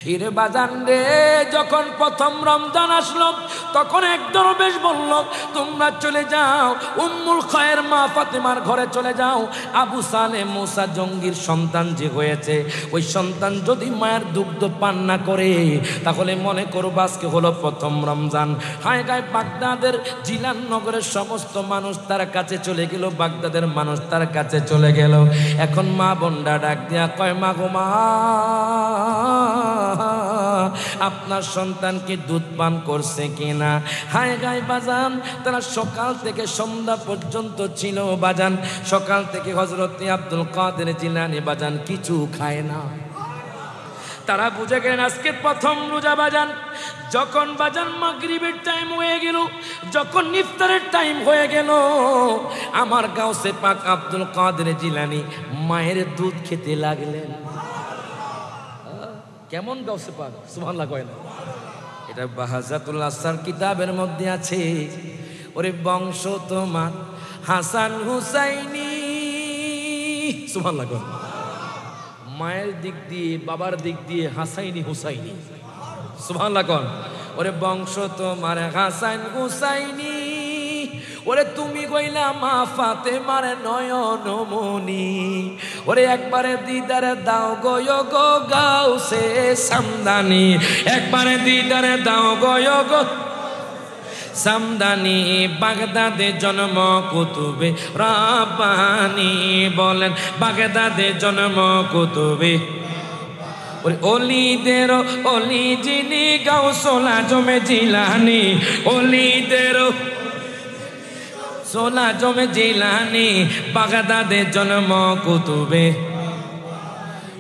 হিরে বাজান রে, যখন প্রথম রমজান আসলো তখন এক দরবেশ বলল, তোমরা চলে যাও উম্মুল খায়ের মা ফাতেমার ঘরে চলে যাও। আবু সালে মুসা জঙ্গির সন্তান যে হয়েছে, ওই সন্তান যদি মায়ের দুগ্ধ পান না করে তাহলে মনে করবো আজকে হলো প্রথম রমজান। হায় গায়ে বাগদাদের জিলান নগরের সমস্ত মানুষ তার কাছে চলে গেল, বাগদাদের মানুষ তার কাছে চলে গেল। এখন মা বোনরা ডাক দিয়া কয়, মা গো মা, আপনার সন্তান কি দুধ পান করছে কিনা? হায় গায়ে বাজান, তারা সকাল থেকে সন্ধ্যা পর্যন্ত ছিল বাজান, সকাল থেকে হযরত আব্দুল কাদের জিলানী বাজান কিছু খায় না। তারা বুঝে গেলেন আজকে প্রথম রোজা বাজান। যখন বাজান মাগরিবের টাইম হয়ে গেল, যখন ইফতারের টাইম হয়ে গেল, আমার গাউসে পাক আব্দুল কাদের জিলানী মায়ের দুধ খেতে লাগলেন। কেমন গাউসে পাক, সুবহানাল্লাহ কয় না? এটা বাহাজাতুল আসার কিতাবের মধ্যে আছে। ওরে বংশ তোমার হাসান হুসাইনি, সুবহানাল্লাহ কয়। মায়ের দিক দিয়ে বাবার দিক দিয়ে হাসাইনি হুসাইনি, সুবহানাল্লাহ কয়। ওরে বংশ তোমার হাসান হুসাইনি, ওরে তুমি কইলা মা ফাতেমার নয়নমণি, ওরে একবারে দিদারে দাও গো গো গাউসে সামদানি, একবারে দিদারে দাও গো গো সামদানি। বাগদাদে জন্ম কুতুবে রাব্বানি, বলেন বাগদাদে জন্ম কুতুবে ওরে অলিদের অলি যিনি গাউসুল আজম জিলানী, অলিদের সোলা জমে জিলানী, বাগদাদে জন্ম কুতুবে।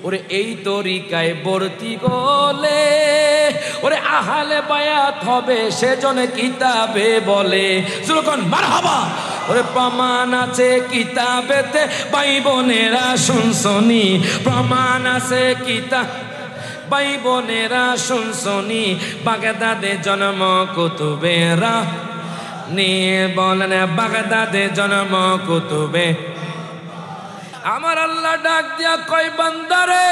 ওরে এই তরিকায় ভর্তি গলে ওরে আহালে বায়াত হবে সেজন্য কিতাবে বলে, যখন মারহাবা। ওরে প্রমাণ আছে কিতাবেতে ভাই বোনেরা শুনছনি, প্রমাণ আছে কিতাব ভাই বোনেরা শুনছনি, বাগদাদে জন্ম কুতুবেরা নিয়ে বলেন বাগদাদে জন্ম কুতুবে। আমার আল্লাহ ডাক দিয়া কয়, বান্দারে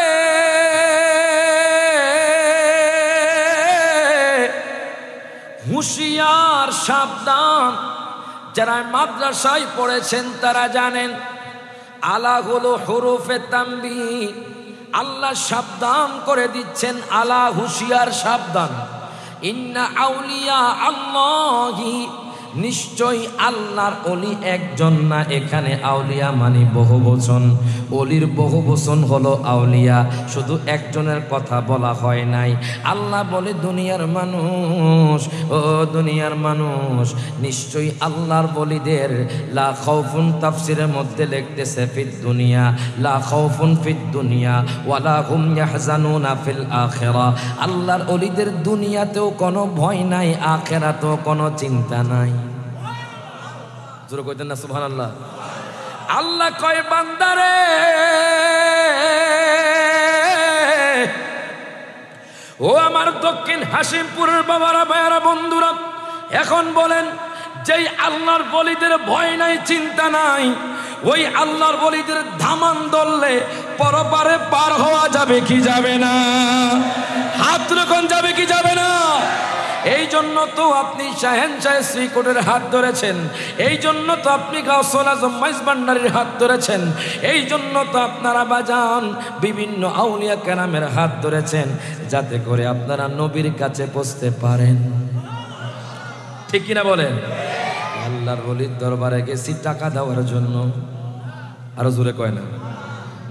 হুঁশিয়ার সাবধান। যারা মাদ্রাসায় পড়েছেন তারা জানেন আলা হলো হুরুফে তানবীহ। আল্লাহ সাবধান করে দিচ্ছেন, আলা হুঁশিয়ার সাবধান। ইন্না আউলিয়া আল্লাহি, নিশ্চয় আল্লাহর অলি একজন না, এখানে আউলিয়া মানে বহু বচন। অলির বহু বচন হলো আউলিয়া, শুধু একজনের কথা বলা হয় নাই। আল্লাহ বলে দুনিয়ার মানুষ, ও দুনিয়ার মানুষ, নিশ্চয়ই আল্লাহর বলিদের লা খাউফুন, তাফসিরের মধ্যে লিখতেছে ফিদ দুনিয়া, লা খাউফুন ফিদ দুনিয়া ওয়ালা হুম ইয়াহজানুনা ফিল আখিরা। আল্লাহর অলিদের দুনিয়াতেও কোনো ভয় নাই, আখিরাতেও কোনো চিন্তা নাই। জোরে কইতেন না সুবহানাল্লাহ? আল্লাহ কয়, বান্দারে ও আমার দক্ষিণ হাসিমপুরের বাবারা ভাইয়ারা বন্ধুরা, এখন বলেন যেই আল্লাহর বলিদের ভয় নাই চিন্তা নাই, ওই আল্লাহর বলিদের ধামান ধরলে পরপারে পার হওয়া যাবে কি যাবে না? হাত রকম যাবে কি যাবে না? এই জন্য তো আপনি শাহেনশাহ শ্রীকোটের হাত ধরেছেন, এই জন্য তো আপনি গাউসুল আজম মাইজ ভান্ডারীর হাত ধরেছেন, এই জন্য তো আপনারা বাজান বিভিন্ন আউলিয়া কেরামের হাত ধরেছেন, যাতে করে আপনারা নবীর কাছে পৌঁছতে পারেন। ঠিক কিনা বলেন? আল্লাহর ওলির দরবারে গেছি টাকা দেওয়ার জন্য, আরো জোরে কয় না?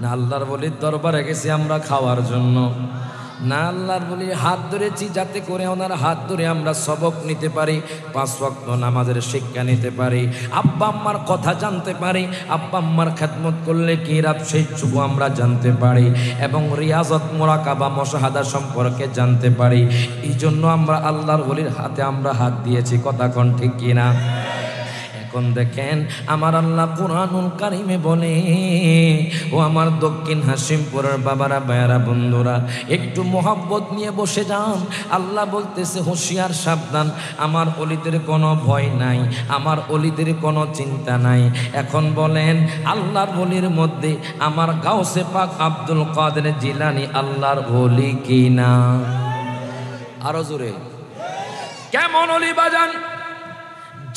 না আল্লাহর ওলির দরবারে গেছি আমরা খাওয়ার জন্য, না আল্লাহর বলি হাত ধরেছি যাতে করে ওনার হাত ধরে আমরা সবক নিতে পারি, 5 ওয়াক্ত নামাজের শিক্ষা নিতে পারি, আব্বা আম্মার কথা জানতে পারি, আব্বা আম্মার খেদমত করলে কি রাব সেই চুবু আমরা জানতে পারি, এবং রিয়াজত মুরাকাবা মুশাহাদা সম্পর্কে জানতে পারি। এই জন্য আমরা আল্লাহর ওলির হাতে আমরা হাত দিয়েছি। কথা কোন ঠিক কিনা? এখন দেখেন আমার আল্লাহ কুরআনুল কারীমে বলে, ও আমার দক্ষিণ হাশিমপুরের বাবারা, ভাইয়ারা, বন্ধুরা, একটু মোহাব্বত নিয়ে বসে যান। আল্লাহ বলতেছে হুঁশিয়ার, সাবধান, আমার ওলিদের কোনো ভয় নাই, আমার ওলিদের কোনো চিন্তা নাই। এখন বলেন আল্লাহর ওলির মধ্যে আমার গাউসে পাক আব্দুল কাদের জিলানী আল্লাহর ওলি কি না? আরো জোরে। কেমন ওলি বাজান?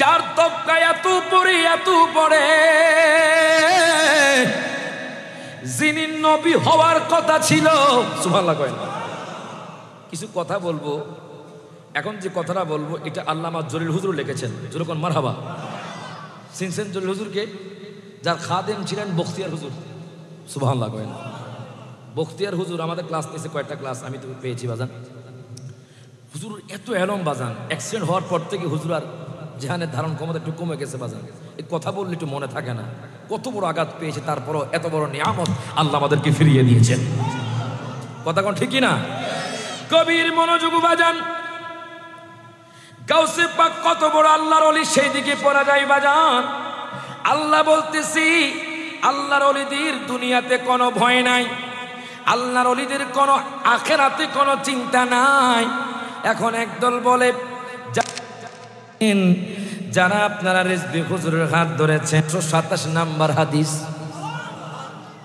যার তবকা এত পড়ে যিনি নবী হওয়ার কথা ছিল। সুবহানাল্লাহ কয় না? কিছু কথা বলবো, এখন যে কথাটা বলবো এটা আল্লামা জলিল হুজুর লিখেছেন। যেরকম মারহাবা। চিনছেন জলিল হুজুরকে? যার খাদেম ছিলেন বখতিয়ার হুজুর। সুবহানাল্লাহ কয় না? বখতিয়ার হুজুর আমাদের ক্লাস নিয়েছে, কয়েকটা ক্লাস আমি তো পেয়েছি বাজান। হুজুর এত এলম বাজান, অ্যাক্সিডেন্ট হওয়ার পর থেকে হুজুর আর যেখানে ধারণ ক্ষমতা একটু কমে গেছে বাজান। এই কথা বললে একটু মনে থাকে না, কত বড় আঘাত পেয়েছে, তারপরও এত বড় নিয়ামত আল্লাহ আমাদেরকে ফিরিয়ে দিয়েছেন। কথা কোন ঠিক না? কবির মনোযোগ বাজান। গাউসে পাক কত বড় আল্লাহর ওলি, সেই দিকে পড়া যায় বাজান। আল্লাহ বলতেছি আল্লাহর ওলিদের দুনিয়াতে কোনো ভয় নাই, আল্লাহর ওলিদের কোনো আখিরাতে কোনো চিন্তা নাই। এখন একদল বলে যারা আপনারা রিজভী হুজুরের হাত ধরেছেন, 127 নাম্বার হাদিস,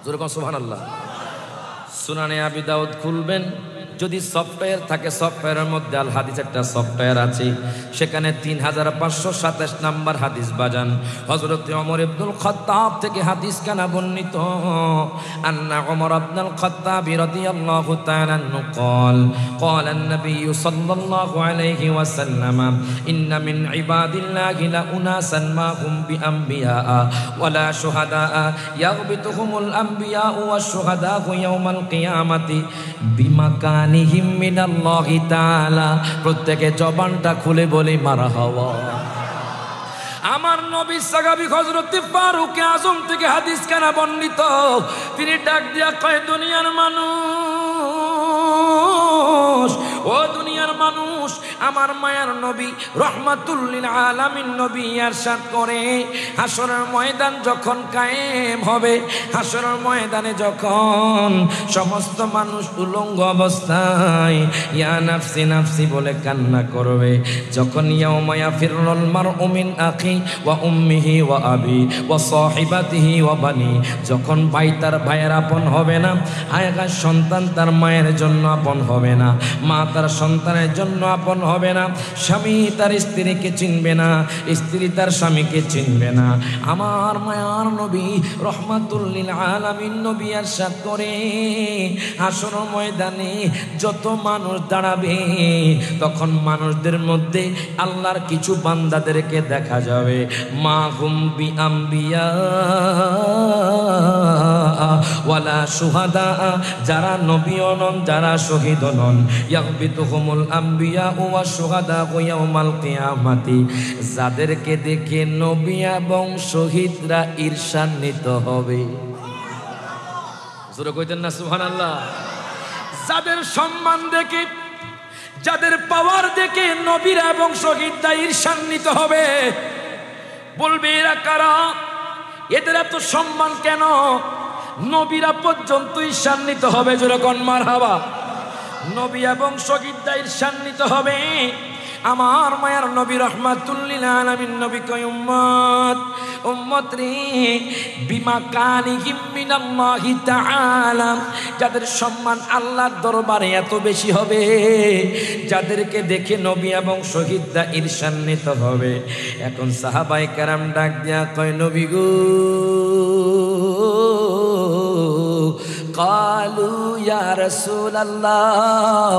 যেরকম সুবহানাল্লাহ। সুনানে আবি দাউদ খুলবেন, যদি সফটওয়্যার থাকে সফটওয়্যারের মধ্যে আল হাদিস একটা সফটওয়্যার আছে, সেখানে 3527 নাম্বার হাদিস বাজান। হযরত ওমর ইবনুল খাত্তাব থেকে হাদিস কানা বর্ণিত, আন্না ওমর ইবনুল খাত্তাব রাদিয়াল্লাহু তাআলা আনহু قال قال النبي صلى الله عليه وسلم ان من عباد الله لاناسا ما هم بانبياء ولا شهداء يغبطهم الانبياء والشهداء يوم القيامه بمكان মিনাল্লাহি তাআলা। প্রত্যেকে জবানটা খুলে বলি মারহাবা। আমার নবী সাহাবী হযরত ফারুক আযম থেকে হাদিস কানা বর্ণিত, তিনি ডাক দিয়া কয়, দুনিয়ার মানুষ, ও দুনিয়ার মানুষ, আমার মায়ার নবী রহমাতুল লিল আলামিন নবী ইরশাদ করে, হাসরের ময়দান যখন কায়েম হবে, হাসরের ময়দানে যখন সমস্ত মানুষ উলঙ্গ অবস্থায় ইয়া নাফসি নাফসি বলে কান্না করবে, যখন ইয়াউমা ইয়াফিরুল মারউ মিন আখি ওয়া উম্মিহি ওয়া আবি ওয়া সাহিবাতিহি ওয়া বানি, যখন ভাই তার ভাইয়ের আপন হবে না, আয়গা সন্তান তার মায়ের জন্য আপন হবে না, মা তার সন্তানের জন্য আপন হবে না, স্বামী তার স্ত্রীকে চিনবে না, স্ত্রী তার স্বামীকে চিনবে না, আমার মায়ার নবী রহমাতুল লিল আলামিন নবী ইরশাদ করে, হাসর ময়দানে যত মানুষ দাঁড়াবে, তখন মানুষদের মধ্যে আল্লাহর কিছু বান্দাদেরকে দেখা যাবে, মা হুম বি আম্বিয়া ওয়ালা শুহাদা, যারা নবীও নন, যারা শহীদ নন, ইয়াগবিতুহুমুল আম্বিয়া ওয়া শুহাদা ইয়াউমাল কিয়ামাতি, যাদেরকে দেখে নবী এবং শহীদরা ঈর্ষান্বিত হবে। জোরে কইতেন না সুবহানাল্লাহ? যাদের সম্মান দেখে, যাদের পাওয়ার দেখে নবীরা এবং শহীদরা ঈর্ষান্বিত হবে, বলবে এরা কারা, এদের এত সম্মান কেন? নবীরা পর্যন্ত ঈর্ষান্বিত হবে। যেরকম মারহাবা। নবী এবং শহীদরা ঈর্ষান্বিত হবে। আমার মায়ার নবী রহমাতুল লিল আলামিন নবী কয়, উম্মত উম্মত রে, বিমা কানিহিম মিনাল্লাহি তাআলা, যাদের সম্মান আল্লাহর দরবারে এত বেশি হবে, যাদেরকে দেখে নবী এবং শহীদরা ঈর্ষান্বিত হবে। এখন সাহাবায়ে কেরাম ডাক দিয়া কয়, নবী গো, কালু ইয়া রাসূলুল্লাহ,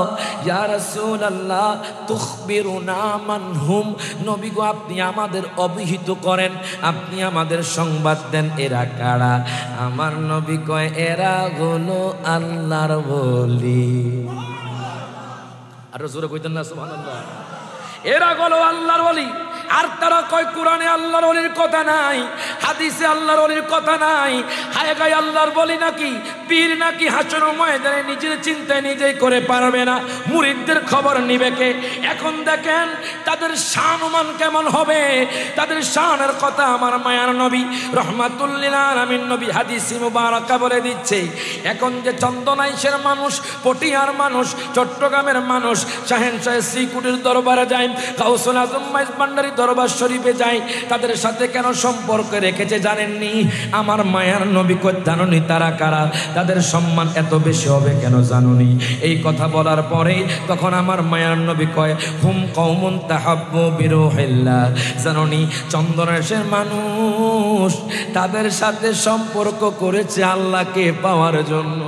ইয়া রাসূলুল্লাহ তুখবিরুনা মান হুম, নবী গো আপনি আমাদের অবহিত করেন, আপনি আমাদের সংবাদ দেন, এরা কারা? আমার নবী কয়, এরা হলো আল্লাহর ওলি। আর জোরে কইতেন না সুবহানাল্লাহ? এরা হলো আল্লাহর ওলি। আর তারা কয় কোরআনে আল্লাহর ওলির কথা নাই, হাদিসে আল্লাহর ওলির কথা নাই, হায় গায়ে আল্লাহর বলি নাকি পীর নাকি হাসর ময়দানে নিজের চিন্তায় নিজেই করে পারবে না, মুরিদদের খবর নিবে কে? এখন দেখেন তাদের শানমান কেমন হবে, তাদের শানের কথা আমার মায়ার নবী রহমাতুল্লিল আলামিন নবী হাদিসে মুবারাকা বলে দিচ্ছে। এখন যে চন্দনাইশের মানুষ, পটিয়ার মানুষ, চট্টগ্রামের মানুষ শাহেনশাহ শ্রীকুটির দরবারে যায়, গাউসুল আজম মাইজ ভান্ডারী দরবার শরীফে যায়, তাদের সাথে কেন সম্পর্ক রেখেছে জানেননি? আমার মায়ার নবী কই জানেননি তারা কারা? তাদের সম্মান এত বেশি হবে কেন জানেননি? এই কথা বলার পরে তখন আমার মায়ার নবী কয় হুম কওমুন তাহাব্বু বিরুহিল্লাহ, জানেননি চন্দনাইশের মানুষ তাদের সাথে সম্পর্ক করেছে আল্লাহকে পাওয়ার জন্য।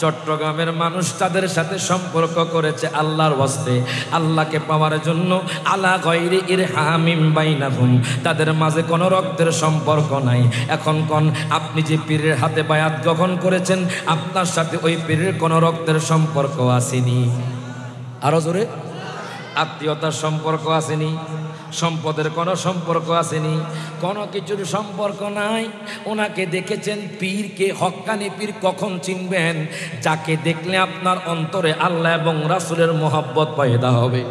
চট্টগ্রামের মানুষ তাদের সাথে সম্পর্ক করেছে আল্লাহর ওয়াস্তে, আল্লাহকে পাওয়ার জন্য। আলা গায়রি ইরহামিম বাইনাহুম, তাদের মাঝে কোনো রক্তের সম্পর্ক নাই। এখন কোন আপনি যে পীরের হাতে বায়াত গ্রহণ করেছেন, আপনার সাথে ওই পীরের কোনো রক্তের সম্পর্ক আসেনি? আরো জোরে, আত্মীয়তার সম্পর্ক আসেনি, সম্পদের কোনো সম্পর্ক আসেনি, কোনো কিছুর সম্পর্ক নাই। ওনাকে দেখেছেন পীরকে, হক্কানি পীর কখন চিনবেন? যাকে দেখলে আপনার অন্তরে আল্লাহ এবং রাসূলের মহব্বত পয়দা হবে।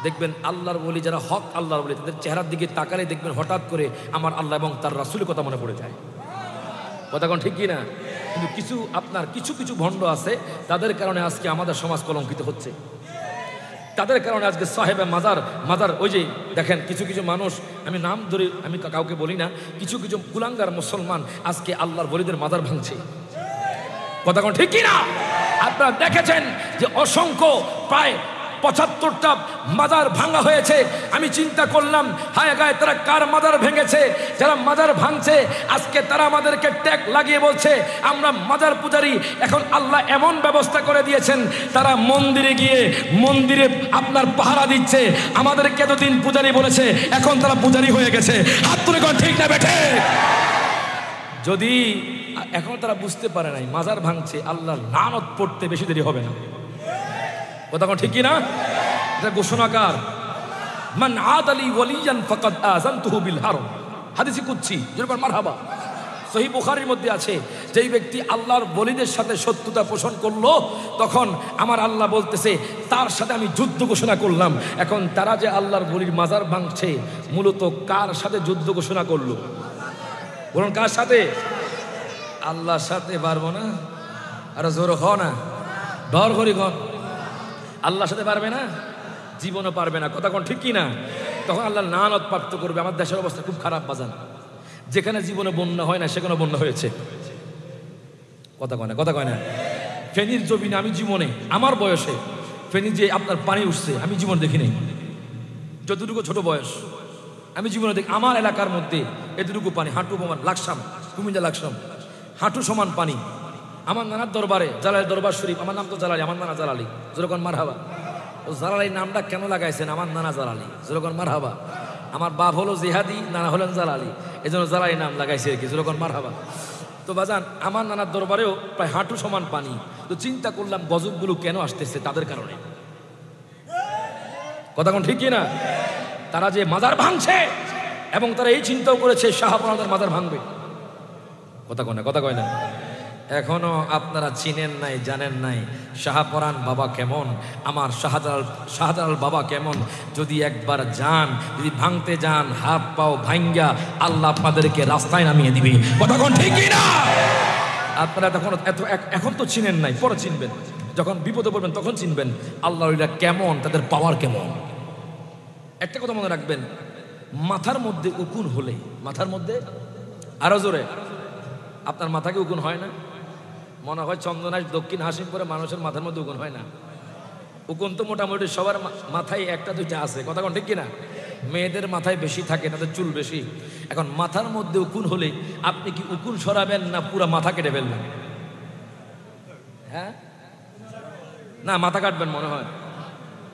দেখবেন আল্লাহর ওলি যারা হক আল্লাহর ওলি, তাদের চেহারার দিকে তাকালে দেখবেন হঠাৎ করে আমার আল্লাহ এবং তার রাসূলের কথা মনে পড়ে যায়। কথা কোন ঠিক কি না? কিন্তু কিছু কিছু ভণ্ড আছে, তাদের কারণে আজকে আমাদের সমাজ কলঙ্কিত হচ্ছে। তাদের কারণে আজকে সাহেবে মাজার ওই যে দেখেন কিছু কিছু মানুষ, আমি নাম ধরে আমি কাউকে বলি না, কিছু কিছু কুলাঙ্গার মুসলমান আজকে আল্লাহর ওলিদের মাজার ভাঙছে। কথা কোন ঠিক কি না? আপনারা দেখেছেন যে অসংখ্য প্রায় ৭৫টা মাজার ভাঙা হয়েছে। আমি চিন্তা করলাম হায় গায়ে তারা কার মাজার ভেঙেছে? যারা মাজার ভাঙছে আজকে তারা আমাদেরকে ট্যাগ লাগিয়ে বলছে আমরা মাজার পূজারি। এখন আল্লাহ এমন ব্যবস্থা করে দিয়েছেন, তারা মন্দিরে গিয়ে মন্দিরে আপনার পাহারা দিচ্ছে। আমাদেরকে এতদিন পূজারি বলেছে, এখন তারা পূজারি হয়ে গেছে। হাত তুলে কোন ঠিক না বেঠে? যদি এখন তারা বুঝতে পারে নাই মাজার ভাঙছে, আল্লাহর লানত পড়তে বেশি দেরি হবে না। কথা কোন ঠিক কি না? এটা ঘোষণাকার মান আদালি ওয়ালিয়ান ফাকাদ আযানতুহু বিল হারম, হাদিসে কুদসি, যেরকম মারহাবা। সহিহ বুখারীর মধ্যে আছে, যেই ব্যক্তি আল্লাহর ওলিদের সাথে শত্রুতা পোষণ করলো, তখন আমার আল্লাহ বলতেছে তার সাথে আমি যুদ্ধ ঘোষণা করলাম। এখন তারা যে আল্লাহর ওলির মাজার ভাঙছে, মূলত কার সাথে যুদ্ধ ঘোষণা করলো? বলুন কার সাথে? আল্লাহর সাথে। পারবো না? আরে জোর হ না, ডর করি কন। আল্লাহর সাথে পারবে না, জীবনও পারবে না। কথা কোন ঠিক কি না? তখন আল্লাহ লানত প্রাপ্ত করবে। আমার দেশের অবস্থা খুব খারাপ বাজান, যেখানে জীবনে বন্যা হয় না সেখানে বন্যা হয়েছে। কথা কয় না। ফেনীর জমিনে আমি জীবনে আমার বয়সে ফেনী যে আপনার পানি উঠছে আমি জীবন দেখি নাই। যতটুকু ছোট বয়স আমি জীবনে দেখি, আমার এলাকার মধ্যে এতটুকু পানি, হাঁটু সমান, লাকসাম, কুমিল্লা লাকসাম, হাঁটু সমান পানি। আমার নানার দরবারে, জালালি দরবার শরীফ, আমার নাম তো জালালি, আমার নানা জালালি, যেরকম মারহাবা। ও জালালি নামটা কেন লাগাইছেন? আমার নানা জালালি, যেরকম মারহাবা। আমার বাপ হলো জিহাদি, নানা হলেন জালালি, এই জন্য জালালি নাম লাগাইছে আর কি, যেরকম মারহাবা। তো বাজান আমার নানার দরবারেও প্রায় হাঁটু সমান পানি। তো চিন্তা করলাম গজবগুলো কেন আসতেছে? তাদের কারণে। কথা কোন ঠিক না? তারা যে মাজার ভাঙছে এবং তারা এই চিন্তাও করেছে শাহপরানদের মাজার ভাঙবে। কথা কয় না। এখনো আপনারা চিনেন নাই, জানেন নাই শাহপরান বাবা কেমন, আমার শাহজালাল বাবা কেমন। যদি একবার যান, যদি ভাঙতে যান, হাত পাও ভাঙ্গা আল্লাহ আপনাদেরকে রাস্তায় নামিয়ে দিবে। কথা কোন ঠিক না? আপনারা তখন এখন তো চিনেন নাই, পরে চিনবেন। যখন বিপদে পড়বেন তখন চিনবেন আল্লাহরা কেমন, তাদের পাওয়ার কেমন। একটা কথা মনে রাখবেন, মাথার মধ্যে উকুন হলে, মাথার মধ্যে আরো জোরে, আপনার মাথাকে উকুন হয় না? মনে হয় চন্দনাইশ দক্ষিণ হাসিমপুরে মানুষের মাথার মধ্যে উকুন হয় না? উকুন তো মোটামুটি সবার মাথায় একটা দুইটা আছে। কথা কোন ঠিক কিনা? মেয়েদের মাথায় বেশি থাকে, তাদের চুল বেশি। এখন মাথার মধ্যে উকুন হলে আপনি কি উকুন সরাবেন না পুরো মাথা কেটে ফেলবেন? হ্যাঁ না, মাথা কাটবেন মনে হয়।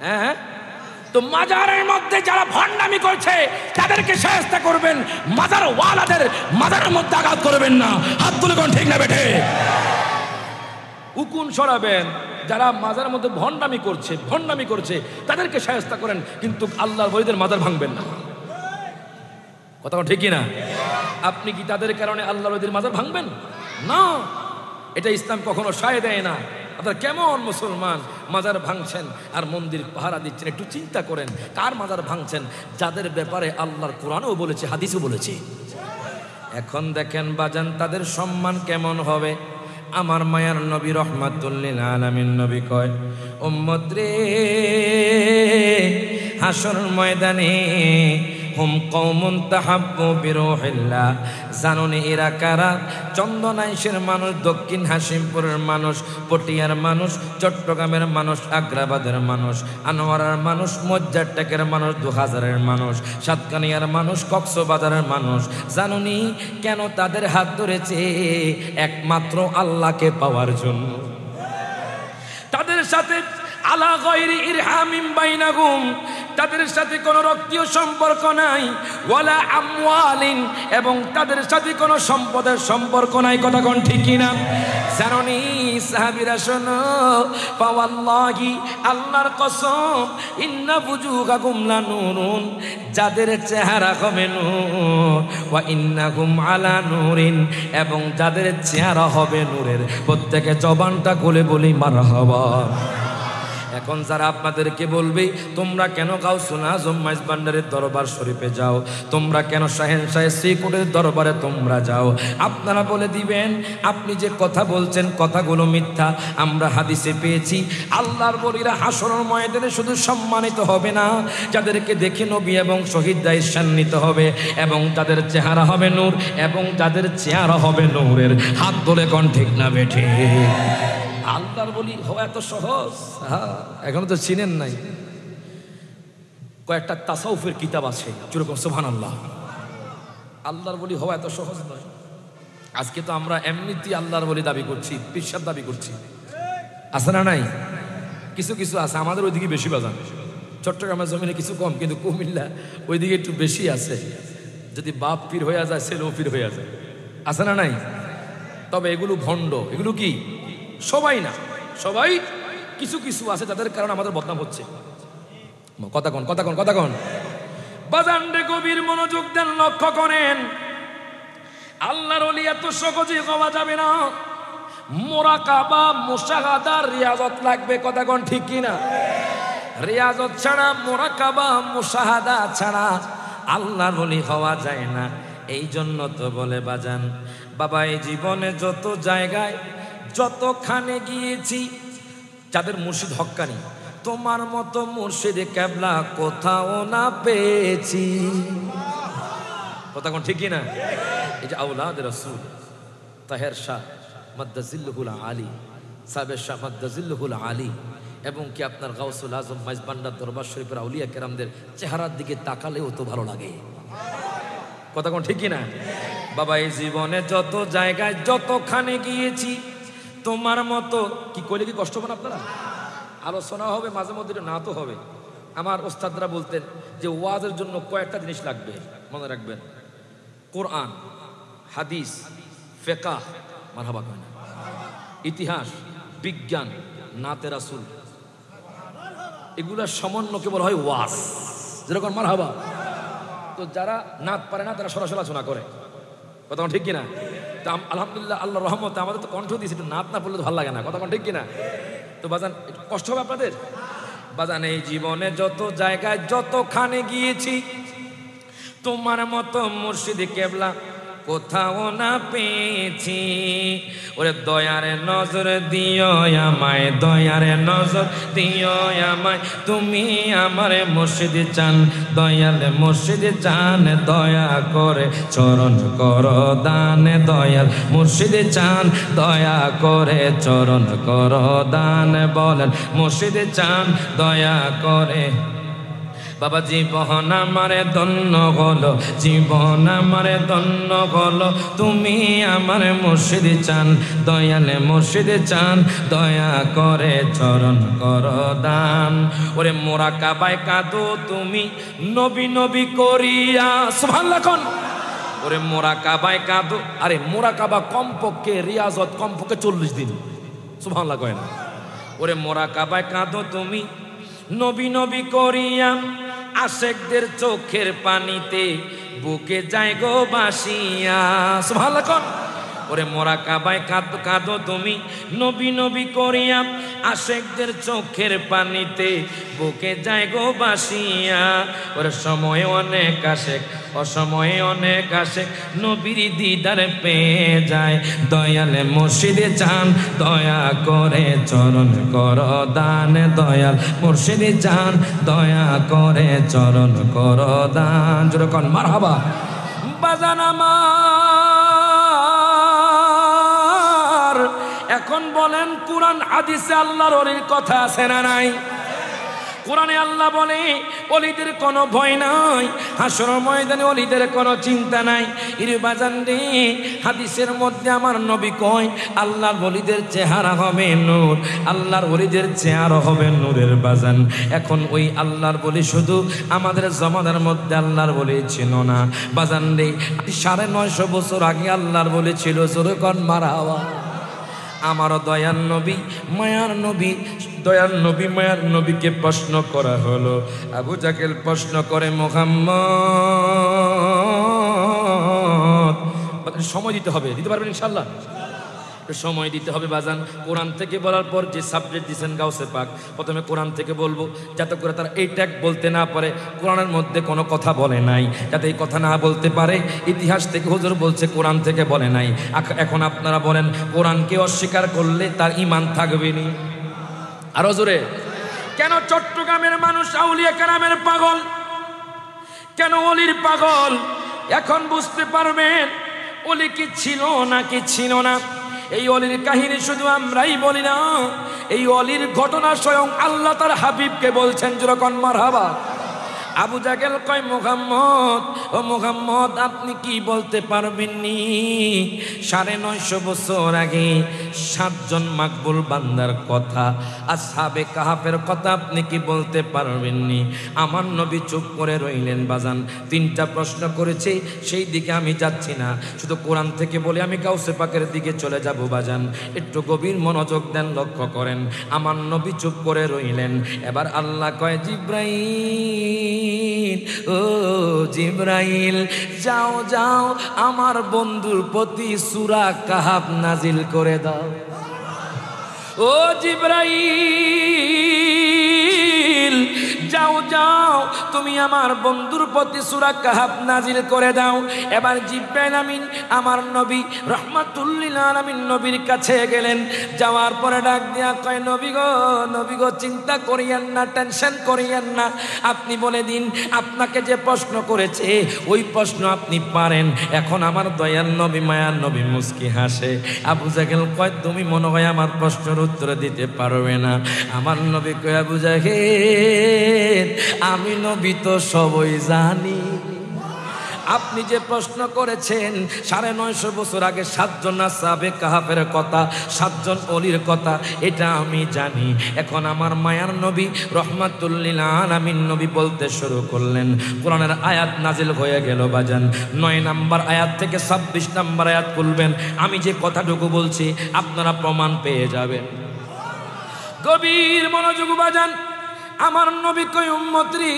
হ্যাঁ, তো মাজারের মধ্যে যারা ভণ্ডামি করছে তাদেরকে শায়েস্তা করবেন, মাজার ওয়ালাদের মাজারের মধ্যে আঘাত করবেন না। হাত তুলে কোন ঠিক না বেঠে? উকুন সরাবেন, যারা মাজারের মধ্যে ভণ্ডামি করছে তাদেরকে শায়েস্তা করেন, কিন্তু আল্লাহর ওলিদের মাজার ভাঙবেন না। কথা ঠিকই না? আপনি কি তাদের কারণে আল্লাহর ওলিদের মাজার ভাঙবেন? না, এটা ইসলাম কখনো সায় দেয় না। আপনার কেমন মুসলমান মাজার ভাঙছেন আর মন্দির পাহারা দিচ্ছেন? একটু চিন্তা করেন, কার মাজার ভাঙছেন? যাদের ব্যাপারে আল্লাহর কোরআনও বলেছে, হাদিসও বলেছে। এখন দেখেন বাজান, তাদের সম্মান কেমন হবে? আমার মায়ার নবী রহমাতুল লিল আলামিন নবী কয়, উম্মত রে, হাসর ময়দানে হুম কওমুন তাহাব্বু বিরূহিল্লাহ, জানুনি এরা কারা? চন্দনাইশের মানুষ, দক্ষিণ হাসিমপুরের মানুষ, পটিয়ার মানুষ, চট্টগ্রামের মানুষ, আগ্রাবাদের মানুষ, আনোয়ারার মানুষ, মজ্জারটেকের মানুষ, 2000-এর মানুষ, সাতকানিয়ার মানুষ, কক্সবাজারের মানুষ। জানুনি কেন তাদের হাত ধরেছে? একমাত্র আল্লাহকে পাওয়ার জন্য। তাদের সাথে আলা গায়রি ইরহামিন বাইনাহুম, তাদের সাথে কোনো রক্তীয় সম্পর্ক নাই, ওয়ালা আমওয়ালিন, এবং তাদের সাথে কোনো সম্পদের সম্পর্ক নাই। কথা কোন ঠিক কিনা? জানুনি সাহাবীরা শোনো, ফাওয়াল্লাহি, আল্লাহর কসম, ইন্না বুজুহাকুম লানুরুন, যাদের চেহারা হবে নূর, ওয়া ইন্নাকুম আলা নূরিন, এবং যাদের চেহারা হবে নূরের। প্রত্যেকে জবানটা খুলে বলি মারহাবা। এখন যারা আপনাদেরকে বলবে তোমরা কেন গাউসুল আজম মাইজ ভান্ডারের দরবার শরীফে যাও, তোমরা কেন শাহেনশাহ শ্রীকুটের দরবারে তোমরা যাও, আপনারা বলে দিবেন আপনি যে কথা বলছেন কথাগুলো মিথ্যা। আমরা হাদিসে পেয়েছি আল্লাহর ওলিরা হাসরের ময়দানে শুধু সম্মানিত হবে না, যাদেরকে দেখে নবী এবং শহীদরা ঈর্ষান্বিত হবে, এবং তাদের চেহারা হবে নূর, এবং যাদের চেহারা হবে নূরের। হাত ধরে কোন ঠিক না বেঠে? আল্লাহর বলি হওয়া এত সহজ? এখনো তো চিনেন নাই। কয়েকটা তাসাউফের কিতাব আছে, যেরকম সুবহানাল্লাহ। আল্লাহর বলি হওয়া এত সহজ নয়। আজকে তো আমরা এমনিতেই আল্লাহর বলি দাবি করছি, পিসাব দাবি করছি, আছে না নাই? কিছু কিছু আছে, আমাদের ওইদিকে বেশি বাজান। চট্টগ্রামের জমিনে কিছু কম, কিন্তু কুমিল্লা ওইদিকে একটু বেশি আছে। যদি বাপ পীর হয়ে যায়, ছেলেও পীর হয়ে যায়, আছে না নাই? তবে এগুলো ভণ্ড। এগুলো কি? সবাই না, সবাই কিছু কিছু আছে যাদের কারণে আমাদের বদনাম হচ্ছে। কথা কোন, কথা কোন, কথা কোন। বাজান রে, গভীর মনোযোগ দেন, লক্ষ্য করেন। আল্লাহর ওলি এত সহজে হওয়া যাবে না। মুরাকাবা, মুশাহাদা, রিয়াজত লাগবে। কথা কোন ঠিক কিনা? রিয়াজত ছাড়া, মুরাকাবা, মুশাহাদা ছাড়া আল্লাহর ওলি হওয়া যায় না। এই জন্য তো বলে বাজান, বাবা এই জীবনে যত জায়গায় যতখানে গিয়েছি, যাদের মুর্শিদ হক্কানি, তোমার মতো মুর্শিদে কেবলা কোথাও না পেয়েছি। কথা কোন ঠিক কিনা? এই যে আওলাদ রাসূল তাহের শাহ মাদ্দাজিল্লুহুল আলী, সাহেবের শাহ মাদ্দাজিল্লুহুল আলী, এবং কি আপনার গাউসুল আজম মাইজ ভান্ডার দরবার শরীফের আউলিয়া কেরামদের চেহারার দিকে তাকালেও তো ভালো লাগে। কথা কোন ঠিক কিনা? বাবা এই জীবনে যত জায়গায় যতখানে গিয়েছি, তোমার মতো কি করলে কি কষ্ট পান আপনারা? আলোচনা হবে মাঝে মধ্যে, না তো হবে। আমার ওস্তাদরা বলতেন যে ওয়াজের জন্য কয়েকটা জিনিস লাগবে, মনে রাখবেন। কোরআন, হাদিস, ফিকহ, মারহাবা কয় না, ইতিহাস, বিজ্ঞান, নাতে রাসূল, এগুলা সমন্বয়কে বলা হয় ওয়াজ। যেরকম মারহাবা। তো যারা নাত পারে না তারা সরাসরি আলোচনা করে। কথা ঠিক কিনা? তা আলহামদুলিল্লাহ, আল্লাহর রহমতে আমাদের তো কণ্ঠ দিয়েছে, একটু নাত না পড়লে তো ভালো লাগে না। কথা ঠিক কিনা? তো বাজান কষ্ট হবে আপনাদের। বাজান এই জীবনে যত জায়গায় যতখানে গিয়েছি, তোমার মতো মুর্শিদ কেবলা কোথাও না পেয়েছি। ওরে দয়ারে নজর দিও আমায়, দয়ারে নজর দিও আমায়, তুমি আমারে মুর্শিদ চান, দয়ালে মুর্শিদ চান, দয়া করে চরণ করো দান, দয়াল মুর্শিদ চান, দয়া করে চরণ করো দান, বলেন মুর্শিদ চান, দয়া করে। বাবা জীবন আমারে ধন্য হলো, জীবন আমারে ধন্য হলো, তুমি আমার মুর্শিদ চান, দয়ালে মুর্শিদ চান, দয়া করে চরণ করো দান। ওরে মুরাকাবায় কাঁদো তুমি নবী নবী করিয়া, সুবহানাল্লাহ কোন। ওরে মুরাকাবায় কাঁদো, আরে মুরাকাবা কমপক্ষে রিয়াজত কমপক্ষে 40 দিন, সুবহানাল্লাহ কয় না। ওরে মুরাকাবায় কাঁদো তুমি নবী নবী করিয়া, আশেকদের চোখের পানিতে বুকে যায় গো বাসিয়া। সুবহানাল্লাহ। ওরে মোরা কাবায় কাঁদো কাঁদো তুমি নবী নবী করিয়া, আশেকদের চোখের পানিতে বুকে যায় গো বাসিয়া। ওরে সময় অনেক আশেক অসময়ে অনেক আশেক নবীর দিদার পেয়ে যায়। দয়ালে মুর্শিদে চান দয়া করে চরণ কর দান, দয়াল মুর্শিদে চান দয়া করে চরণ কর দান। যেরকম মারহাবা। বাজান আমার এখন বলেন কোরআন হাদিসে আল্লাহর ওলির কথা আছে না নাই? কোরআনে আল্লাহ বলে ওলিদের কোনো ভয় নাই, হাসর ময়দানে ওলিদের কোনো চিন্তা নাই। ইরে বাজান রে, হাদিসের মধ্যে আমার নবী কয় আল্লাহর ওলিদের চেহারা হবে নূর, আল্লাহর ওলিদের চেহারা হবে নূরের বাজান। এখন ওই আল্লাহর বলি শুধু আমাদের জমানার মধ্যে আল্লাহর বলি ছিল না বাজান রে, 950 বছর আগে আল্লাহর বলি ছিল। জোরে কোন মারহাবা। আমারও দয়ার নবী মায়ার নবী, দয়ার নবী মায়ার নবীকে প্রশ্ন করা হলো। আবু জাহেল প্রশ্ন করে মুহাম্মদ, সময় দিতে হবে, দিতে পারবেন ইনশাআল্লাহ? সময় দিতে হবে বাজান। কোরআন থেকে বলার পর যে সাবজেক্ট দিয়েছেন গাউসে পাক, প্রথমে কোরআন থেকে বলবো যাতে করে তারা এই ট্যাগ বলতে না পারে। কোরআনের মধ্যে কোনো কথা বলে নাই, যাতে এই কথা না বলতে পারে। ইতিহাস থেকে হুজুর বলছে কোরআন থেকে বলে নাই। এখন আপনারা বলেন কোরআনকে অস্বীকার করলে তার ঈমান থাকবে নি? আরো জোরে। কেন চট্টগ্রামের মানুষ আউলিয়া কেরামের পাগল, কেন ওলির পাগল? এখন বুঝতে পারবেন ওলি কি ছিল নাকি ছিল না। এই অলির কাহিনী শুধু আমরাই বলি না, এই অলির ঘটনা স্বয়ং আল্লাহ তার হাবিবকে বলছেন। যেরকম মারহাবা। আবু জাহেল কয় মুহাম্মদ, ও মুহাম্মদ আপনি কি বলতে পারবেননি 950 বছর আগে 7 জন মাকবুল বান্দার কথা, আসহাবে কাহাফের কথা আপনি কি বলতে পারবেননি? আমার নবী চুপ করে রইলেন বাজান। 3টা প্রশ্ন করেছে, সেই দিকে আমি যাচ্ছি না, শুধু কোরআন থেকে বলে আমি গাউসে পাকের দিকে চলে যাব বাজান। একটু গভীর মনোযোগ দেন, লক্ষ্য করেন। আমার নবী চুপ করে রইলেন। এবার আল্লাহ কয় জিব্রাইল, ও জিব্রাইল যাও যাও আমার বন্ধুর প্রতি সূরা কাহাফ নাজিল করে দাও। ও জিব্রাইল যাও যাও তুমি আমার বন্ধুর প্রতি সূরা কাহাফ নাজিল করে দাও। এবার জিব্রাইল আমিন আমার নবী রাহমাতুল লিল আলামিন নবীর কাছে গেলেন। যাওয়ার পরে ডাক দিয়া কয় নবী গো চিন্তা করিয়েন না, টেনশন করিয়েন না, আপনি বলে দিন আপনাকে যে প্রশ্ন করেছে ওই প্রশ্ন আপনি পারেন। এখন আমার দয়াল নবী মায়ার নবী মুস্কি হাসে। আবু জাহেল কয় তুমি মনে হয় আমার প্রশ্নের উত্তর দিতে পারবে না। আমার নবী কয় আবু জাহেল আমি নবী তো সবই জানি, আপনি যে প্রশ্ন করেছেন 950 বছর আগে 7 জন আসহাবে কাহাফের কথা, 7 জন ওলির কথা, এটা আমি জানি। এখন আমার মায়ার নবী রাহমাতুল লিল আলামিন নবী বলতে শুরু করলেন। কোরআনের আয়াত নাজিল হয়ে গেল বাজান। 9 নম্বর আয়াত থেকে 26 নম্বর আয়াত খুলবেন, আমি যে কথাটুকু বলছি আপনারা প্রমাণ পেয়ে যাবেন। গভীর মনোযোগ বাজান। আমার নবী কই উম্মত রে,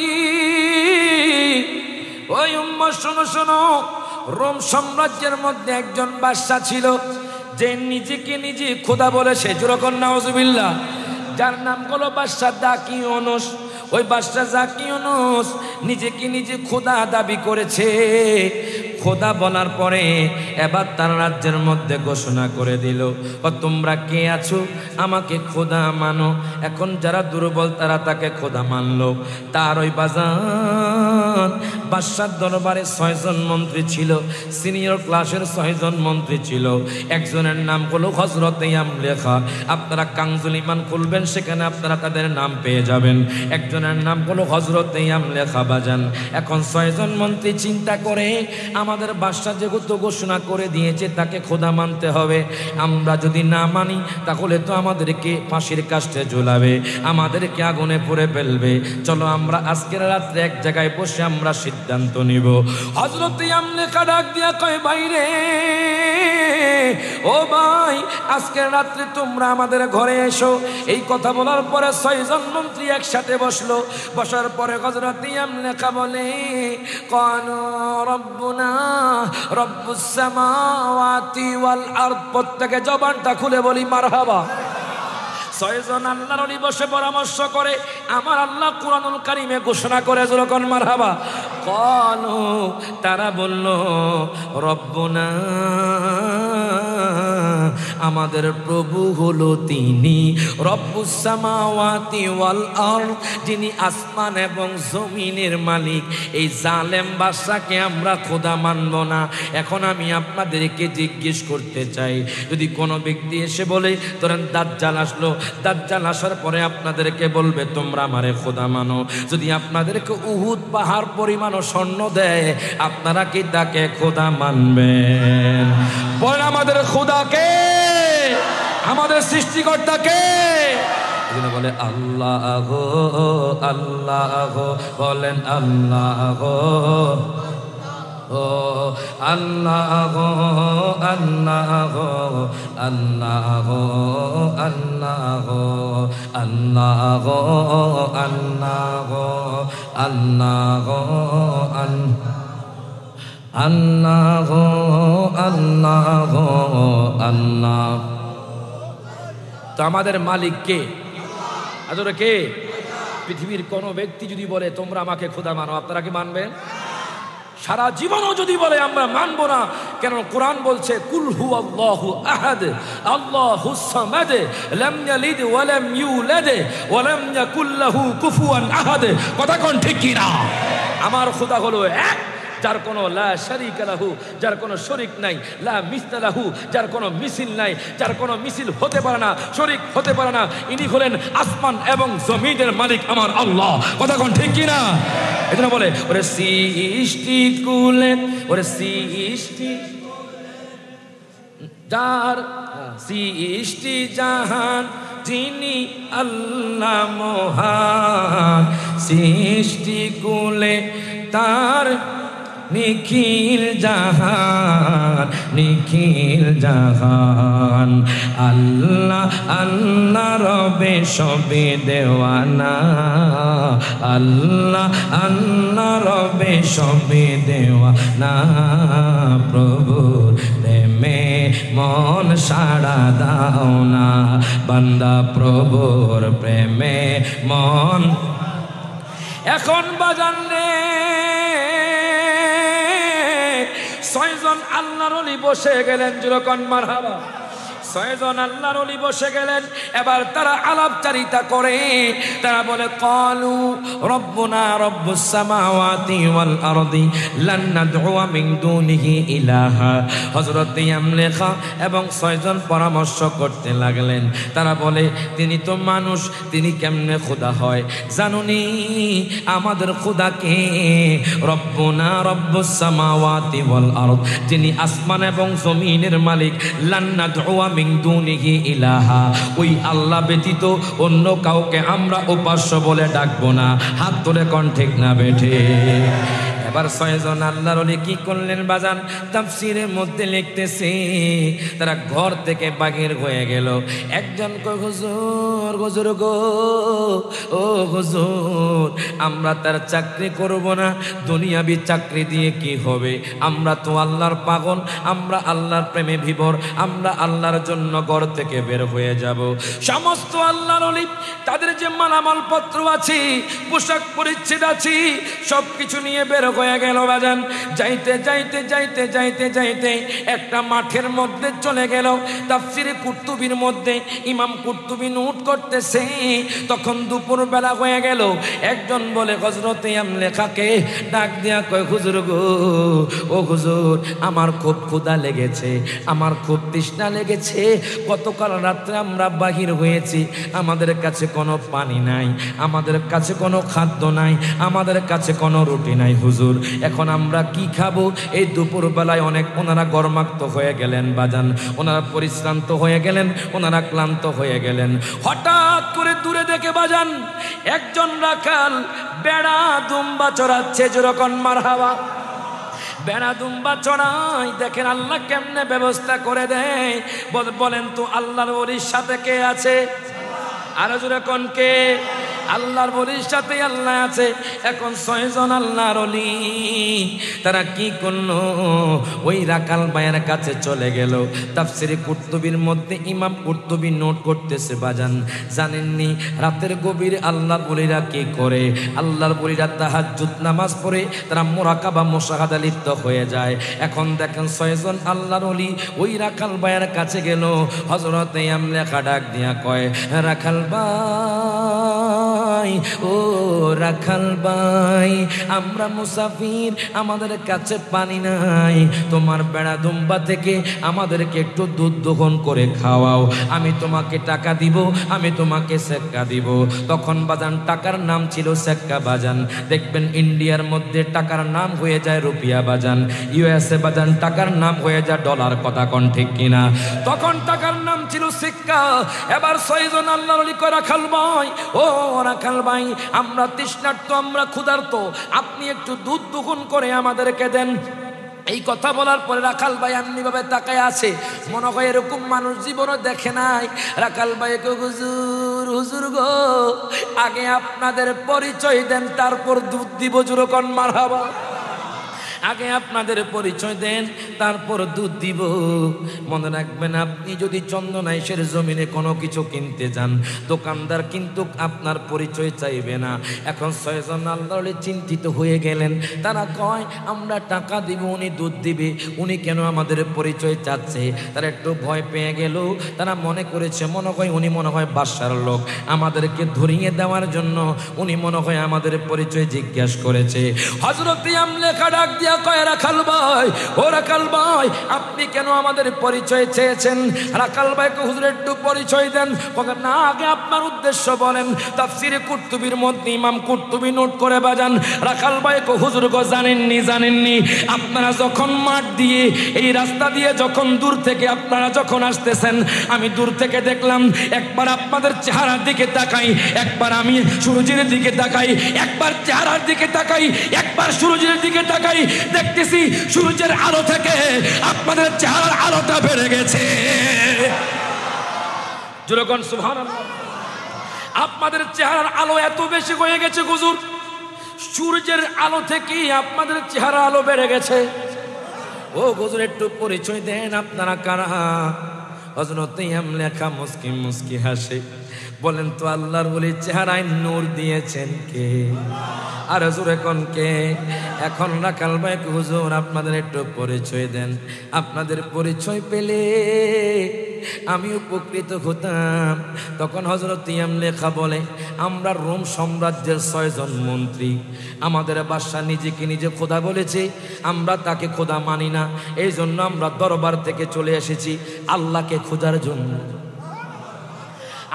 ওই উম্মত শোনো শোনো, রোম সাম্রাজ্যের মধ্যে একজন বাদশা ছিল যে নিজেকে নিজে খোদা বলে, সে যেরকম নাউজুবিল্লাহ, যার নাম হলো বাদশা দাকিয়ুনুস। ওই বাদশা দাকিয়ুনুস নিজেকে নিজে খোদা দাবি করেছে। খোদা বলার পরে এবার তার রাজ্যের মধ্যে ঘোষণা করে দিল, তোমরা কে আছো আমাকে খোদা মানো। এখন যারা দুর্বল তারা তাকে খোদা মানলো। তার ওই বাদশার দরবারে 6 জন মন্ত্রী ছিল, সিনিয়র ক্লাসের 6 জন মন্ত্রী ছিল। একজনের নাম হলো হযরতে ইয়ামলেখা। আপনারা কানজুল ইমান খুলবেন, সেখানে আপনারা তাদের নাম পেয়ে যাবেন। একজনের নাম হলো হযরতে ইয়ামলেখা বাজান। এখন 6 জন মন্ত্রী চিন্তা করে আমাদের বাদশা যেহেতু ঘোষণা করে দিয়েছে তাকে খোদা মানতে হবে, আমরা যদি না মানি তাহলে তো আমাদেরকে ফাঁসির কাস্টে ঝুলাবে, আমাদেরকে আগুনে পুড়ে ফেলবে। চলো আমরা আজকের রাত্রে এক জায়গায় বসে আমরা সিদ্ধান্ত নিব। হযরত ইয়ামলেখা ডাক দিয়া কয়, বাইরে ও ভাই, আজকের রাত্রে তোমরা আমাদের ঘরে এসো। এই কথা বলার পরে 6 জন মন্ত্রী একসাথে বসলো। বসার পরে হযরত ইয়ামলেখা বলে, কানু রব্বুনা রব্বুস সামাওয়াতি ওয়াল আরদ। প্রত্যেকে জবানটা খুলে বলি মারহাবা। 6 জন আল্লাহর ওলি বসে পরামর্শ করে, আমার আল্লাহ কুরআনুল কারীমে ঘোষণা করে, যখন মারহাবা। কালু, তারা বলল, রব্বুনা, আমাদের প্রভু হলো তিনি রব্বুস সামাওয়াতি ওয়াল আরদ, যিনি আসমান এবং জমিনের মালিক। এই জালেম বাদশাকে আমরা খোদা মানব না। এখন আমি আপনাদেরকে জিজ্ঞেস করতে চাই, যদি কোনো ব্যক্তি এসে বলে ধরেন দাজ্জাল আসলো, দাজ্জাল আসার পরে আপনাদেরকে বলবে তোমরা আমারে খোদা মানো, যদি আপনাদেরকে উহুদ পাহাড় পরিমাণ স্বর্ণ দেয়, আপনারা কি তাকে খোদা মানবেন? বলেন আমাদের খোদাকে, আমাদের সৃষ্টিকর্তাকে। বলে আল্লাহ আল্লাহ, বলেন আল্লাহ ও আল্লাহ আল্লাহ আল্লাহ আল্লাহ আল্লাহ আল্লাহ আল্লাহ আল্লাহ আল্লাহ আল্লাহ। তো আমাদের মালিক কে? আজরে কে? পৃথিবীর কোন ব্যক্তি যদি বলে তোমরা আমাকে খোদা মানো, আপনারা কি মানবেন? সারা জীবনও যদি বলে আমরা মানব না। কেন? কোরআন বলছে কুল হুয়াল্লাহু আহাদ আল্লাহুস সামাদ লাম ইয়ালিদ ওয়া লাম ইউলাদ ওয়া লাম ইয়াকুল লাহু কুফুয়ান আহাদ। কথা কোন ঠিক কি না? আমার খোদা হলো এক, যার কোনো লা শারীকা লাহু, যার কোনো শরীক নাই, লা মিসলা লাহু, যার কোনো মিছিল নাই, যার কোনো মিছিল হতে পারে না, শরীক হতে পারে না। ইনি হলেন আসমান এবং জমিনের মালিক আমার আল্লাহ। কথা কোন ঠিক কি না? এজন্য বলে ওরে সৃষ্টি কুলে, ওরে সৃষ্টি যার সৃষ্টি জাহান, যিনি আল্লাহ মহান, সৃষ্টি কুলে তার নিখিল জাহান, নিখিল জাহান। আল্লাহ আল্লাহ রবে সবে দেওয়ানা, আল্লাহ আল্লাহ রবে সবে দেওয়ানা। প্রভুর প্রেমে মন সাড়া দাও না, বান্দা প্রভুর প্রেমে মন। এখন বাজান রে 6 জন আল্লাহর ওলি বসে গেলেন, যেরকম মারহাবা। 6 জন আল্লাহর ওলি বসে গেলেন। এবার তারা আলাপচারিতা করে, তারা বলে কালু রব্বুনা রব্বুস সামাওয়াতি ওয়াল আরদি লান নাদউ মিন দুনিহি ইলাহা। হযরত ইয়ামলেখা এবং 6 জন পরামর্শ করতে লাগলেন। তারা বলে তিনি তো মানুষ, তিনি কেমনে খোদা হয়? জানুনি আমাদের খোদাকে, রব্বুনা রব্বুস সামাওয়াতি ওয়াল আরদ, যিনি আসমান এবং জমিনের মালিক। লান নাদউ মিন দুনিহি ইলাহা, ওই আল্লাহ ব্যতীত অন্য কাউকে আমরা উপাস্য বলে ডাকবো না। হাত তুলে কোন ঠিক না বেঠে? এবার 6 জন আল্লাহর ওলি কি করলেন বাজান? তাফসীরের মধ্যে লিখতেছে তারা ঘর থেকে বাহির হয়ে গেল। একজন কয় হুজুর, হুজুর গো, ও হুজুর, আমরা তার চাকরি করব না, দুনিয়াবি চাকরি দিয়ে কি হবে? আমরা তো আল্লাহর পাগল, আমরা আল্লাহর প্রেমে বিভোর, আমরা আল্লাহর জন্য ঘর থেকে বের হয়ে যাব। সমস্ত আল্লাহর ওলি তাদের যে মালামাল পত্র আছে, পোশাক পরিচ্ছদ আছে, সবকিছু নিয়ে বের হয়ে গেল বাজান। যাইতে যাইতে যাইতে যাইতে যাইতে একটা মাঠের মধ্যে চলে গেল। তাফসীরে কুরতুবীর মধ্যে ইমাম কুরতুবী নোট করতেছে, তখন দুপুর বেলা হয়ে গেল। একজন বলে হযরত ইয়ামলেখাকে ডাক দিয়া কয়, হুজুর গো, ও হুজুর, আমার খুব ক্ষুধা লেগেছে, আমার খুব তৃষ্ণা লেগেছে। গতকাল রাত্রে আমরা বাহির হয়েছি, আমাদের কাছে কোনো পানি নাই, আমাদের কাছে কোনো খাদ্য নাই, আমাদের কাছে কোনো রুটি নাই হুজুর, এখন আমরা কি খাবো? এই দুপুর বেলায় অনেক ওনারা গরমাক্ত হয়ে গেলেন বাজান, ওনারা পরিশ্রান্ত হয়ে গেলেন, ওনারা ক্লান্ত হয়ে গেলেন। হঠাৎ করে দূরে দেখে বাজান একজন রাখাল বেড়া দুম্বা চড়াচ্ছে, যেরকম মারহাবা। বেড়া দুম্বা চড়াই, দেখেন আল্লাহ কেমনে ব্যবস্থা করে দেয়। বলেন তো আল্লাহর ওলির সাথে কে আছে? আরো জোরে কোন কে? আল্লাহর ওলির সাথে আল্লাহ আছে। এখন 6 জন আল্লাহর ওলি, তারা কি করলো? ওই রাকাল ভাইয়ের কাছে চলে গেল। তাফসিরে কুরতুবির মধ্যে ইমাম কুরতুবি নোট করতেছে, বাজান জানেননি রাতের গভীরে আল্লাহর ওলিরা কি করে? আল্লাহর ওলিরা তাহাজ্জুদ নামাজ পড়ে তারা মুরাকাবা মুশাহাদা লিপ্ত হয়ে যায়। এখন দেখেন 6 জন আল্লাহর ওলি ওই রাখাল ভাইয়ের কাছে গেল। হযরতে আমলেখা ডাক দিয়া কয়, রাখাল ভাই, ও রাখাল ভাই, আমরা মুসাফির, আমাদের কাছে পানি নাই, তোমার বেড়া দুম্বা থেকে আমাদেরকে একটু দুধ দোহন করে খাওয়াও, আমি তোমাকে টাকা দিব, আমি তোমাকে সেক্কা দিব। তখন বাজান টাকার নাম ছিল সেক্কা বাজান। দেখবেন ইন্ডিয়ার মধ্যে টাকার নাম হয়ে যায় রুপিয়া বাজান, ইউএসএ বাজান টাকার নাম হয়ে যায় ডলার। কথা কোন ঠিক কিনা? তখন টাকার নাম ছিল সিক্কা। এবার 6 জন আল্লাহর ওলি কয়, রাখাল ভাই, ও রাখাল ভাই, আমরা তৃষ্ণার্ত, আমরা ক্ষুধার্ত, আপনি একটু দুধ দোহন করে আমাদেরকে দেন। এই কথা বলার পরে রাখাল ভাই এমনি ভাবে তাকায় আছে, মনে হয় এরকম মানুষ জীবনে দেখে নাই। রাখাল ভাই কয়, হুজুর, হুজুর গো, আগে আপনাদের পরিচয় দেন, তারপর দুধ দিব। যেরকম মারহাবা। আগে আপনাদের পরিচয় দেন, তারপর দুধ দিব। মনে রাখবেন, আপনি যদি চন্দনাইশের জমিনে কোনো কিছু কিনতে যান, দোকানদার কিন্তু আপনার পরিচয় চাইবে না। এখন 6 জন আল্লাহর চিন্তিত হয়ে গেলেন। তারা কয়, আমরা টাকা দিব, উনি দুধ দিবে, উনি কেন আমাদের পরিচয় চাচ্ছে? তারা একটু ভয় পেয়ে গেল। তারা মনে করেছে, মনে হয় উনি মনে হয় বাদশার লোক, আমাদেরকে ধরিয়ে দেওয়ার জন্য উনি মনে হয় আমাদের পরিচয় জিজ্ঞাসা করেছে। হযরত আমলেখা ডাক দিয়া কয়, রাখাল ভাই, ও রাখাল ভাই, আপনি কেন আমাদের পরিচয় চেয়েছেন? রাখাল ভাইকে হুজুর একটু পরিচয় দেন। না, আগে আপনার উদ্দেশ্য বলেন। তাফসিরে কুরতুবির মধ্যে ইমাম কুরতুবি নোট করে বাজান, রাখাল ভাইকে হুজুর গো, জানেননি আপনারা যখন মাঠ দিয়ে এই রাস্তা দিয়ে যখন দূর থেকে আপনারা যখন আসতেছেন, আমি দূর থেকে দেখলাম, একবার আপনাদের চেহারার দিকে তাকাই, একবার আমি সূর্যের দিকে তাকাই, একবার চেহারার দিকে তাকাই, একবার সূর্যের দিকে তাকাই, দেখতেছি সূর্যের আলো থেকে আপনাদের চেহারার আলোটা বেড়ে গেছে। যেরকম সুবহানাল্লাহ, আপনাদের চেহারার আলো এত বেশি হয়ে গেছে হুজুর, সূর্যের আলো থেকে আপনাদের চেহারা আলো বেড়ে গেছে। ও হুজুর, একটু পরিচয় দেন, আপনারা কারা? হযরত আমলেখা মুস্কি মুস্কি হাসে, বলেন তো আল্লাহর ওলির চেহারায় নূর দিয়েছেন কে? আর হুজুর এখন কে? এখন রাখাল ভাই, হুজুর আপনাদের একটু পরিচয় দেন, আপনাদের পরিচয় পেলে আমি উপকৃত হতাম। তখন হযরত আমলেখা বলে, আমরা রোম সাম্রাজ্যের 6 জন মন্ত্রী, আমাদের বাদশা নিজেকে নিজে খোদা বলেছে, আমরা তাকে খোদা মানি না, এই জন্য আমরা দরবার থেকে চলে এসেছি আল্লাহকে খোঁজার জন্য।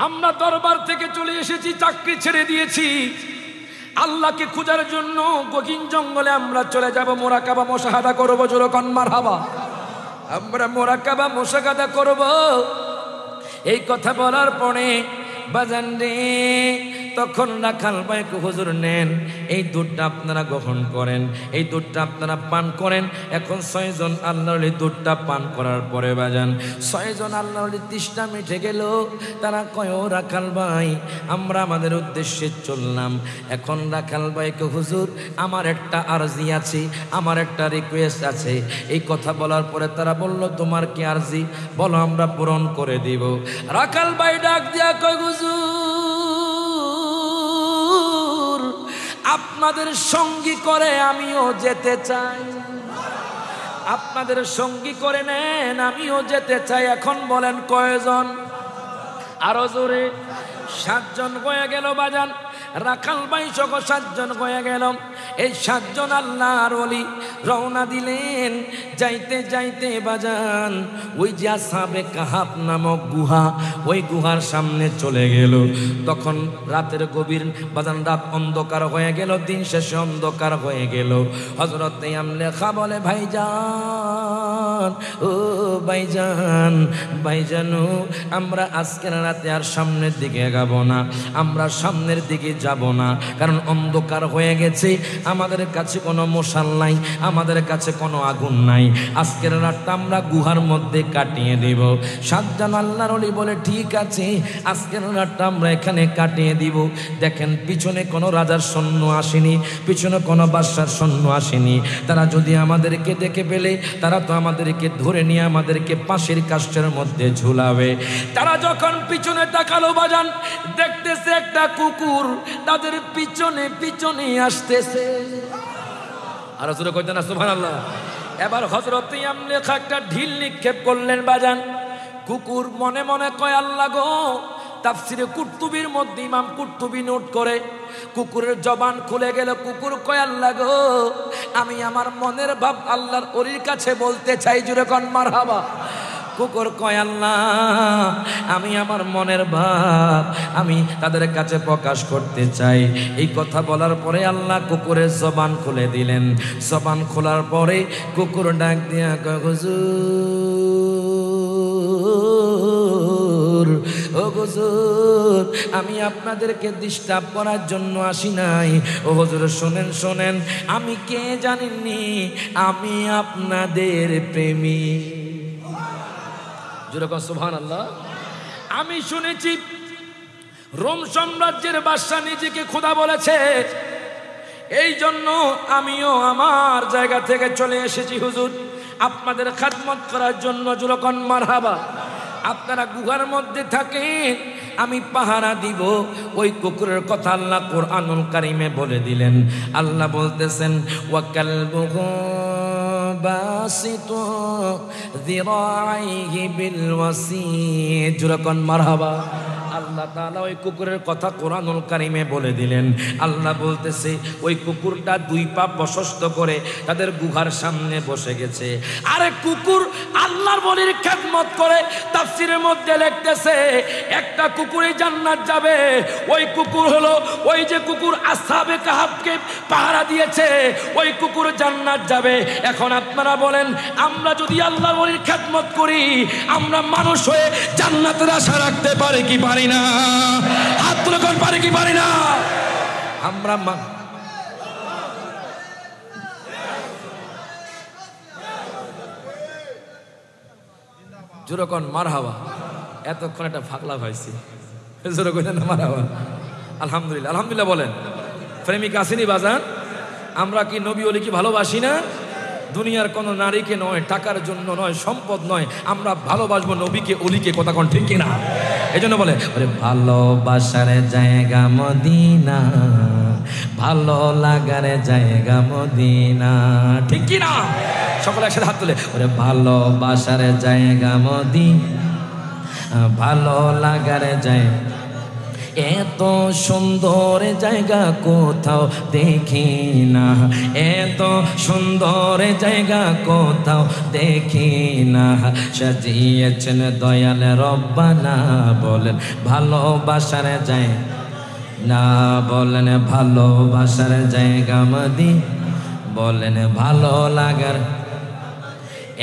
আমরা দরবার থেকে চলে এসেছি, চাকরি ছেড়ে দিয়েছি, আল্লাহকে খোঁজার জন্য গহীন জঙ্গলে আমরা চলে যাব, মুরাকাবা মুশাহাদা করব। যেরকম মারহাবা, আমরা মুরাকাবা মুশাহাদা করব। এই কথা বলার পরে বাজান রে, তখন রাখাল ভাই হুজুর নেন, এই দুধটা আপনারা গ্রহণ করেন, এই দুধটা আপনারা পান করেন। এখন 6 জন আল্লাহর দুধটা পান করার পরে বাজান 6 জন আল্লাহর তৃষ্ণা মিটে গেল। তারা কয়, ও রাখাল ভাই, আমরা আমাদের উদ্দেশ্যে চললাম। এখন রাখাল ভাইকে, হুজুর আমার একটা আরজি আছে, আমার একটা রিকোয়েস্ট আছে। এই কথা বলার পরে তারা বলল, তোমার কি আরজি? বলো, আমরা পূরণ করে দিব। রাখাল ভাই ডাক দিয়া কয়, হুজুর আপনাদের সঙ্গী করে আমিও যেতে চাই, আপনাদের সঙ্গী করে নেন, আমিও যেতে চাই। এখন বলেন কয়জন? আরো জোরে। 7 জন হয়ে গেল বাজান। রাখাল ভাই সহ 7 জন হয়ে গেল। এই 7 জন আল্লাহর ওলি রওনা দিলেন। যাইতে যাইতে বাজান ওই যে আসহাবে কাহাফ নামক গুহা, ওই গুহার সামনে চলে গেল। তখন রাতের গভীর বাজান, রাত অন্ধকার হয়ে গেল, দিন শেষে অন্ধকার হয়ে গেল। হযরত আমলেখা বলে, ভাইজান ভাইজান, ও ভাইজান, ভাইজানু আমরা আজকের রাতে আর সামনের দিকে এগাবো না, আমরা সামনের দিকে যাব না, কারণ অন্ধকার হয়ে গেছে, আমাদের কাছে কোনো মশাল নাই, আমাদের কাছে কোনো আগুন নাই, আজকের রাতটা আমরা গুহার মধ্যে কাটিয়ে দেব। সাতজন আল্লাহর ওলি বলে ঠিক আছে, আজকের রাতটা আমরা এখানে কাটিয়ে দিব। দেখেন পিছনে কোনো রাজার সৈন্য আসেনি, পিছনে কোনো বাদশার সৈন্য আসেনি, তারা যদি আমাদেরকে দেখে পেলে তারা তো আমাদেরকে ধরে নিয়ে আমাদেরকে পাশের কাষ্ঠের মধ্যে ঝুলাবে। তারা যখন পিছনে তাকালো বাজান, দেখতেছে একটা কুকুর তাদের পিছনে পিছনে আসতেছে। আর রাসূল কইতেন না সুবহানাল্লাহ। এবার হযরত ইয়ামলেখা একটা ঢিল নিক্ষেপ করলেন বাজান। কুকুর মনে মনে কয় আল্লাহ গো, তাফসিরে কুরতুবির মধ্যে ইমাম কুরতুবি নোট করে কুকুরের জবান খুলে গেল। কুকুর কয় আল্লাহ গো, আমি আমার মনের ভাব আল্লাহর ওলির কাছে বলতে চাই, জোরে কোন মারহাবা। কুকুর কয় আল্লাহ, আমি আমার মনের ভাব আমি তাদের কাছে প্রকাশ করতে চাই। এই কথা বলার পরে আল্লাহ কুকুরের জবান খুলে দিলেন। জবান খোলার পরে কুকুর ডাক দিয়া কয় হুজুর, ও হুজুর, আমি আপনাদেরকে ডিস্টার্ব করার জন্য আসি নাই। ও হুজুর শোনেন শোনেন, আমি কে জানেননি, আমি আপনাদের প্রেমিক। যেরকম সুবহানাল্লাহ। আমি শুনেছি রোম সাম্রাজ্যের বাদশা নিজেকে খোদা বলেছে, এই জন্য আমিও আমার জায়গা থেকে চলে এসেছি হুজুর আপনাদের খেদমত করার জন্য। যেরকম মারহাবা। আপনারা গুহার মধ্যে থাকেন, আমি পাহারা দিব। ওই কুকুরের কথা আল্লাহ কোরআনুল কারীমে বলে দিলেন। আল্লাহ বলতেছেন ওয়া কালবুহু বাসিতু যিরাইহি বিল ওয়াসিদ। যেরকম মারহাবা। আল্লাহ তাআলা ওই কুকুরের কথা কোরআনুল কারীমে বলে দিলেন। আল্লাহ বলতেছে ওই কুকুরটা দুই পা প্রশস্ত করে তাদের গুহার সামনে বসে গেছে। আরে কুকুর আল্লাহর ওলির খেদমত করে। তাফসীরের মধ্যে লিখতেছে একটা কুকুরই জান্নাত যাবে। ওই কুকুর হলো ওই যে কুকুর আসহাবে কাহাফকে পাহারা দিয়েছে, ওই কুকুর জান্নাত যাবে। এখন আপনারা বলেন, আমরা যদি আল্লাহর ওলির খেদমত করি, আমরা মানুষ হয়ে জান্নাতের আশা রাখতে পারি কি পারি না? হাত তুলে কোন পারি কি পারি না? আমরা জোরকন মারহাবা। এতক্ষণ একটা ফাকলা পাইছি, জোরকন মারহাবা। আলহামদুলিল্লাহ, আলহামদুলিল্লাহ বলেন। প্রেমিক আসেনি বাজান? আমরা কি নবী ওলি কি ভালোবাসি না? দুনিয়ার কোনো নারীকে নয়, টাকার জন্য নয়, সম্পদ নয়, আমরা ভালোবাসবো নবীকে ওলিকে। কথা কোন ঠিক কিনা? এই জন্য বলে ওরে ভালোবাসার জায়গা মদিনা, ভালো লাগার জায়গা মদিনা, ঠিক কিনা? সকলে একসাথে হাত তুলে ওরে ভালোবাসার জায়গা মদিনা, ভালো লাগার জায়গা। এত সুন্দর জায়গা কোথাও দেখি না, এত সুন্দর জায়গা কোথাও দেখি না। সাজিয়েছেন দয়াল রব্বানা, বলেন ভালোবাসার জায়গা না, বলেন ভালোবাসার জায়গা মদিনা, বলেন ভালো লাগার।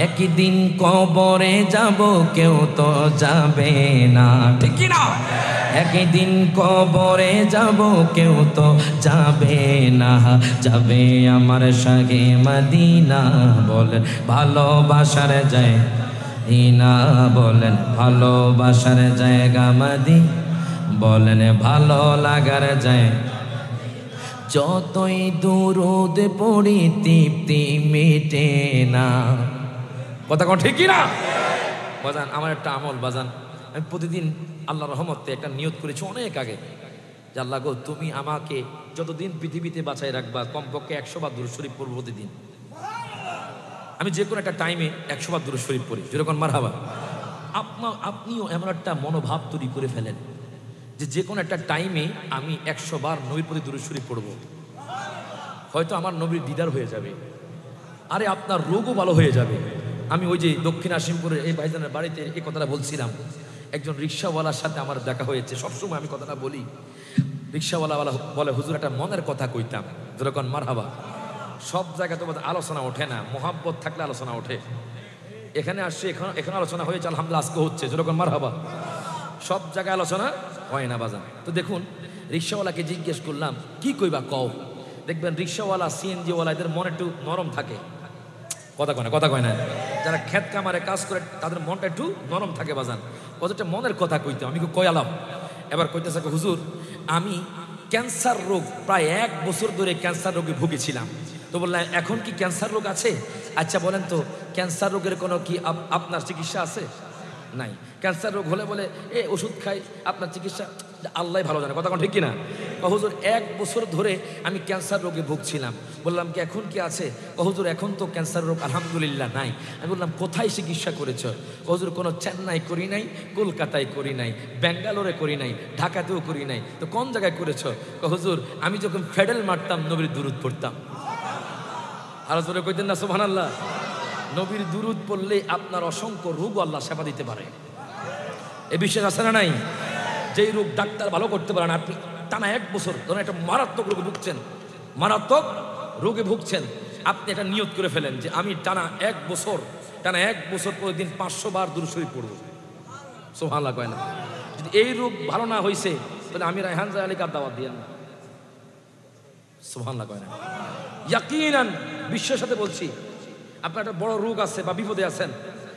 একদিন কবরে যাব, কেউ তো যাবে না, ঠিক কি না? একদিন কবরে যাব, কেউ তো যাবে না, যাবে আমার সঙ্গে মদিনা। বলেন ভালোবাসার জায়গা, বলেন ভালোবাসার জায়গা মদিনা, বলেন ভালো লাগার জায়গা। যতই দুরূদ পড়ি তৃপ্তি মেটে না। কথা কোন ঠিক না বাজান? আমার একটা আমল বাজান, আমি প্রতিদিন আল্লাহর রহমতে একটা নিয়ত করেছি অনেক আগে, যে আল্লাহ গো তুমি আমাকে যতদিন পৃথিবীতে বাঁচাই রাখবা, কমপক্ষে 100 বার দুরূদ শরীফ পড়ব প্রতিদিন। আমি যে কোনো একটা টাইমে 100 বার দুরূদ শরীফ পড়ি। যেরকম মারহাবা। আপনিও এমন একটা মনোভাব তৈরি করে ফেলেন যে কোনো একটা টাইমে আমি 100 বার নবীর প্রতি দুরূদ শরীফ পড়ব। হয়তো আমার নবীর দিদার হয়ে যাবে, আরে আপনার রোগও ভালো হয়ে যাবে। আমি ওই যে দক্ষিণ আসিমপুরের এই ভাইজানের বাড়িতে এই কথাটা বলছিলাম, একজন রিক্সাওয়ালার সাথে আমার দেখা হয়েছে। সবসময় আমি কথাটা বলি, রিক্সাওয়ালা বলে হুজুর একটা মনের কথা কইতাম। যেরকম মারহাবা। সব জায়গায় তো আলোচনা ওঠে না, মোহাব্বত থাকলে আলোচনা ওঠে। এখানে আসছে, এখানে আলোচনা হয়েছে, আলহামদুলিল্লাহ আজকে হচ্ছে, যেরকম মারহাবা। সব জায়গায় আলোচনা হয় না বাজান। তো দেখুন, রিক্সাওয়ালাকে জিজ্ঞেস করলাম কি কইবা কও। দেখবেন রিক্সাওয়ালা, সিএনজিওয়ালা এদের মন একটু নরম থাকে, কথা কয় না। যারা ক্ষেত কামারে কাজ করে তাদের মনটা একটু নরম থাকে বাজান। কতটা মনের কথা কইতে আমি কয়ালাম। এবার কইতেছে, হুজুর আমি ক্যান্সার রোগ প্রায় 1 বছর ধরে ক্যান্সার রোগে ভুগেছিলাম। তো বললাম এখন কি ক্যান্সার রোগ আছে? আচ্ছা বলেন তো ক্যান্সার রোগের কোনো কি আপনার চিকিৎসা আছে? নাই। ক্যান্সার রোগ হলে বলে ওষুধ খাই, আপনার চিকিৎসা আল্লাহ ভালো জানে, কথা ঠিক কিনা? হুজুর 1 বছর ধরে আমি ক্যান্সার রোগে ভুগছিলাম। বললাম কি এখন কি আছে? হুজুর এখন তো ক্যান্সার রোগ আলহামদুলিল্লাহ নাই। আমি বললাম কোথায় চিকিৎসা করেছ? হুজুর কোনো চেন্নাই করি নাই, কলকাতায় করি নাই, ব্যাঙ্গালোরে করি নাই, ঢাকাতেও করি নাই। তো কোন জায়গায় করেছ? হুজুর আমি যখন ফেডেল মারতাম নবীর দুরুদ পড়তাম। আরো জোরে কইতেন না সুবহানাল্লাহ। নবীর দুরুদ পড়লে আপনার অসংখ্য রোগ আল্লাহ সেবা দিতে পারে। এ বিশ্বাস আছে না নাই? যেই রোগ ডাক্তার ভালো করতে পারে না, আপনি টানা 1 বছর ধরেন একটা মারাত্মক রোগে ভুগছেন, মারাত্মক রোগে ভুগছেন, আপনি এটা নিয়ত করে ফেলেন যে আমি টানা 1 বছর প্রতিদিন 500 বার দুরূদ শরীফ পড়ব। সুবহানাল্লাহ কয় না? যদি এই রোগ ভালো না হয়েছে তাহলে আমি রায়হান জাহান আলীকে দাওয়াত দিয়েন না। সুবহানাল্লাহ কয় না? ইয়াকিনান বিশ্বের সাথে বলছি, আপনার একটা বড় রোগ আছে বা বিপদে আছেন,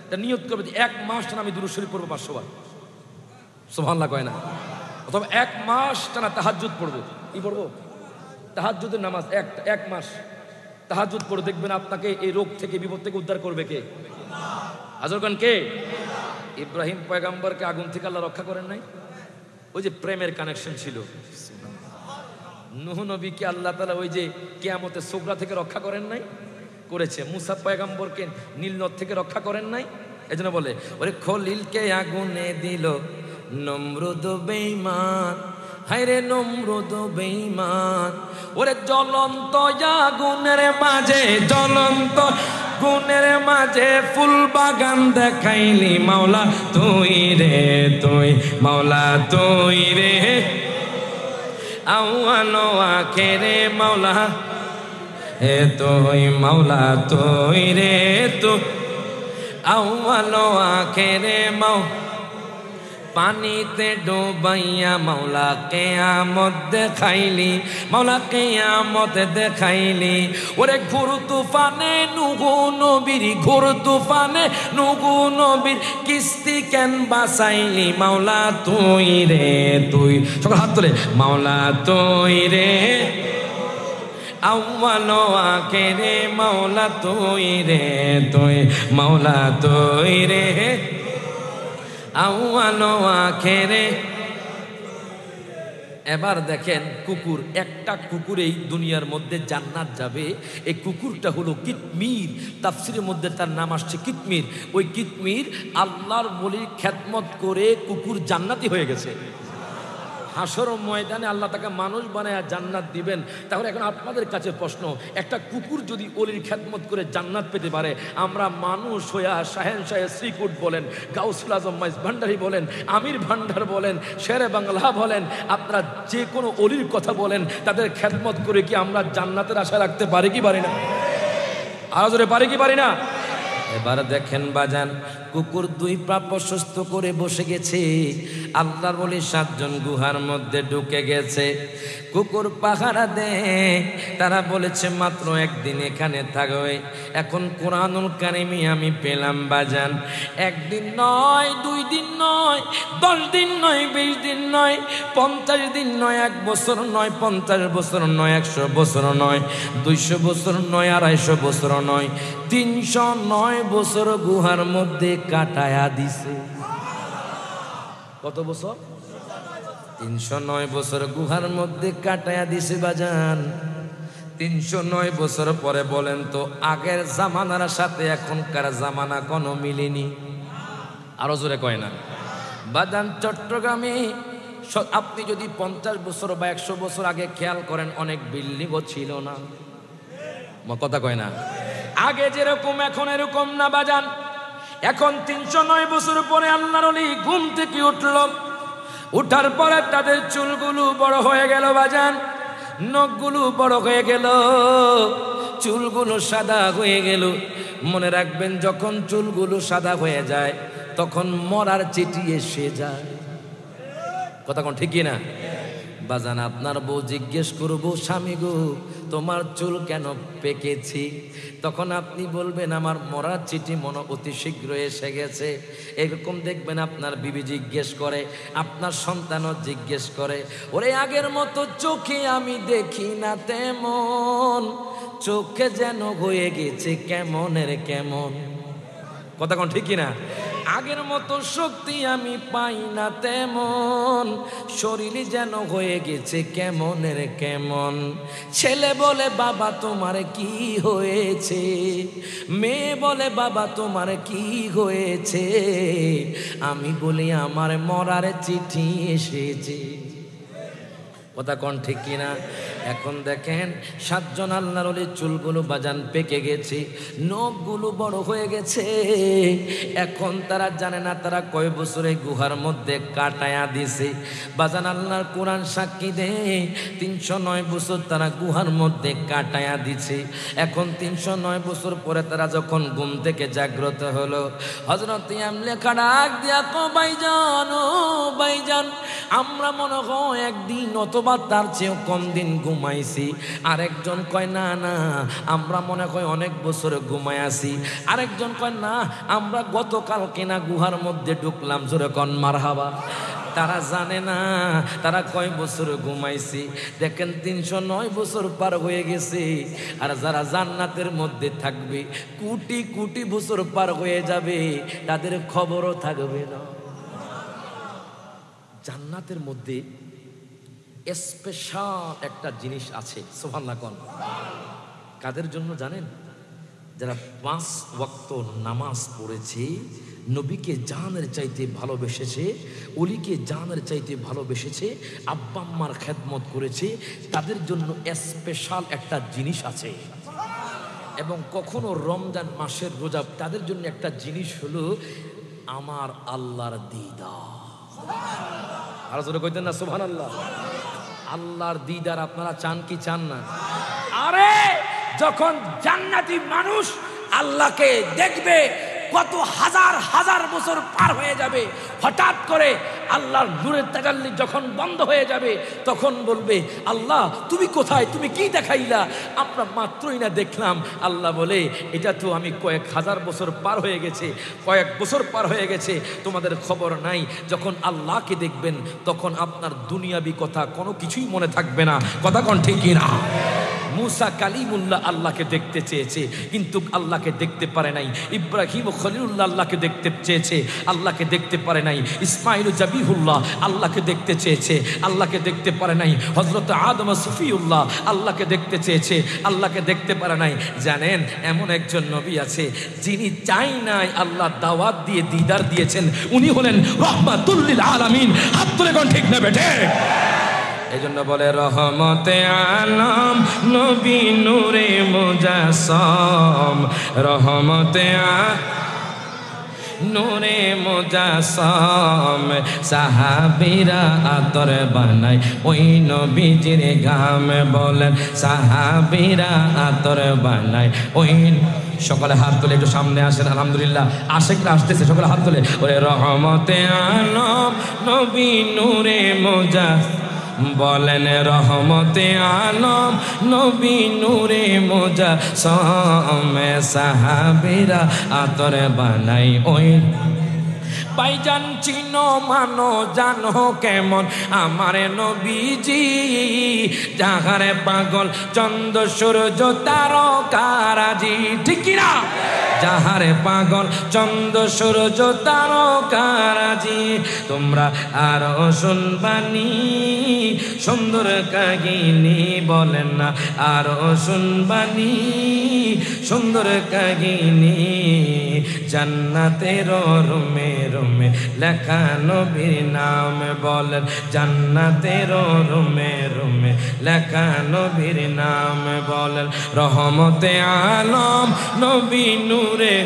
এটা নিয়ত করবে যে 1 মাস টানা আমি দুরূদ শরীফ পড়বো 500 বার। সুবহানাল্লাহ কয় না? অথবা 1 মাস টানা তাহাজ্জুদ পড়বো। কি পড়বো? তাহাজ্জুদের নামাজ। 1 মাস তাহাজ্জুদ পড়ে দেখবেন আপনাকে এই রোগ থেকে, বিপদ থেকে উদ্ধার করবে কে? আজরগান কে? ইব্রাহিম পয়গাম্বরকে আগুন থেকে আল্লাহ রক্ষা করেন নাই? ওই যে প্রেমের কানেকশন ছিল। নূহ নবীকে আল্লাহ তাআলা ওই যে কিয়ামতের সোগরা থেকে রক্ষা করেন নাই? করেছে। মুসা পয়গাম্বরকে নীল নদ থেকে রক্ষা করেন নাই? এজন্য বলে ওরে খলিলকে আগুনে দিল নমরুদ বেঈমান, হায়রে নমরুদ বেঈমান। ওরে জ্বলন্ত আগুনের মাঝে, জ্বলন্ত গুণের মাঝে ফুল বাগান দেখাইলি মাওলা তুই রে, তুই মাওলা তুই রে, আউয়ালো আখেরে মাওলা এ তুই মাওলা তুই রে, তুই আউয়ালো আখেরে মাওলা। পানিতে ডুবাইয়া মাওলা কিয়ামত দেখাইলি, মাওলা কিয়ামত দেখাইলি। ওরে ঘোর তুফানে নূহ নবীর, ঘোর তুফানে নূহ নবীর কিস্তি কেন বাঁচাইলি মাওলা তুই রে, তুই। সকল হাত তোলে, মাওলা তুই রে, আউয়ালো আখেরে মাওলা তুই রে, তুই মাওলা তুই রে, আউয়ালো আখেরে। এবার দেখেন কুকুর, একটা কুকুরেই দুনিয়ার মধ্যে জান্নাত যাবে। এই কুকুরটা হলো কিতমির। তাফসিরের মধ্যে তার নাম আসছে কিতমির। ওই কিতমির আল্লাহর ওলির খেদমত করে কুকুর জান্নাতি হয়ে গেছে। হাসর ময়দানে আল্লাহ তাকে মানুষ বানায় জান্নাত দিবেন। তাহলে এখন আপনাদের কাছে প্রশ্ন, একটা কুকুর যদি ওলির খেদমত করে জান্নাত পেতে পারে, আমরা মানুষ হইয়া শাহেন শাহে শ্রীকুট বলেন, গাউসুল আজম মাইজ ভান্ডারি বলেন, আমির ভান্ডার বলেন, শেরে বাংলা বলেন, আপনারা যে কোনো ওলির কথা বলেন, তাদের খেদমত করে কি আমরা জান্নাতের আশা রাখতে পারি কি পারি না? আরো জোরে পারি কি পারি না? এবার দেখেন বাজান, কুকুর 2 পা প্রশস্ত করে বসে গেছে। আল্লাহর ওলি 7 জন গুহার মধ্যে ঢুকে গেছে। কুকুর পাহারা দেয়। তারা বলেছে মাত্র 1 দিন এখানে থাকবে। এখন কোরআনুল কারিমে আমি পেলাম বাজান, 1 দিন নয়, 2 দিন নয়, 10 দিন নয়, 20 দিন নয়, 50 দিন নয়, 1 বছর নয়, 50 বছর নয়, 100 বছর নয়, 200 বছর নয়, 250 বছর নয়, 309 বছর গুহার মধ্যে কাটায়া দিছে। কত বছর? 309 বছর গুহার মধ্যে কাটায়া দিছে বাজান। 309 বছর পরে বলেন তো আগের জামানার সাথে এখনকার জামানা কোনো মিলেনি? আরো জোরে কয় না বাজান? চট্টগ্রামে আপনি যদি 50 বছর বা 100 বছর আগে খেয়াল করেন, অনেক বিল্ডিংও ছিল না। কথা কয় না? আগে যেরকম এখন এরকম না বাজান। এখন 309 বছর পরে আল্লাহর ওলি ঘুম থেকে উঠল। উঠার পরে তাদের চুলগুলো বড় হয়ে গেল বাজান, নখগুলো বড় হয়ে গেল, চুলগুলো সাদা হয়ে গেল। মনে রাখবেন, যখন চুলগুলো সাদা হয়ে যায় তখন মরার চিঠি এসে যায়। কথা কোন ঠিক না? বাজান, আপনার বউ জিজ্ঞেস করবো, স্বামী গো তোমার চুল কেন পেকেছি? তখন আপনি বলবেন, আমার মরার চিঠি মনে অতি শীঘ্র এসে গেছে। এরকম দেখবেন আপনার বিবি জিজ্ঞেস করে, আপনার সন্তানও জিজ্ঞেস করে, ওরে আগের মতো চোখে আমি দেখি না তেমন, চোখে যেন হয়ে গেছে কেমনের কেমন। কথা কোন ঠিক না? আগের মতো শক্তি আমি পাই না তেমন, শরীরে যেন হয়ে গেছে কেমনের কেমন। ছেলে বলে বাবা তোমার কি হয়েছে, মেয়ে বলে বাবা তোমার কি হয়েছে, আমি বলি আমার মরার চিঠি এসেছে। কথা কোন ঠিক কিনা? এখন দেখেন, 7 জন আল্লাহর ওলির চুলগুলো বাজান পেকে গেছে, নখগুলো বড় হয়ে গেছে। এখন তারা জানে না তারা কয় বছরে গুহার মধ্যে কাটায়া দিছে। বাজান আল্লাহর কোরআন সাক্ষী দেয়, 309 বছর তারা গুহার মধ্যে কাটায়া দিছে। এখন 309 বছর পরে তারা যখন ঘুম থেকে জাগ্রত হলো, হযরত লেখা ডাক দিয়া কো ভাইজান, ও ভাইজান, আমরা মনে হয় একদিন অথবা তার চেয়েও কম দিন ঘুমাইছি। আরেকজন কয় না না, আমরা মনে হয় অনেক বছর ঘুমায় আছি। আরেকজন কয় না, আমরা গতকাল কেনা গুহার মধ্যে ঢুকলাম। জোরে কন মারহাবা। তারা জানে না তারা কয় বছর ঘুমাইছি। দেখেন 309 বছর পার হয়ে গেছে। আর যারা জান্নাতের মধ্যে থাকবে, কোটি কোটি বছর পার হয়ে যাবে, তাদের খবরও থাকবে না। জান্নাতের মধ্যে স্পেশাল একটা জিনিস আছে, সুবহানাল্লাহ কোন। কাদের জন্য জানেন? যারা 5 ওয়াক্ত নামাজ পড়েছে, নবীকে জানের চাইতে ভালোবেসেছে, ওলিকে জানের চাইতে ভালোবেসেছে, আব্বা আম্মার খেদমত করেছে, তাদের জন্য স্পেশাল একটা জিনিস আছে। এবং কখনো রমজান মাসের রোজা, তাদের জন্য একটা জিনিস হলো আমার আল্লাহর দিদার। আর জোরে কইতেন না সুবহানাল্লাহ। আল্লাহর দিদার আপনারা চান কি চান না? আরে যখন জান্নাতি মানুষ আল্লাহকে দেখবে, কত হাজার হাজার বছর পার হয়ে যাবে, হঠাৎ করে আল্লাহর নূরের তাজাল্লি যখন বন্ধ হয়ে যাবে, তখন বলবে, আল্লাহ তুমি কোথায়, তুমি কি দেখাইলা? আমরা মাত্রই না দেখলাম। আল্লাহ বলে, এটা তো আমি কয়েক হাজার বছর পার হয়ে গেছে, কয়েক বছর পার হয়ে গেছে, তোমাদের খবর নাই। যখন আল্লাহকে দেখবেন, তখন আপনার দুনিয়াবি কথা কোনো কিছুই মনে থাকবে না। কথা কোন ঠিক না? মুসা কালিমুল্লাহ আল্লাহকে দেখতে চেয়েছে, কিন্তু আল্লাহকে দেখতে পারে নাই। ইব্রাহিম ও খলিলুল্লাহ আল্লাহকে দেখতে চেয়েছে, আল্লাহকে দেখতে পারে নাই। ইসমাইল ও জাবিহুল্লাহ আল্লাহকে দেখতে চেয়েছে, আল্লাহকে দেখতে পারে নাই। হযরত আদম ও সফিউল্লাহ আল্লাহকে দেখতে চেয়েছে, আল্লাহকে দেখতে পারে নাই। জানেন, এমন একজন নবী আছে যিনি চাই নাই, আল্লাহ দাওয়াত দিয়ে দিদার দিয়েছেন। উনি হলেন রাহমাতুল লিল আলামিন। হাত তুলে কোন ঠিক না বেটে? এই জন্য বলে, রহমতে আলম নবী নূরে মুজাসসাম, রহমতে নূরে মুজাসসাম, সাহাবীরা আতর বানায় ওই নবীজির ঘাম। বলেন, সাহাবীরা আতর বানায় ওই। সকলে হাত তুলে একটু সামনে আসেন। আলহামদুলিল্লাহ, আশিকরা আসতেছে, সকলে হাত তুলে। ওরে রহমতে আলম নবী নূরে মুজাসসাম, বলেন রহমতে আলম নবী নূরে মুজাসসাম, সাহাবীরা আতর বানাই ওই। ভাইজান চিনো মানো জানো কেমন আমার নবীজি, যাহারে পাগল চন্দ্র সূর্য তারকারাজি। ঠিক কিনা? যাহারে পাগল চন্দ্র সূর্য তারকারাজি। তোমরা আরো শুনবানি সুন্দর কাহিনী, বলেন না আরো শুনবানি সুন্দর কাহিনী। জান্নাতের রুমে রুমে লেখা নবীর নাম, বলেন জান্নাতের রুমে রুমে লেখা নবীর নাম। বলেন রহমতে আলম নবী নূরে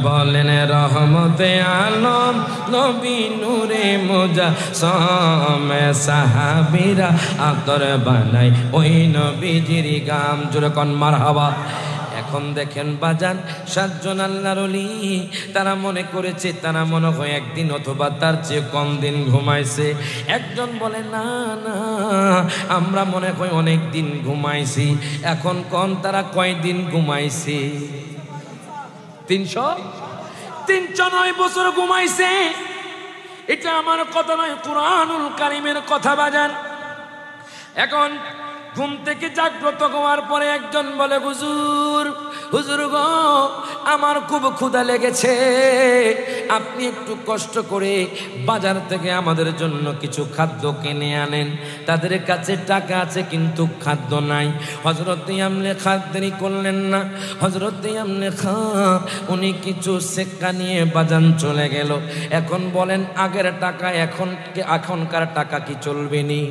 বলেন রহমতে আলম নবী নূরে মুজাসসাম সাহাবীরা আতর বানাই ওই নবীজির গাম জোরে কোন মারহাবা। এখন দেখেন বাজান, 7 জন আল্লাহর ওলি তারা মনে করেছে, তারা মনে হয় একদিন অথবা তার চেয়ে কম দিন ঘুমাইছে। একজন বলে না না, আমরা মনে হয় অনেক দিন ঘুমাইছি। এখন কোন তারা কয়দিন ঘুমাইছে? 309 বছর ঘুমাইছে। এটা আমার কথা নয়, কুরআনুল কারীমের কথা বাজান। এখন ঘুম থেকে জাগ্রত হওয়ার পরে একজন বলে, হুজুর হুজুর গো, আমার খুব ক্ষুধা লেগেছে, আপনি একটু কষ্ট করে বাজার থেকে আমাদের জন্য কিছু খাদ্য কিনে আনেন। তাদের কাছে টাকা আছে কিন্তু খাদ্য নাই। হযরত ইয়ামলে খা দেরি করলেন না। হযরত ইয়ামলে খা উনি কিছু সেক্কা নিয়ে বাজান চলে গেল। এখন বলেন আগের টাকা এখনকার টাকা কি চলবে নি?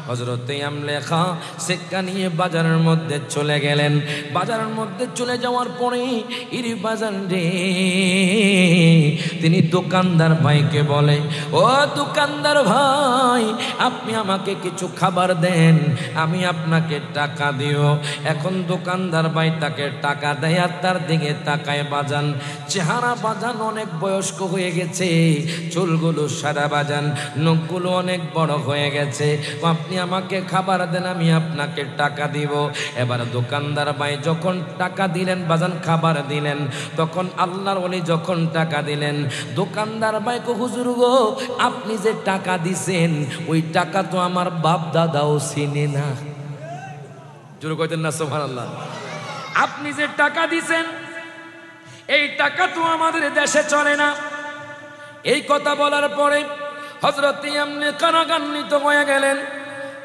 হযরত ইয়ামলে খা সেক্কা নিয়ে বাজারের মধ্যে চলে গেলেন। বাজারের মধ্যে চলে যাওয়ার পরে ইরি বাজার রে, তিনি দোকানদার ভাইকে বলে, ও দোকানদার ভাই, আপনি আমাকে কিছু খাবার দেন, আমি আপনাকে টাকা দিও। এখন দোকানদার ভাই তাকে টাকা দেয় আর তার দিকে তাকায় বাজান। চেহারা বাজান অনেক বয়স্ক হয়ে গেছে, চুলগুলো সাদা বাজান, নখগুলো অনেক বড় হয়ে গেছে। আপনি আমাকে খাবার দেন, আমি আপনাকে টাকা দিব। এবার দোকানদার ভাই যখন টাকা দিলেন বাজান, খাবার দিলেন, তখন আল্লাহর ওলি যখন টাকা দিলেন, দোকানদার ভাই কো, হুজুর গো, আপনি যে টাকা দিছেন ওই টাকা তো আমার বাপ দাদাও চিনে না। জোরে কইতেন না সুবহানাল্লাহ। আপনি যে টাকা দিছেন এই টাকা তো আমাদের দেশে চলে না। এই কথা বলার পরে হযরত ইয়ামনে কারাগান্বিত হয়ে গেলেন।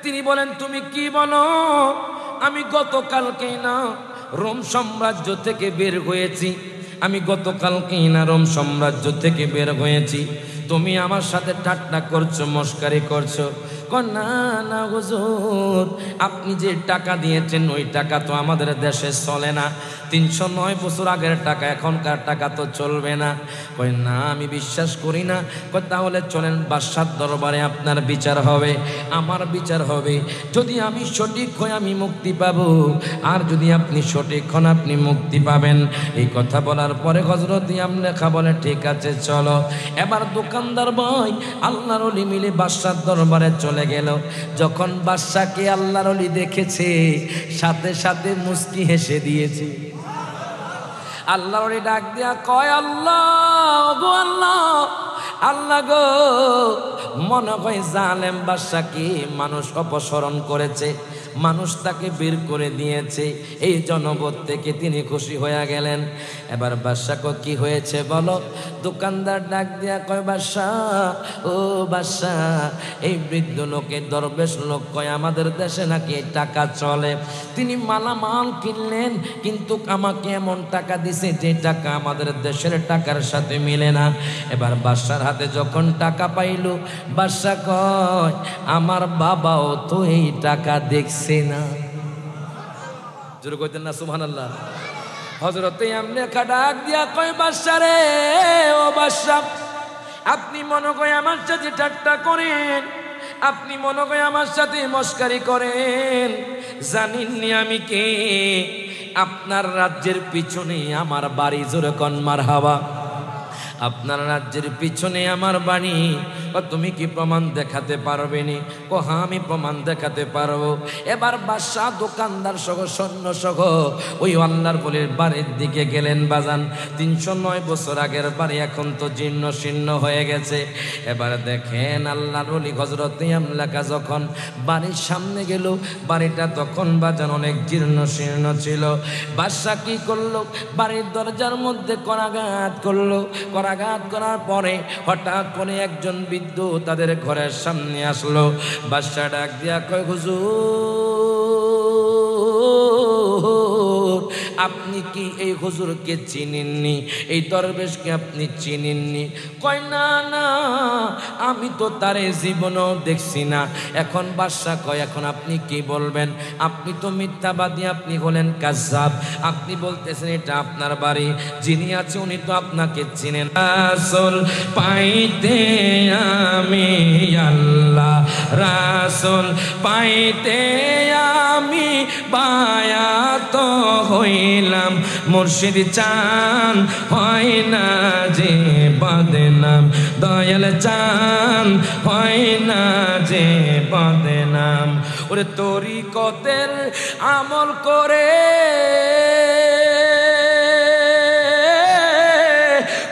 তিনি বলেন, তুমি কি বলো? আমি গতকালকেই না রোম সাম্রাজ্য থেকে বের হয়েছি, আমি গতকালকেই না রোম সাম্রাজ্য থেকে বের হয়েছি। তুমি আমার সাথে ঠাট্টা করছো, মস্কারি করছো। না না হুজুর, আপনি যে টাকা দিয়েছেন ওই টাকা তো আমাদের দেশে চলে না। 309 বছর আগের টাকা, এখনকার টাকা তো চলবে না। কই না, আমি বিশ্বাস করি না। কই তাহলে চলেন বাদশার দরবারে, আপনার বিচার হবে, আমার বিচার হবে। যদি আমি সঠিক হই আমি মুক্তি পাবো, আর যদি আপনি সঠিক হন আপনি মুক্তি পাবেন। এই কথা বলার পরে হযরত ইয়ামলে খা বলে, ঠিক আছে চলো। এবার দোকানদার ভাই আল্লাহর ওলি মিলে বাদশার দরবারে চলে গেল। যখন বাদশাকে আল্লাহর ওলি দেখেছে সাথে সাথে মুস্কি হেসে দিয়েছে। আল্লাহর ওলি ডাক দিয়া কয়, আল্লাহ গো আল্লাহ, আল্লাহ গো, মনে হয় জালেম বাদশাকে মানুষ অপসরণ করেছে, মানুষ তাকে বের করে দিয়েছে, এই জনপদ থেকে তিনি খুশি হয়ে গেলেন। এবার বাদশা কি হয়েছে বলো? দোকানদার ডাক দিয়া কয়, বাদশা ও বাদশা, এই বৃদ্ধ লোকের দরবেশ লোক কয় আমাদের দেশে নাকি টাকা চলে। তিনি মালামাল কিনলেন কিন্তু আমাকে এমন টাকা দিছে যে টাকা আমাদের দেশের টাকার সাথে মিলে না। এবার বাদশার হাতে যখন টাকা পাইল, বাদশা কয় আমার বাবাও তো এই টাকা দেখছে না। জোরে কইতেন না সুবহানাল্লাহ। হযরত ইয়ামলে খা ডাক দিয়া কয়, বাদশা রে, ও বাদশা, আপনি মনে হয় আমার সাথে ঠাট্টা করেন, আপনি মনে হয় আমার সাথে মস্কারি করেন, জানেননি আমি কে? আপনার রাজ্যের পিছনে আমার বাড়ি। জোরে কোন মারহাবা। আপনার রাজ্যের পিছনে আমার বাড়ি। তুমি কি প্রমাণ দেখাতে পারবে নি? হ্যাঁ আমি প্রমাণ দেখাতে পারবো। এবার বাদশা দোকানদার সহ সৈন্য সহ ওই আল্লাহর ওলির বাড়ির দিকে গেলেন বাজান। 309 বছর আগের বাড়ি এখন তো জীর্ণ শীর্ণ হয়ে গেছে। এবার দেখেন আল্লাহর ওলি হযরত ইয়ামলে খা যখন বাড়ির সামনে গেল, বাড়িটা তখন বাজান অনেক জীর্ণ শীর্ণ ছিল। বাদশা কি করলো? বাড়ির দরজার মধ্যে করাঘাত করলো। করাঘাত করার পরে হঠাৎ করে একজন বৃদ্ধ তাদের ঘরের সামনে আসলো। বাদশা ডাক দিয়া কয়, হুজুর আপনি আপনি কি এই হুজুরকে চিনেননি, এই দরবেশকে আপনি চিনেননি? কয় না না, আমি তো তারে জীবনেও দেখছি না। এখন বাদশা কয় এখন আপনি কি বলবেন? আপনি তো মিথ্যাবাদী, আপনি হলেন কায্যাব। আপনি বলতেছেন এটা আপনার বাড়ি, যিনি আছে উনি তো আপনাকে চিনেন। রাসূল পাইতে আমি আল্লাহ, রাসূল পাইতে আমি বায়াত হইলাম, মুর্শিদ চান হয় না যে বদনাম, দয়াল চান হয় না যে বদনাম। ওরে তরিকতের আমল করে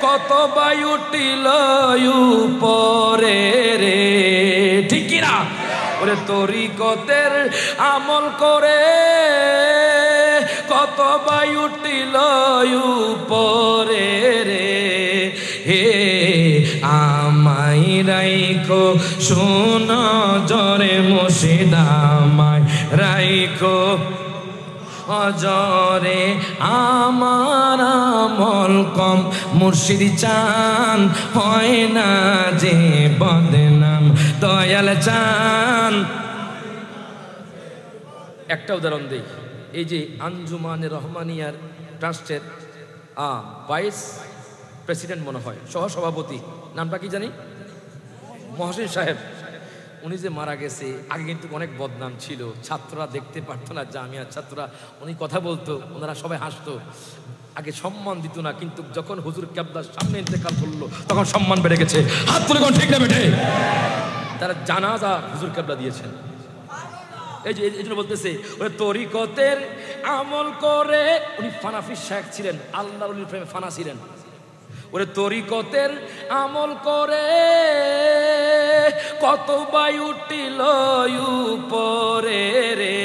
কত বায়ু উঠিল উপরে রে, ঠিক কিনা? ওরে তরিকতের আমল করে কত বায়ু উঠিল উপরে রে, হে আমায় রাইখো শোন জরে মুর্শিদ, আমায় রাইখো অজরে, আমার আমল কম, মুর্শিদ চান হয় না যে বদনাম, দয়াল চান। একটা উদাহরণ দেই, এই যে আঞ্জুমানে রহমানিয়ার ট্রাস্টের ভাইস প্রেসিডেন্ট মনে হয়, সহসভাপতি, নামটা কি জানি, মহসিন সাহেব, উনি যে মারা গেছে, আগে কিন্তু অনেক বদনাম ছিল, ছাত্ররা দেখতে পারতো না, জামিয়ার ছাত্ররা, উনি কথা বলতো, ওনারা সবাই হাসতো, আগে সম্মান দিত না, কিন্তু যখন হুজুর কেবলার সামনে ইন্তেকাল করলো তখন সম্মান বেড়ে গেছে। হাত তুলে কোন ঠিক না বেঠে? তারা জানাজা হুজুর কেবলা দিয়েছেন। এই যে এই জন্য বলতেছে ওই তরিকতের আমল করে, উনি ফানাফি শেখ ছিলেন, আল্লাহর ওলির প্রেমে ফানা ছিলেন। ওরে তরিকতের আমল করে কত বায়ু উঠিল উপরে রে,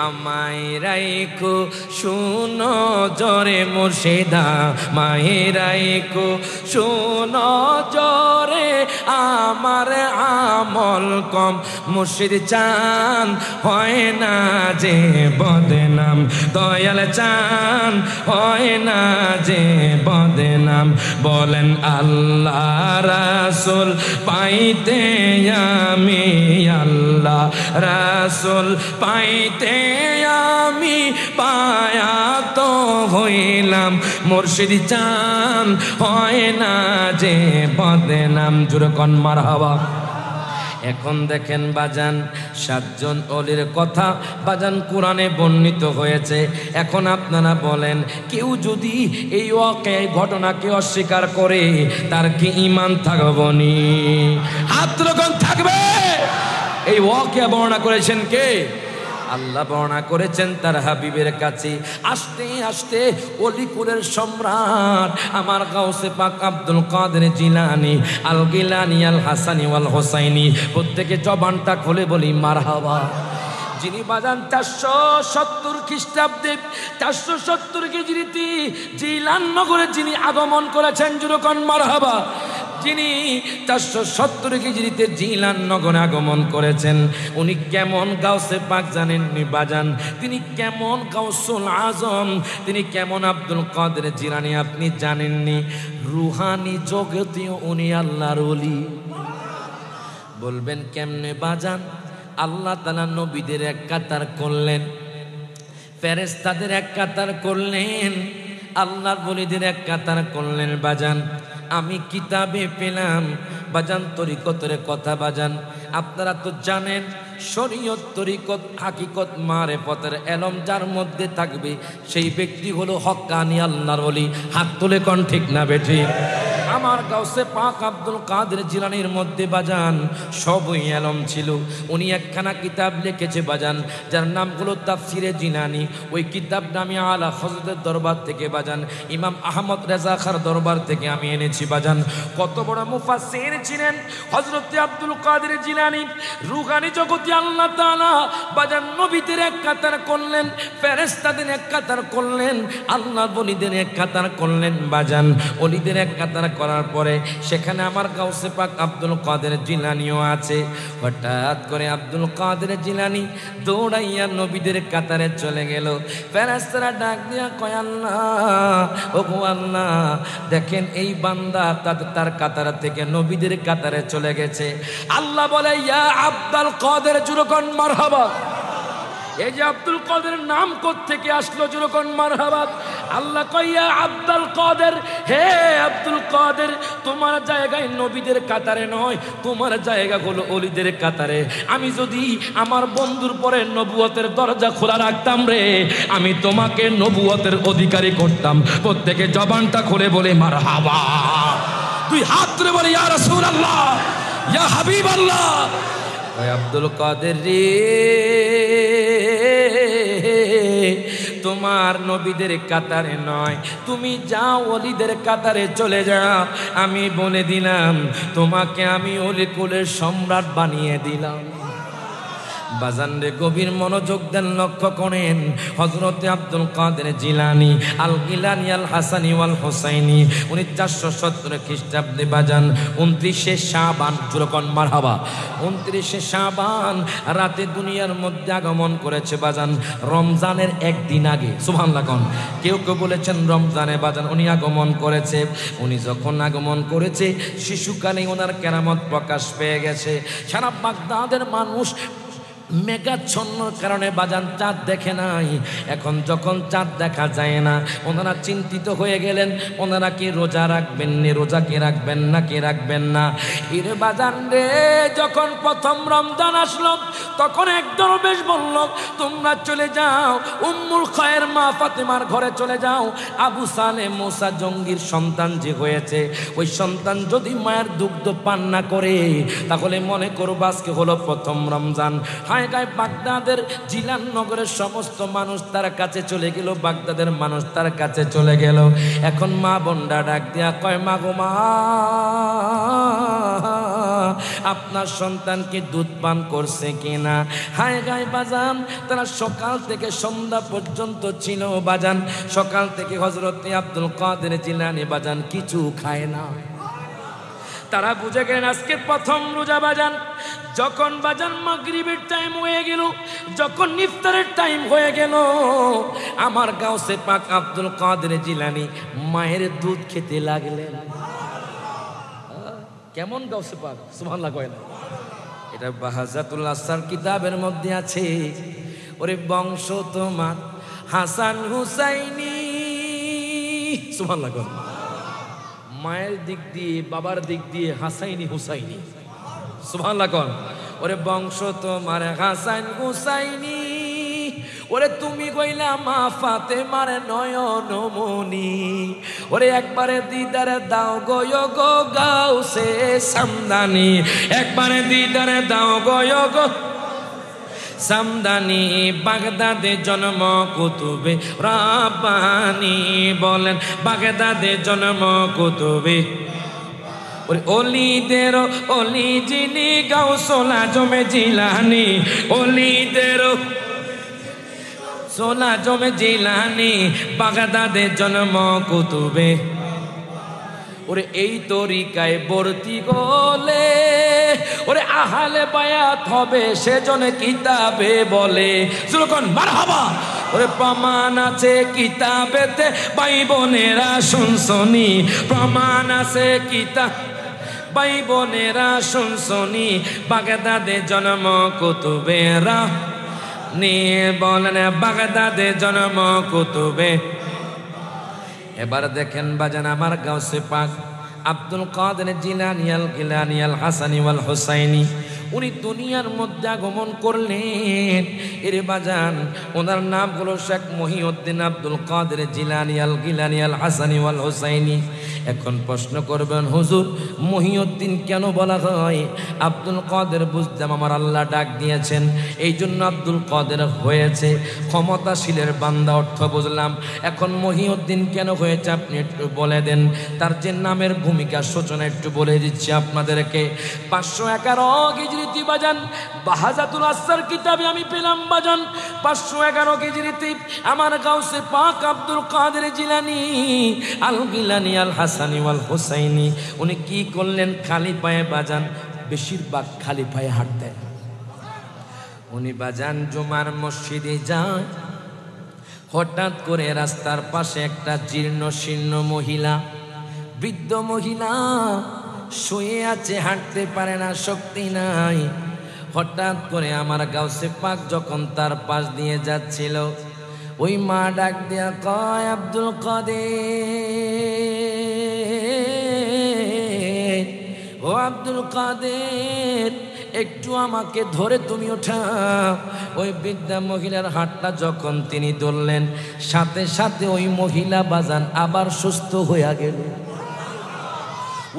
আমায় রাইখো শুনো জরে মুর্শিদা, মায়ে রাইখো শুনো জরে, আমার আমল কম, মুর্শিদ চান হয় না যে বদনাম, দয়াল চান হয় না যে বদনাম। বলেন আল্লাহ রাসূল পাইতে আমি আল্লাহ, রাসূল পাইতে আমি পায়াত হইলাম, মুর্শিদ চান হয় না যে বদনাম। জোরে কোন মারহাবা। এখন দেখেন বাজান, 7 জন ওলির কথা বাজান কোরআনে বর্ণিত হয়েছে। এখন আপনারা বলেন, কেউ যদি এই ঘটনাকে অস্বীকার করে তার কি ঈমান থাকবনি? হাত রকম থাকবে। এই ওয়াকিয়া বর্ণনা করেছেন কে? আল্লাহ বর্ণনা করেছেন তার হাবিবের কাছে। আস্তে আস্তে অলিকুলের সম্রাট আমার গাউসে পাক আব্দুল কাদের জিলানী আল গিলানী আল হাসানী ওয়াল হোসাইনী, প্রত্যেকে জবানটা খুলে বলি মারহাবা। যিনি বাজান 470 খ্রিস্টাব্দে 470 হিজরিতে জিলান নগরে যিনি আগমন করেছেন, জুরকন মারহাবা। যিনি 470 হিজরিতে জিলান নগরে আগমন করেছেন, উনি কেমন গাউসে পাক জানেননি বাজান? তিনি কেমন গাউসুল আজম, তিনি কেমন আব্দুল কাদের জিলানী আপনি জানেননি? রুহানি জগতেও উনি আল্লাহর ওলি। বলবেন কেমনে বাজান? আল্লাহ তাআলা নবীদের এক কাতার করলেন, ফেরেশতাদের এক কাতার করলেন, আল্লাহর ওলিদের এক কাতার করলেন বাজান। আমি কিতাবে পেলাম বাজান তরিকতের কথা বাজান। আপনারা তো জানেন শরীয়ত, তরিকত, হাকিকত, মারেফতের এলম যার মধ্যে থাকবে সেই ব্যক্তি হলো হক্কানি আল্লাহর ওলি। হাত তুলে কোন ঠিক না বেঠি? আমার গাউসে পাক আব্দুল কাদের জিলানীর মধ্যে বাজান সবই এলম ছিল। উনি একখানা কিতাব লিখেছে বাজান, যার নাম হলো তাফসিরে জিলানী। ওই কিতাবটা আমি আলা হযরতের দরবার থেকে বাজান, ইমাম আহমদ রেজা খার দরবার থেকে আমি এনেছি বাজান। কত বড় মুফাসসির ছিলেন হযরত আব্দুল কাদের জিলানী। রুহানি জগতে আল্লাহ তাআলা বাজান নবীদের এক কাতার করলেন, ফেরেশতাদের এক কাতার করলেন, আল্লাহর ওলিদের এক কাতার করলেন বাজান। ওলিদের এক কাতার করার করার পরে সেখানে আমার গাউসে পাক আব্দুল কাদের জিলানীও আছে। হঠাৎ করে আব্দুল কাদের জিলানী দৌড়াইয়া নবীদের কাতারে চলে গেল। ফেরেশতারা ডাক দিয়া কয়, আল্লাহ, ওগো আল্লাহ, দেখেন এই বান্দা তার কাতার থেকে নবীদের কাতারে চলে গেছে। আল্লাহ বলে, ইয়া আব্দুল কাদের, জুরকন মারহাবা। এই যে আব্দুল কাদের নাম কোত্থেকে আসলো, জুরকন মারহাবা। আল্লাহ কয়, ইয়া আব্দুল কাদের, হে আব্দুল কাদের, তোমার জায়গায় নবীদের কাতারে নয়, তোমার জায়গা হলো ওলিদের কাতারে। আমি যদি আমার বন্ধুর পরে নবুয়তের দরজা খোলা রাখতাম রে, আমি তোমাকে নবুয়তের অধিকারী করতাম। প্রত্যেকে জবানটা খুলে বলে মারহাবা। তুই হাত ধরে বলে, ইয়া রাসূলুল্লাহ, ইয়া হাবিবাল্লাহ। ওই আব্দুল কাদের রে, তোমার নবীদের কাতারে নয়, তুমি যাও ওলিদের কাতারে চলে যাও। আমি বলে দিলাম, তোমাকে আমি ওলি কুলের সম্রাট বানিয়ে দিলাম। বাজান রে, গভীর মনোযোগ দেন, লক্ষ্য করেন। হযরতে আব্দুল কাদের জিলানী আল গিলানী আল হাসানী ওয়াল হুসাইনী 1417 খ্রিস্টাব্দে বাজান 29শে শাবান, জুরকন মারহাবা, 29শে শাবান রাতে দুনিয়ার মধ্যে আগমন করেছে বাজান রমজানের একদিন আগে। সুবহানাল্লাহ কোন। কেউ কেউ বলেছেন রমজানে বাজান উনি আগমন করেছে। উনি যখন আগমন করেছে শিশুকালে ওনার কেরামত প্রকাশ পেয়ে গেছে। সারা বাগদাদের মানুষ মেঘাচ্ছন্নর কারণে বাজান চাঁদ দেখে নাই। এখন যখন চাঁদ দেখা যায় না, ওনারা চিন্তিত হয়ে গেলেন, ওনারা কি রোজা রাখবেন না, রোজা কি রাখবেন না, কি রাখবেন না। ইরে বাজান রে, যখন প্রথম রমজান আসলো তখন এক দরবেশ বলল, তোমরা চলে যাও উম্মুল খায়ের মা ফাতেমার ঘরে চলে যাও। আবু সালে মুসা জঙ্গির সন্তান যে হয়েছে, ওই সন্তান যদি মায়ের দুগ্ধ পান না করে তাহলে মনে করবো আজকে হলো প্রথম রমজান। গায়ে বাগদাদের জিলান নগরের সমস্ত মানুষ তার কাছে চলে গেল, বাগদাদের মানুষ তার কাছে চলে গেল। এখন মা বোনরা ডাক দিয়া কয়, মা গো মা, আপনার সন্তান কি দুধ পান করছে কিনা? হায় গায়ে বাজান, তারা সকাল থেকে সন্ধ্যা পর্যন্ত ছিল বাজান। সকাল থেকে হযরতে আব্দুল কাদের জিলানী বাজান কিছু খায় না। তারা বুঝে গেলেন আজকে প্রথম রোজা বাজান। যখন বাজান মাগরিবের টাইম হয়ে গেল, যখন ইফতারের টাইম হয়ে গেল, আমার গাউসে পাক আব্দুল কাদের জিলানী মায়ের দুধ খেতে লাগলেন। কেমন গাউসে পাক, সুবহানাল্লাহ কয় না। এটা বাহাজাতুল আসর কিতাবের মধ্যে আছে। ওরে বংশ তোমার হাসান হুসাইনি, সুবহানাল্লাহ কয়। মায়ের দিক দিয়ে বাবার দিক দিয়ে হাসাইনি হুসাইনি, সুবহানাল্লাহ কোন। ওরে বংশ তোমার হাসান হুসাইনি, ওরে তুমি কইলা মা ফাতেমার নয়নমণি, ওরে একবারে দিদারে দাও গো গো গাউসে সামদানি, একবারে দিদারে দাও গো গো সামদানি। বাগদাদে জন্ম কুতুবে রাব্বানি, বলেন বাগদাদে জন্ম কুতুবে ওরে অলিদের অলি যিনি গাউসুল আজম জিলানী, অলিদের গাউসুল আজম জিলানী, বাগদাদে জন্ম কুতুবে। ওরে এই তরিকায় ভর্তি গলে ওরে আহালে বায়াত হবে সেজন কিতাবে বলে, যখন মারহাবা। ওরে প্রমাণ আছে কিতাবেতে ভাই বোনেরা শুনছনি, প্রমাণ আছে কিতাব ভাই বোনেরা শুনছনি, বাগদাদে জন্ম কুতুবেরা নিয়ে, বলেন বাগদাদে জন্ম কুতুবে। এবার দেখেন বাজান আমার গাউসে পাক আব্দুল কাদের জিলানী আল গিলানী আল হাসানী ওয়াল হুসাইনী উনি দুনিয়ার মধ্যে আগমন করলেন। এর বাজান ওনার নাম হলো শেখ মহিউদ্দিন আব্দুল কাদের জিলানী আল গিলানী আল হাসানী ওয়াল হুসাইনী। এখন প্রশ্ন করবেন, হুজুর মহিউদ্দিন কেন বলা হয়? আব্দুল কাদের বুঝলাম আমার আল্লাহ ডাক দিয়েছেন, এই জন্য আব্দুল কাদের হয়েছে। ক্ষমতাশীলের বান্দা অর্থ বুঝলাম। এখন মহিউদ্দিন কেন হয়েছে আপনি একটু বলে দেন। তার যে নামের ভূমিকা সূচনা একটু বলে দিচ্ছি আপনাদেরকে। 511 হিজরিতে বাজান, বাহাজাতুল আসসার কিতাবে আমি পেলাম বাজান 511 হিজরিতে আমার গাউসে পাক আব্দুল কাদের জিলানী আল গিলানী আল হাসানী ওয়াল হুসাইনী উনি কি করলেন? খালি পায়ে বাজান, বেশিরভাগ খালি পায়ে হাঁটতেন। উনি বাজান জুমার মসজিদে যায়, হঠাৎ করে রাস্তার পাশে একটা জীর্ণ শীর্ণ মহিলা, বৃদ্ধ মহিলা শুয়ে আছে, হাঁটতে পারে না, শক্তি নাই। হঠাৎ করে আমার গাউসে পাক যখন তার পাশ দিয়ে যাচ্ছিল, ওই মা ডাক দিয়া কয়, আব্দুল কাদের, ও আব্দুল কাদের, একটু আমাকে ধরে তুমি ওঠাও। ওই বৃদ্ধা মহিলার হাতটা যখন তিনি ধরলেন, সাথে সাথে ওই মহিলা বাজান আবার সুস্থ হইয়া গেল।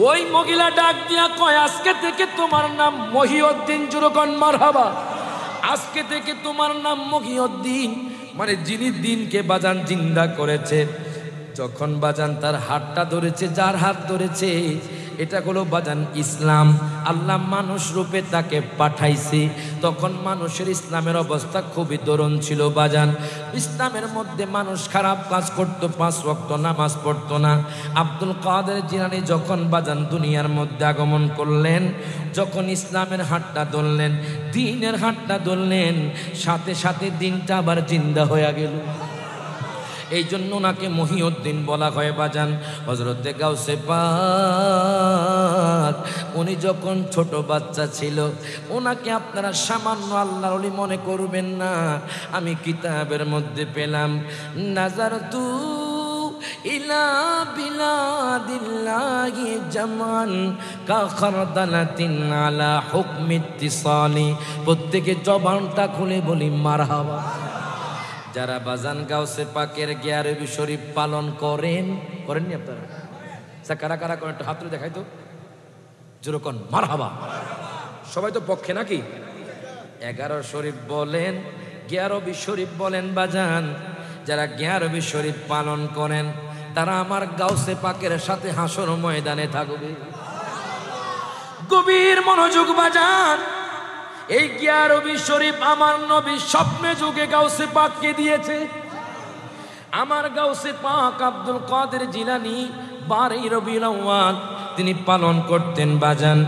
ওই মহিলা ডাক দিয়া কয়, আজকে থেকে তোমার নাম মহিউদ্দিন। জুরকন মারহাবা। আজকে থেকে তোমার নাম মহিউদ্দিন, মানে যিনি দিনকে বাজান জিন্দা করেছে। যখন বাজান তার হাতটা ধরেছে, যার হাত ধরেছে, এটা হলো বাজান ইসলাম। আল্লাহ মানুষ রূপে তাকে পাঠাইছে। তখন মানুষের ইসলামের অবস্থা খুবই দরুন ছিল বাজান। ইসলামের মধ্যে মানুষ খারাপ কাজ করতো, 5 ওয়াক্ত নামাজ পড়তো না। আব্দুল কাদের জিলানী যখন বাজান দুনিয়ার মধ্যে আগমন করলেন, যখন ইসলামের হাতটা ধরলেন, দ্বীনের হাতটা ধরলেন, সাথে সাথে দিনটা আবার জিন্দা হয়ে গেল। এই জন্য ওনাকে মহিউদ্দিন বলা হয় বাজান। হযরতে গাউসে পাক উনি যখন ছোট বাচ্চা ছিল, ওনাকে আপনারা সামান্য আল্লাহর ওলি মনে করবেন না। আমি কিতাবের মধ্যে পেলাম, নাজারতু ইলা বিলাদিল্লাহি জামান কা খারদালাতিন আলা হুকমি ইত্তিসালি। প্রত্যেকে জবানটা খুলে বলি মারহাবা। যারা বাজান গাউসে পাকের গিয়ারবি শরীফ পালন করেননি আপনারা? কারা কারা করেন একটু হাত তুলে দেখাই তো, যেরকম মারহাবা। সবাই তো পক্ষে নাকি? 11 শরীফ বলেন, গিয়ারবি শরীফ বলেন বাজান। যারা গিয়ারবি শরীফ পালন করেন, তারা আমার গাউসে পাকের সাথে হাসর ময়দানে থাকবে। গভীর মনোযোগ বাজান। এই গিয়ারবি শরীফ আমার নবী স্বপ্নে যুগে গাউসে পাককে দিয়েছে। আমার গাউসে পাক আব্দুল কাদের জিলানী 12 রবিউল আউয়াল তিনি পালন করতেন বাজান।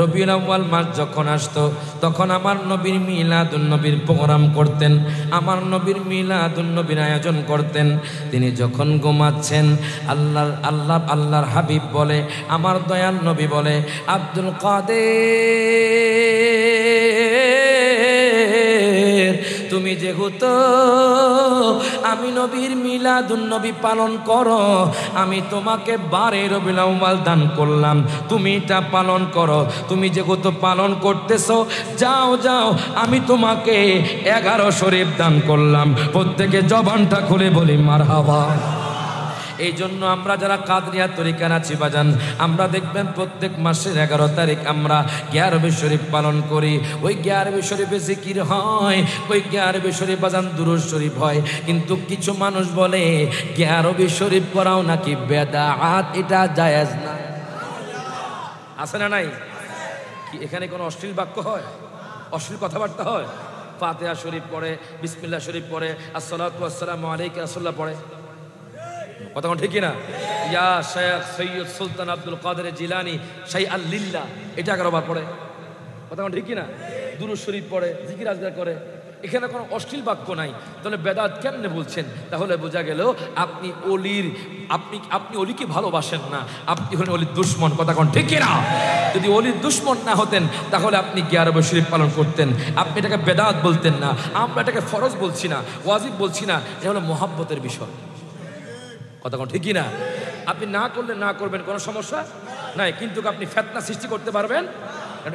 রবিউল আউয়াল মাস যখন আসতো, তখন আমার নবীর মিলাদুন নবীর প্রোগ্রাম করতেন, আমার নবীর মিলাদুন নবীর আয়োজন করতেন। তিনি যখন ঘুমাচ্ছেন, আল্লাহর হাবিব বলে, আমার দয়াল নবী বলে, আব্দুল কাদের, তুমি যেহেতু আমি নবীর মিলাদুন নবী পালন করো, আমি তোমাকে 12 রবিউল আউয়াল দান করলাম, তুমি এটা পালন করো। তুমি যেহেতু পালন করতেছো, যাও যাও, আমি তোমাকে 11 শরীফ দান করলাম। প্রত্যেকে জবানটা খুলে বলি মারহাবা। এই জন্য আমরা যারা কাদরিয়া তরিকার আছি বাজান, আমরা দেখবেন প্রত্যেক মাসের 11 তারিখ আমরা গিয়ারবি শরীফ পালন করি। ওই গিয়ারবি শরীফে জিকির হয়, ওই গিয়ারবি শরীফ বাজান দুরূদ শরীফ হয়। কিন্তু কিছু মানুষ বলে গিয়ারবি শরীফ করাও নাকি বেদাত, এটা জায়েজ না। আছে না নাই? কি এখানে কোনো অশ্লীল বাক্য হয়, অশ্লীল কথাবার্তা হয়? ফাতিহা শরীফ পড়ে, বিসমিল্লাহ শরীফ পড়ে, আসসালাতু ওয়াসসালামু আলাইকা রাসূলুল্লাহ পড়ে, কথা কোন ঠিক না? ইয়া শেখ সৈয়দ সুলতান আব্দুল কাদের জিলানী শাইআল লিল্লাহ, এটা 11 বার পড়ে, কথা কোন ঠিক না? দুরূদ শরীফ পড়ে, জিকির আজকার করে। এখানে কোনো অশ্লীল বাক্য নাই। তাহলে বেদাত কেমনে বলছেন? তাহলে বোঝা গেল আপনি অলিকে ভালোবাসেন না, আপনি হলেন অলির দুশ্মন, কথা কোন ঠিক না? যদি অলির দুশ্মন না হতেন, তাহলে আপনি গিয়ারবি শরীফ পালন করতেন। আপনি এটাকে বেদাত বলতেন না। আমরা এটাকে ফরজ বলছি না, ওয়াজিব বলছি না, এটা হলো মহাব্বতের বিষয়, কথা কোন ঠিক না? আপনি না করলে না করবেন, কোনো সমস্যা নাই, কিন্তু আপনি ফিতনা সৃষ্টি করতে পারবেন।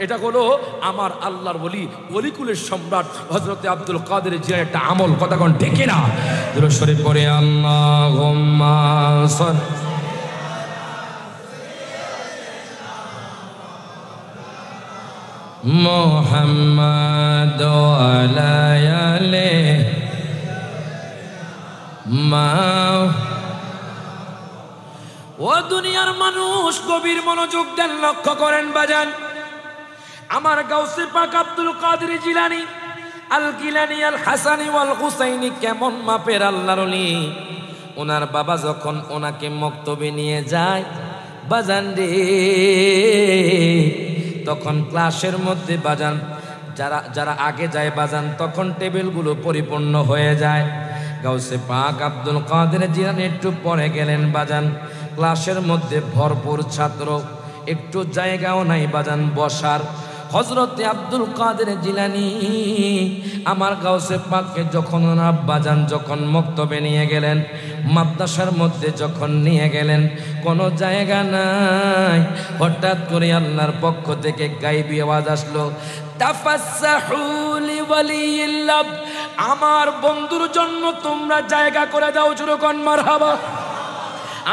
এটা হলো আমার আল্লাহর ওলি, ওলিকুলের সম্রাট হযরতে আব্দুল কাদের জিলানীর একটা আমল, কথা কোন ঠিক না? দুরূদ শরীফ পড়ে আল্লাহুম্মা সাল্লি মুহাম্মাদ ওয়া আলা মা। ও দুনিয়ার মানুষ, গভীর মনোযোগ দেন, লক্ষ্য করেন বাজান। আমার গাউসে পাক আব্দুল কাদের জিলানী আল গিলানী আল হাসানী ওয়াল হুসাইনী কেমন মাপের আল্লাহর ওলি। ওনার বাবা যখন ওনাকে মক্তবে নিয়ে যায় বাজান রে, তখন ক্লাসের মধ্যে বাজান যারা আগে যায় বাজান, তখন টেবিলগুলো পরিপূর্ণ হয়ে যায়। গাউসে পাক আব্দুল কাদের জিলানী একটু পরে গেলেন বাজান, ক্লাসের মধ্যে ভরপুর ছাত্র, একটু জায়গাও নাই বাজান বসার। হযরতে আব্দুল কাদের জিলানী আমার গাউসে পাককে যখন ওনার বাজান যখন মক্তবে নিয়ে গেলেন, মাদ্রাসার মধ্যে যখন নিয়ে গেলেন, কোনো জায়গা নাই। হঠাৎ করে আল্লাহর পক্ষ থেকে গায়বী আওয়াজ আসলো, তাফাসসাহু লিওয়ালিল্লাহ, আমার বন্ধুর জন্য তোমরা জায়গা করে দাও। জোরে কোন মারহাবা।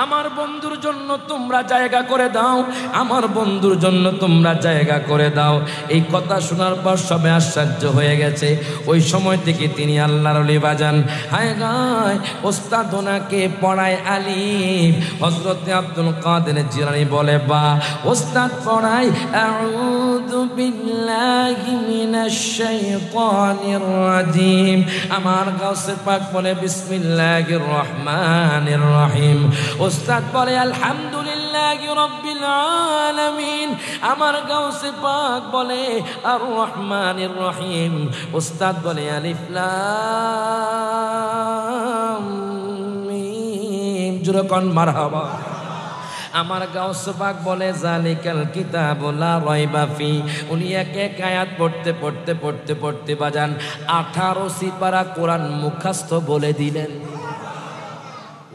আমার বন্ধুর জন্য তোমরা জায়গা করে দাও, আমার বন্ধুর জন্য তোমরা জায়গা করে দাও। এই কথা শোনার পর সবে আশ্চর্য হয়ে গেছে। ওই সময় থেকে তিনি আল্লাহর ওলি বাজান। হায় গায় ওস্তাদ ওনাকে পড়ায় আলিফ। হযরতে আব্দুল কাদের জিলানী বলে বা ওস্তাদ পড়ায় আউযু বিল্লাহি মিনাশ শাইতানির রাজিম। আমার গাউসে পাক বলে বিসমিল্লাহির রহমানির রহিম। ওস্তাদ বলে আলহামদুলিল্লাহি রাব্বিল আলামিন। আমার গাউসে পাক বলে আর রহমানির রহিম। ওস্তাদ বলে আলিফ লাম মিম। জোরে কোন মারহাবা। আমার গাউসে পাক বলে জালিকাল কিতাবু লা রাইবা ফি। উনি এক এক আয়াত পড়তে বাজান 18 সিপারা কোরআন মুখস্থ বলে দিলেন।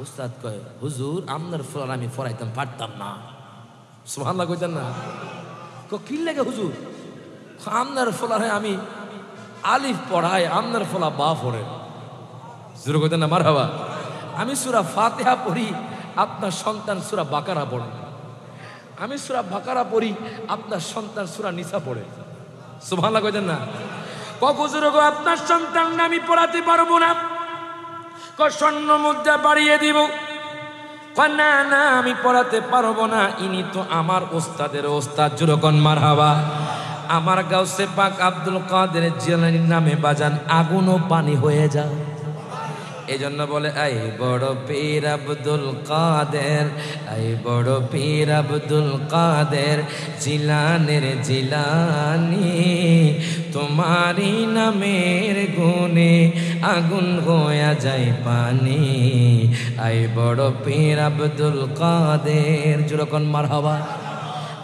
উস্তাদ কয় হুজুর আপনার ফলার আমি পড়াইতাম পারতাম না। সুবহানাল্লাহ কইতেন না? কি লাগে হুজুর? আপনার ফলার আমি আলিফ পড়াই, আপনার ফলা বা পড়ে। জোরে কইতেন না মারহাবা। আমি সূরা ফাতিহা পড়ি, আপনার সন্তান সূরা বাকারা পড়ে। আমি সূরা বাকারা পড়ি, আপনার সন্তান সূরা নিসা পড়ে। সুবহানাল্লাহ কইতেন না? হুজুর গো আপনার সন্তান আমি পড়াতে পারবো না, স্বর্ণ মুদ্রা বাড়িয়ে দিব। না না আমি পড়াতে পারবো না, ইনি তো আমার ওস্তাদের ওস্তাদ। জোরে কোন মারহাবা। আমার গাউসে পাক আব্দুল কাদের জিলানীর নামে বাজান আগুন ও পানি হয়ে যায়। এই জন্য বলে আই বড় পীর আব্দুল কাদের, আই বড় পীর আব্দুল কাদের জিলানের জিলানি, তোমারি নামের গুণে আগুন হয়ে যায় পানি। আই বড় পীর আব্দুল কাদের। যেরকম মারহাবা।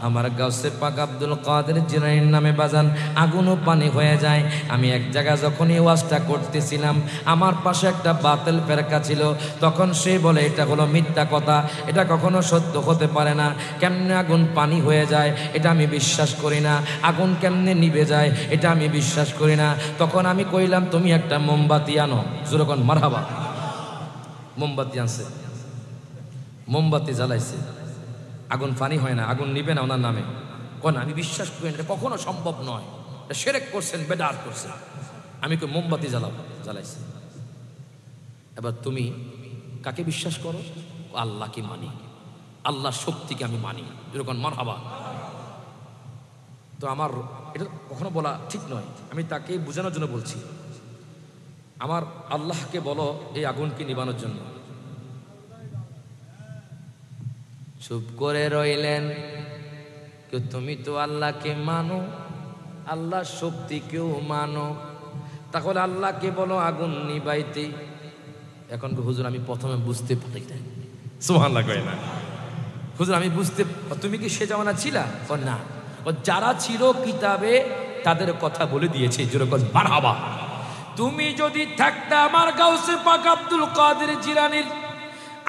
আমার গাউসে পাক আব্দুল কাদের জিলানীর নামে বাজান আগুন ও পানি হয়ে যায়। আমি এক জায়গায় যখন এই ওয়াজটা করতেছিলাম, আমার পাশে একটা বাতিল ফেরকা ছিল। তখন সে বলে এটা হলো মিথ্যা কথা, এটা কখনো সত্য হতে পারে না। কেমনে আগুন পানি হয়ে যায় এটা আমি বিশ্বাস করি না, আগুন কেমনে নিভে যায় এটা আমি বিশ্বাস করি না। তখন আমি কইলাম তুমি একটা মোমবাতি আনো। যেরকম মারহাবা। মোমবাতি আনছে, মোমবাতি জ্বালাইছে, আগুন পানি হয় না, আগুন নিবে না ওনার নামে। কোন আমি বিশ্বাস করি না, এটা কখনো সম্ভব নয়, এটা শিরক করছেন, বেদাত করছেন। আমি কই মোমবাতি জ্বালাইছি। এবার তুমি কাকে বিশ্বাস করো? আল্লাহকে মানি, আল্লাহর শক্তিকে আমি মানি। এরকম মারহাবা। তো আমার এটা কখনো বলা ঠিক নয়, আমি তাকে বোঝানোর জন্য বলছি। আমার আল্লাহকে বলো এই আগুনকে নিবানোর জন্য। চুপ করে রইলেন। তুমি তো আল্লাহকে মানো, আল্লাহর শক্তিকেও মানো, তাহলে আল্লাহকে বলো আগুন নিবাইতে। এখন হুজুর আমি প্রথমে বুঝতে পারি না। সুবহানাল্লাহ কই না হুজুর আমি বুঝতে। তুমি কি সে জামানা ছিলা? না, ও যারা ছিল কিতাবে তাদের কথা বলে দিয়েছে। যেরকম মারহাবা। তুমি যদি থাকতা আমার গাউসে পাক আব্দুল কাদের জিলানীর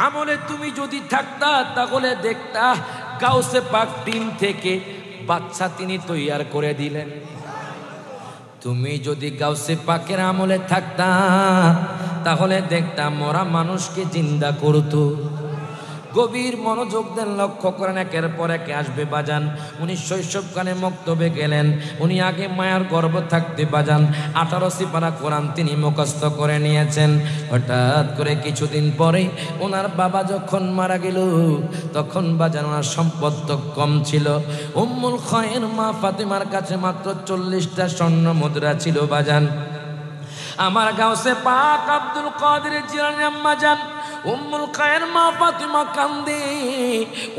আমলে, তুমি যদি থাকতা তাহলে দেখতা গাউসে পাক টিন থেকে বাচ্চা তিনি তৈয়ার করে দিলেন। তুমি যদি গাউসে পাকের আমলে থাকতা তাহলে দেখতাম মরা মানুষকে জিন্দা করতো। গভীর মনোযোগ দেন, লক্ষ্য করেন, একের পর একে আসবে বাজান। উনি শৈশবকালে মক্তবে গেলেন, উনি আগে মায়ার গর্ভ থাকতে বাজান 18 সিপারা কোরআন তিনি মুখস্থ করে নিয়েছেন। হঠাৎ করে কিছুদিন পরে ওনার বাবা যখন মারা গেল, তখন বাজান ওনার সম্পদ তো কম ছিল। উম্মুল খায়ের মা ফাতেমার কাছে মাত্র 40টা স্বর্ণ মুদ্রা ছিল বাজান। আমার গাউসে পাক আব্দুল কাদের জিলানী আম্মা জান উম্মুল খায়ের মা ফাতেমা কান্দে,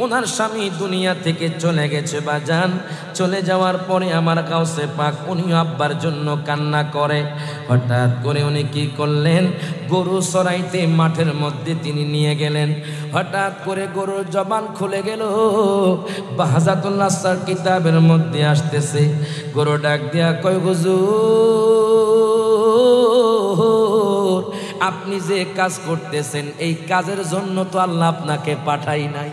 ওনার স্বামী দুনিয়া থেকে চলে গেছে বাজান। চলে যাওয়ার পরে আমার গাউসে পাক উনি আব্বার জন্য কান্না করে। হঠাৎ করে উনি কি করলেন, গরু চড়াইতে মাঠের মধ্যে তিনি নিয়ে গেলেন। হঠাৎ করে গরুর জবান খুলে গেল, বাহাজাতুল্লাহ স্যার কিতাবের মধ্যে আসতেছে। গরু ডাক দিয়া কয়, হুজুর আপনি যে কাজ করতেছেন এই কাজের জন্য তো আল্লাহ আপনাকে পাঠাই নাই।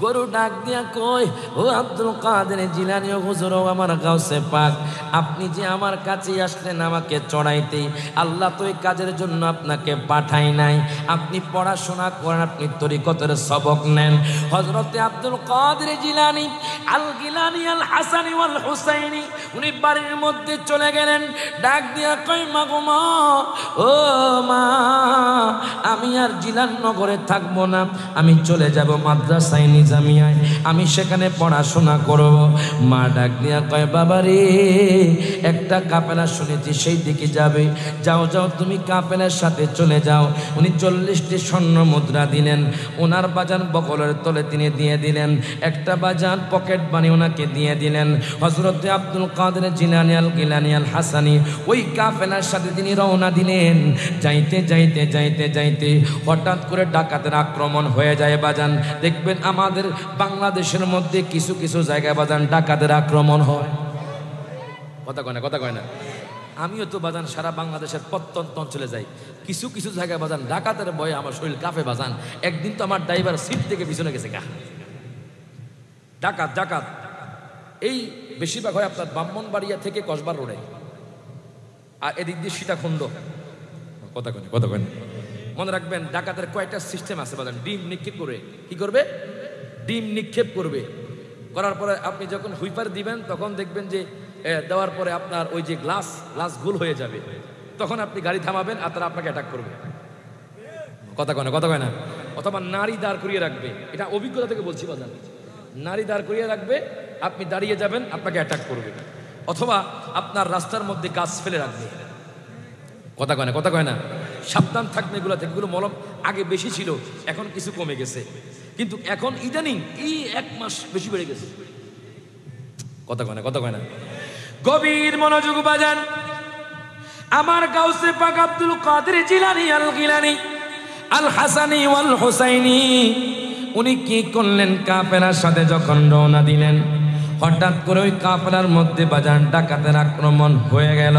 গরু ডাক দিয়া কই, ও আব্দুল কাদের জিলানী ও হুজুর, ও আমার গাউসে পাক, আপনি যে আমার কাছে আসলেন আমাকে চড়াইতে, আল্লাহ তো এই কাজের জন্য আপনাকে পাঠাই নাই। আপনি পড়াশোনা করেন, আপনি তরিকতের সবক নেন। হযরতে আব্দুল কাদের জিলানী আল গিলানী আল হাসানী ওয়াল হুসাইনী উনি বাড়ির মধ্যে চলে গেলেন। ডাক দিয়া কই, মা গো মা, ও মা, আমি আর জিলাননগরে থাকবো না, আমি চলে যাব মাদ্রাসায় নিজামিয়ায়, আমি সেখানে পড়াশোনা করব। মা ডাক দিয়া কয়, বাবা রে, একটা কাফেলা শুনেছি সেই দিকে যাবে, যাও যাও তুমি কাফেলার সাথে চলে যাও। উনি 40টি স্বর্ণ মুদ্রা দিলেন, ওনার বাজান বকলের তলে তিনি দিয়ে দিলেন, একটা বাজান পকেট বানিয়ে ওনাকে দিয়ে দিলেন। হযরতে আব্দুল কাদের জিলানী আল গিলানী আল হাসানী ওই কাফেলার সাথে তিনি রওনা দিলেন। যাইতে যাইতে যাইতে যাইতে হঠাৎ করে ডাকাতের আক্রমণ হয়ে যায় বাজান। দেখবেন আমাদের বাংলাদেশের মধ্যে কিছু কিছু জায়গায় বাজান ডাকাতের আক্রমণ হয়। কথা কয় না, কথা কয় না। আমিও তো বাজান সারা বাংলাদেশের প্রত্যন্ত অঞ্চলে যাই, কিছু কিছু জায়গায় বাজান ডাকাতের ভয়ে আমার শরীর কাঁপে বাজান। একদিন তো আমার ড্রাইভার সিট থেকে পিছনে গেছে গা। ডাকাত ডাকাত এই বেশিরভাগ হয় আপনার ব্রাহ্মণবাড়িয়া থেকে কসবার রোডে, আর এদিক দিয়ে সীতাকুণ্ড। কথা কয় না, কথা কয় না। মনে রাখবেন ডাকাতের কয়েকটা সিস্টেম আছে বাজান। ডিম নিক্ষেপ করে কি করবে, ডিম নিক্ষেপ করবে, করার পরে আপনি যখন হুইপার দিবেন তখন দেখবেন যে দেওয়ার পরে আপনার ওই যে গ্লাস গোল হয়ে যাবে, তখন আপনি গাড়ি থামাবেন আর তারা আপনাকে অ্যাটাক করবে। কথা কয় না, কথা কয় না। অথবা নারী দাঁড় করিয়ে রাখবে, এটা অভিজ্ঞতা থেকে বলছি বাজান। নারী দাঁড় করিয়ে রাখবে, আপনি দাঁড়িয়ে যাবেন, আপনাকে অ্যাটাক করবে। অথবা আপনার রাস্তার মধ্যে গাছ ফেলে রাখবে। কথা কয় না, কথা কয় না। সাবধান থাকবে এগুলো থেকে। এগুলো মলম আগে বেশি ছিল, এখন কিছু কমে গেছে, কিন্তু এখন ইদানিং এই 1 মাস বেশি বেড়ে গেছে। কথা কয় না, কথা কয় না। গভীর মনোযোগ বাজান। আমার গাউসে পাক আব্দুল কাদের জিলানী আল গিলানী আল হাসানী ওয়াল হুসাইনী উনি কি করলেন, কাফেলার সাথে যখন রওনা দিলেন, হঠাৎ করে ওই কাফেলার মধ্যে বাজান ডাকাতের আক্রমণ হয়ে গেল।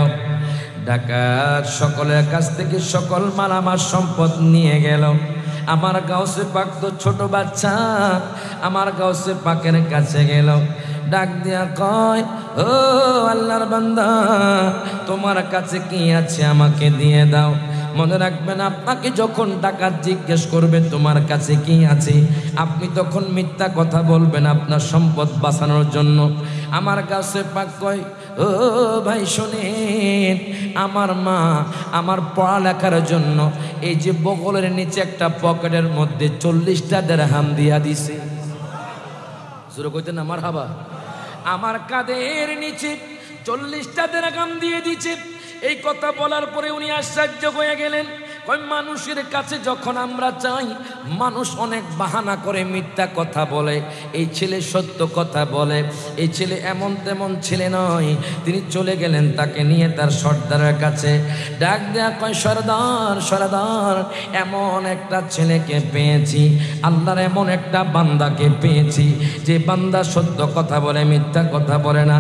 ডাকাত সকলের কাছ থেকে সকল মালামাল সম্পদ নিয়ে গেল। আমার গাউসে পাক তো ছোট বাচ্চা, আমার গাউসে পাকের কাছে গেল, ডাক দিয়া কয়, ও আল্লাহর বান্দা, তোমার কাছে কি আছে আমাকে দিয়ে দাও। মনে রাখবেন, আপনাকে যখন ডাকাত জিজ্ঞেস করবে তোমার কাছে কি আছে, আপনি তখন মিথ্যা কথা বলবেন আপনার সম্পদ বাঁচানোর জন্য। আমার গাউসে পাক কয়, ও ভাই শোনেন, আমার মা আমার পড়ালেখার জন্য এই যে বগলের নিচে একটা পকেটের মধ্যে 40টা দিরহাম দিয়া দিছে। জোরে কইতেন না মারহাবা। আমার কাঁধের নিচে 40টা দিরহাম দিয়ে দিছে। এই কথা বলার পরে উনি আশ্চর্য হয়ে গেলেন। মানুষের কাছে যখন আমরা চাই, মানুষ অনেক বাহানা করে, মিথ্যা কথা বলে। এই ছেলে সত্য কথা বলে, এই ছেলে এমন তেমন ছেলে নয়। তিনি চলে গেলেন তাকে নিয়ে তার সর্দারের কাছে। ডাক দেয়া কয়, সর্দার সর্দার, এমন একটা ছেলেকে পেয়েছি, আল্লাহর এমন একটা বান্দাকে পেয়েছি যে বান্দা সত্য কথা বলে, মিথ্যা কথা বলে না।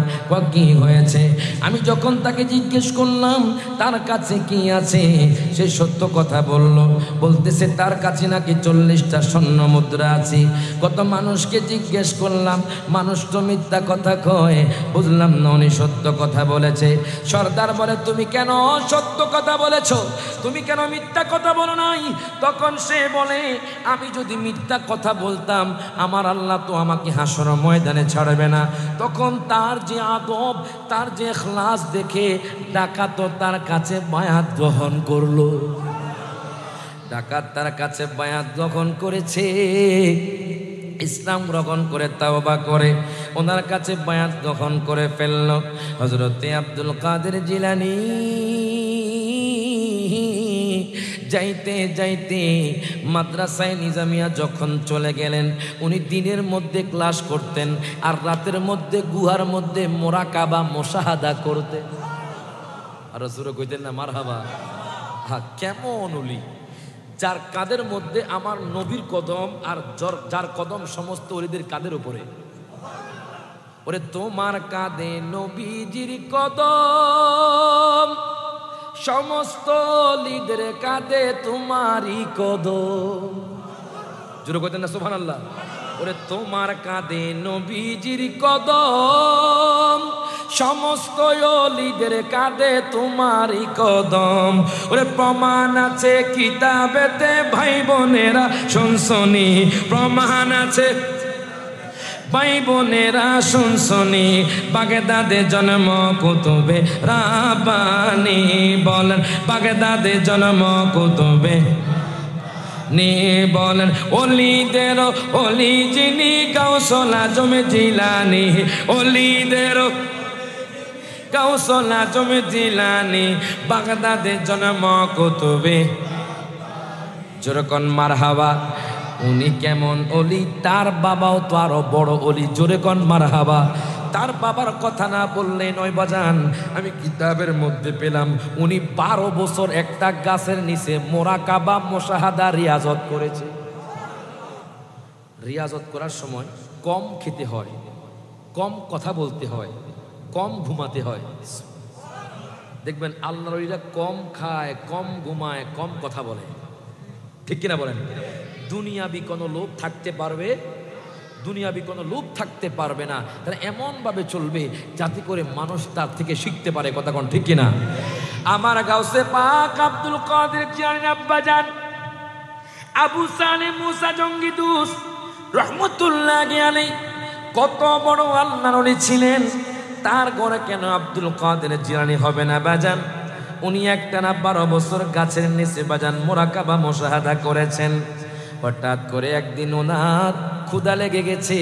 কি হয়েছে? আমি যখন তাকে জিজ্ঞেস করলাম তার কাছে কি আছে, সে সত্য কথা বলল, বলতেছে তার কাছে নাকি 40টা স্বর্ণ মুদ্রা আছে। কত মানুষকে জিজ্ঞেস করলাম, মানুষ তো মিথ্যা কথা কয়, বুঝলাম না উনি সত্য কথা বলেছে। সর্দার বলে তুমি কেন সত্য কথা বলেছো, তুমি কেন মিথ্যা কথা বলো নাই? তখন সে বলে আমি যদি মিথ্যা কথা বলতাম আমার আল্লাহ তো আমাকে হাসর ময়দানে ছাড়বে না। তখন তার যে আদব, তার যে ইখলাস দেখে ডাকাত তার কাছে বায়াত গ্রহণ করলো। ডাকাত তার কাছে বায়াত গ্রহণ করেছে, ইসলাম গ্রহণ করে তাওবা করে ওনার কাছে বায়াত গ্রহণ করে ফেলল। হযরতে আব্দুল কাদের জিলানী যাইতে যাইতে মাদ্রাসায় নিজামিয়া যখন চলে গেলেন, উনি দিনের মধ্যে ক্লাস করতেন আর রাতের মধ্যে গুহার মধ্যে মোরাকাবা মুশাহাদা করতেন। আর জোরে কইতেন না মারহাবা। হ্যাঁ, কেমন ওলি যার কাদের মধ্যে আমার নবীর কদম, আর যার কদম সমস্ত ওলিদের কাদের উপরে। ওরে তোমার কাঁধে নবীজির কদম, সমস্ত ওলিদের কাঁধে তোমারই কদম। জোরে কইতেন না সুবহানাল্লাহ। ওরে তোমার কাঁধে নবীজির কদম, সমস্ত ওলিদের কাঁধে তোমারই কদম। ওরে প্রমাণ আছে কিতাবেতে ভাই বোনেরা শুনছনি, প্রমাণ আছে ভাই বোনেরা শুনছনি, বাগদাদে জন্ম কুতুবে রাব্বানি। বলেন বাগদাদে জন্ম কুতুবে নি, বলেন ওলিদের ওলি যিনি গাউসুল আজম জিলানী, ওলিদের গাউসুল আজম জিলানী, বাগদাদে জন্ম কুতুবে। যেরকম মারহাবা। উনি কেমন ওলি, তার বাবাও তো আরো বড় ওলি। জোরে কোন মারহাবা। তার বাবার কথা না বললে নয় বাজান। আমি কিতাবের মধ্যে পেলাম উনি 12 বছর একটা গাছের নিচে মোরাকাবা মুশাহাদা রিয়াজত করেছে। রিয়াজত করার সময় কম খেতে হয়, কম কথা বলতে হয়, কম ঘুমাতে হয়। দেখবেন আল্লাহর ওলিরা কম খায়, কম ঘুমায়, কম কথা বলে। ঠিক কিনা বলেন? দুনিয়াবি কোনো লোভ থাকতে পারবে, দুনিয়াবি কোনো লোভ থাকতে পারবে না। তাহলে এমনভাবে চলবে যাতে করে মানুষ তার থেকে শিখতে পারে। কথা কোন ঠিক কিনা? আমার গাউসে পাক আব্দুল কাদের জিলানী আব্বাজান আবু সালেম মুসা জঙ্গি দোস্ত রহমতুল্লাহি আলাইহি কত বড় আল্লাহর ওলি ছিলেন। তার ঘরে কেন আব্দুল কাদের জিলানী হবে না বাজান? উনি একটানা 12 বছর গাছের নিচে বাজান মোরাকাবা মুশাহাদা করেছেন। হঠাৎ করে একদিন ওনার ক্ষুধা লেগে গেছে,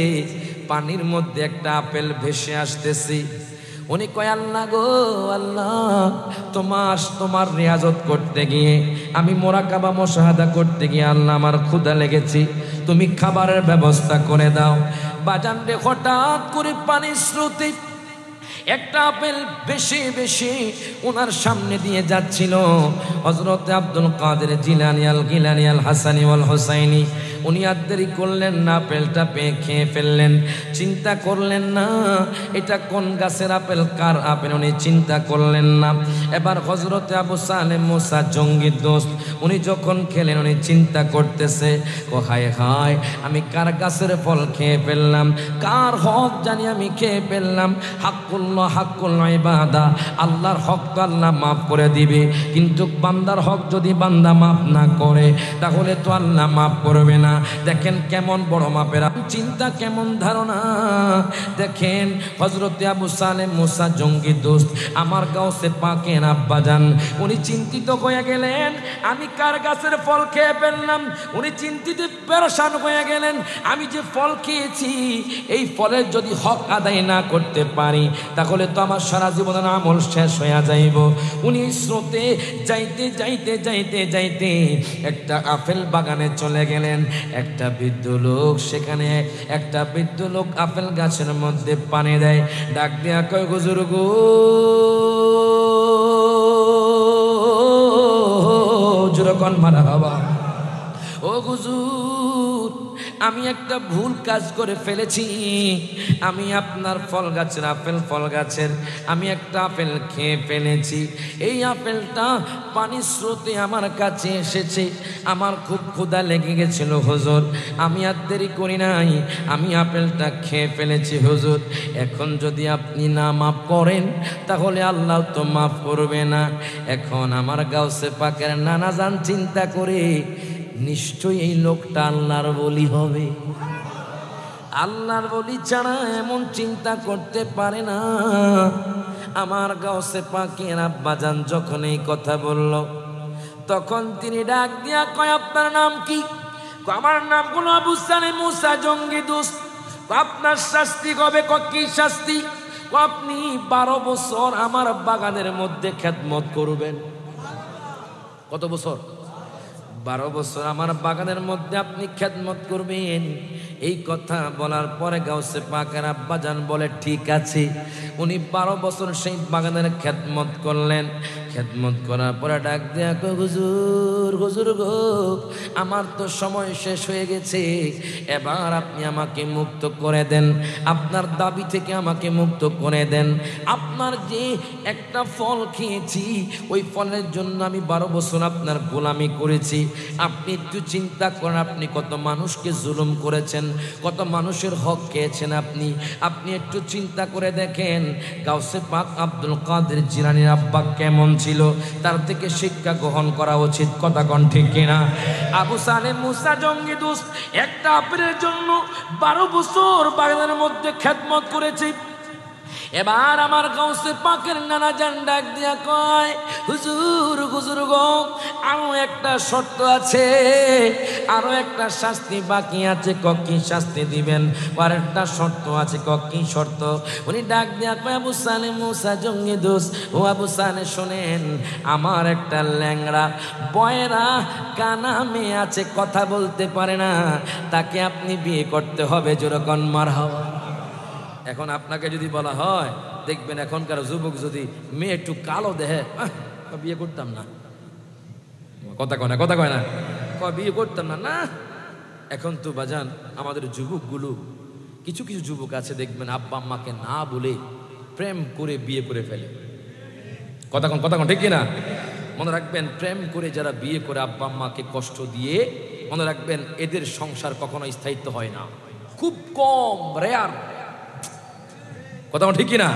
পানির মধ্যে একটা আপেল ভেসে আসতেছে। উনি কয় আল্লাহ গো আল্লাহ, তোমার রিয়াজত করতে গিয়ে, আমি মোরাকাবা মুশাহাদা করতে গিয়ে আল্লাহ আমার ক্ষুধা লেগেছে, তুমি খাবারের ব্যবস্থা করে দাও। বাজান রে, হঠাৎ করে পানির স্রোতে একটা আপেল বেশি বেশি ওনার সামনে দিয়ে যাচ্ছিল। হযরত আব্দুল কাদের জিলানী আল গিলানী আল হাসানী ওয়াল হুসাইনী উনি আর দেরি করলেন না, আপেলটা পেয়ে খেয়ে ফেললেন। চিন্তা করলেন না এটা কোন গাছের আপেল, কার আপেল, উনি চিন্তা করলেন না। এবার হযরতে আবু সালেম মুসা জঙ্গি দোস্ত উনি যখন খেলেন উনি চিন্তা করতেছে, ও হায় হায় আমি কার গাছের ফল খেয়ে ফেললাম, কার হক জানি আমি খেয়ে ফেললাম। হাক্কুল ইবাদা, আল্লাহর হক তো আল্লাহ মাফ করে দিবে, কিন্তু বান্দার হক যদি বান্দা মাফ না করে তাহলে তো আল্লাহ মাফ করবে না। দেখেন কেমন বড় মাপের চিন্তা, কেমন ধারণা। দেখেন হযরতে আবু সালেম মুসা জঙ্গি দোস্ত আমার গাউসে পাকের আব্বাজান উনি চিন্তিত হয়ে গেলেন আমি কার গাছের ফল খেয়ে ফেললাম। উনি চিন্তিত পেরেশান হয়ে গেলেন, আমি যে ফল খেয়েছি এই ফলের যদি হক আদায় না করতে পারি তাহলে তো আমার সারা জীবনের আমল শেষ হয়ে যাইব। উনি স্রোতে যাইতে যাইতে যাইতে যাইতে একটা আপেল বাগানে চলে গেলেন। একটা বৃদ্ধ লোক সেখানে, একটা বৃদ্ধ লোক আপেল গাছের মধ্যে পানি দেয়। ডাক দিয়া কয় হুজুর গো, যেরকম মারহাবা, ও হুজুর আমি একটা ভুল কাজ করে ফেলেছি, আমি আপনার ফল গাছের আপেল ফল গাছের আমি একটা আপেল খেয়ে ফেলেছি। এই আপেলটা পানির স্রোতে আমার কাছে এসেছে, আমার খুব ক্ষুধা লেগে গেছিল হুজুর, আমি আর দেরি করি নাই, আমি আপেলটা খেয়ে ফেলেছি হুজুর। এখন যদি আপনি না মাফ করেন তাহলে আল্লাহ তো মাফ করবে না। এখন আমার গাউসে পাকের নানা জান চিন্তা করে নিশ্চয়ই এই লোকটা আল্লাহর ওলি হবে। আল্লাহর ওলি ছাড়া এমন চিন্তা করতে পারে না। আমার গাউসে পাকের আব্বাজান যখন এই কথা বলল তখন তিনি ডাক দিয়া কয়, আপনার নাম কি? আমার নাম কোনো আবু সালেম মুসা জঙ্গি দোস্ত। আপনার শাস্তি কবে? কি শাস্তি? আপনি 12 বছর আমার বাগানের মধ্যে খেদমত করবেন। কত বছর? 12 বছর আমার বাগানের মধ্যে আপনি খেদমত করবেন। এই কথা বলার পরে গাউসে পাকের আব্বাজান বলে ঠিক আছে। উনি 12 বছর সেই বাগানের খেদমত করলেন। খেদমত করার পরে ডাক দেয়া কই, হুজুর হুজুর গো, আমার তো সময় শেষ হয়ে গেছে, এবার আপনি আমাকে মুক্ত করে দেন, আপনার দাবি থেকে আমাকে মুক্ত করে দেন। আপনার যে একটা ফল খেয়েছি ওই ফলের জন্য আমি 12 বছর আপনার গোলামি করেছি। আপনি একটু চিন্তা করেন, আপনি কত মানুষকে জুলুম করেছেন, কত মানুষের হক খেয়েছেন আপনি একটু চিন্তা করে দেখেন গাউসে পাক আব্দুল কাদের জিলানীর আব্বা কেমন ছিল, তার থেকে শিক্ষা গ্রহণ করা উচিত। কথা কোন ঠিক কিনা? আবু সালেম মুসা জঙ্গি দোস্ত একটা আপেলের জন্য 12 বছর বাগানের মধ্যে খেদমত করেছে। এবার আমার গাউসে পাকের নানা জান ডাক দিয়া কয়, হুজুর হুজুর গো, আরো একটা শর্ত আছে, আরো একটা শাস্তি বাকি আছে। কি শাস্তি দিবেন? আর একটা শর্ত আছে। কি শর্ত? উনি ডাক দিয়া কয়, আবু সালেম মুসা জঙ্গি দোস্ত, ও আবু সালেম শোনেন, আমার একটা ল্যাংড়া বয়রা কানা মেয়ে আছে, কথা বলতে পারে না, তাকে আপনি বিয়ে করতে হবে। যেরকম মারহাবা। এখন আপনাকে যদি বলা হয়, দেখবেন এখনকার যুবক যদি মেয়ে একটু কালো দেহে, বিয়ে করতাম না। কথা কয় না, কথা কয় না, বিয়ে করতাম না। না, এখন তো বাজান আমাদের যুবকগুলো, কিছু কিছু যুবক আছে দেখবেন আব্বা আম্মাকে না বলে প্রেম করে বিয়ে করে ফেলে। কথা কন ঠিক কিনা? মনে রাখবেন, প্রেম করে যারা বিয়ে করে আব্বা আম্মাকে কষ্ট দিয়ে, মনে রাখবেন এদের সংসার কখনো স্থায়িত্ব হয় না, খুব কম, রেয়ার। কথা ঠিক কিনা?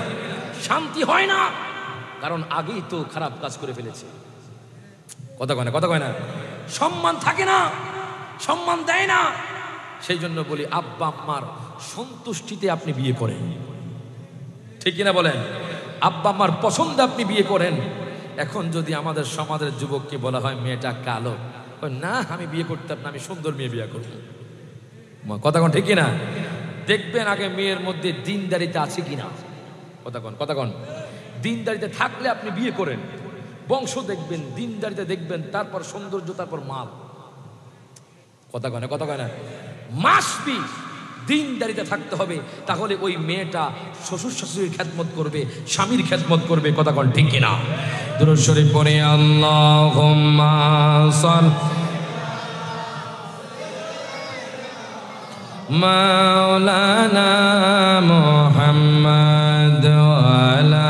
শান্তি হয় না, কারণ আগেই তো খারাপ কাজ করে ফেলেছে। কথা কয় না, সম্মান থাকে না, সম্মান দেয় না। সেই জন্য বলি, আব্বা আম্মার সন্তুষ্টিতে আপনি বিয়ে করেন। ঠিক কিনা বলেন? আব্বা আম্মার পছন্দে আপনি বিয়ে করেন। এখন যদি আমাদের সমাজের যুবককে বলা হয় মেয়েটা কালো, না আমি বিয়ে করতাম না, আমি সুন্দর মেয়ে বিয়ে করব। কথা ঠিক কিনা? দেখবেন আগে মেয়ের মধ্যে দিনদারিতা আছে কিনা। কথা কন। দিনদারিতে থাকলে আপনি বিয়ে করেন, বংশ দেখবেন, দিনদারিতে দেখবেন, তারপর সৌন্দর্য, তারপর মাল। কথা কয় না, মাসবি দিনদারিতে থাকতে হবে, তাহলে ওই মেয়েটা শ্বশুর শাশুড়ির খেদমত করবে, স্বামীর খেদমত করবে। কথা কন ঠিক কিনা? দুরূদ শরীফ পড়ে আল্লাহুম্মা সাল্লি মাওলানা মুহাম্মদ ওয়ালা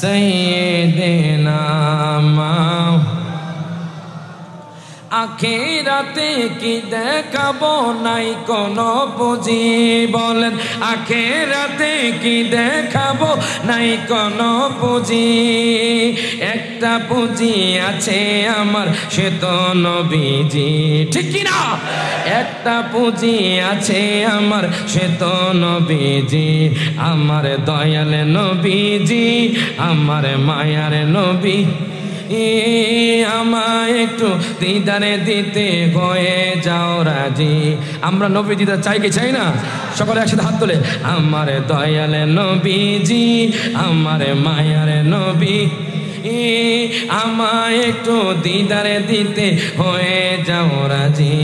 সাইয়্যিদিনা আখিরাতে কি দেখাবো, নাই কোনো পুঁজি? বলেন, আখিরাতে কি দেখাবো, নাই কোনো পুঁজি? একটা পুঁজি আছে আমার, সে তো নবীজি। ঠিক কিনা? একটা পুঁজি আছে আমার, সে তো নবীজি। আমার দয়াল নবীজি, আমার মায়ার নবী, আমায় একটু দিদারে দিতে হয়ে যাও রাজি। আমরা নবী দিদার চাই কি চাই না? সকলে একসাথে হাত তোলে। আমার দয়াল নবীজি, আমার মায়ার নবী, আমায় একটু দিদারে দিতে হয়ে যাও রাজি।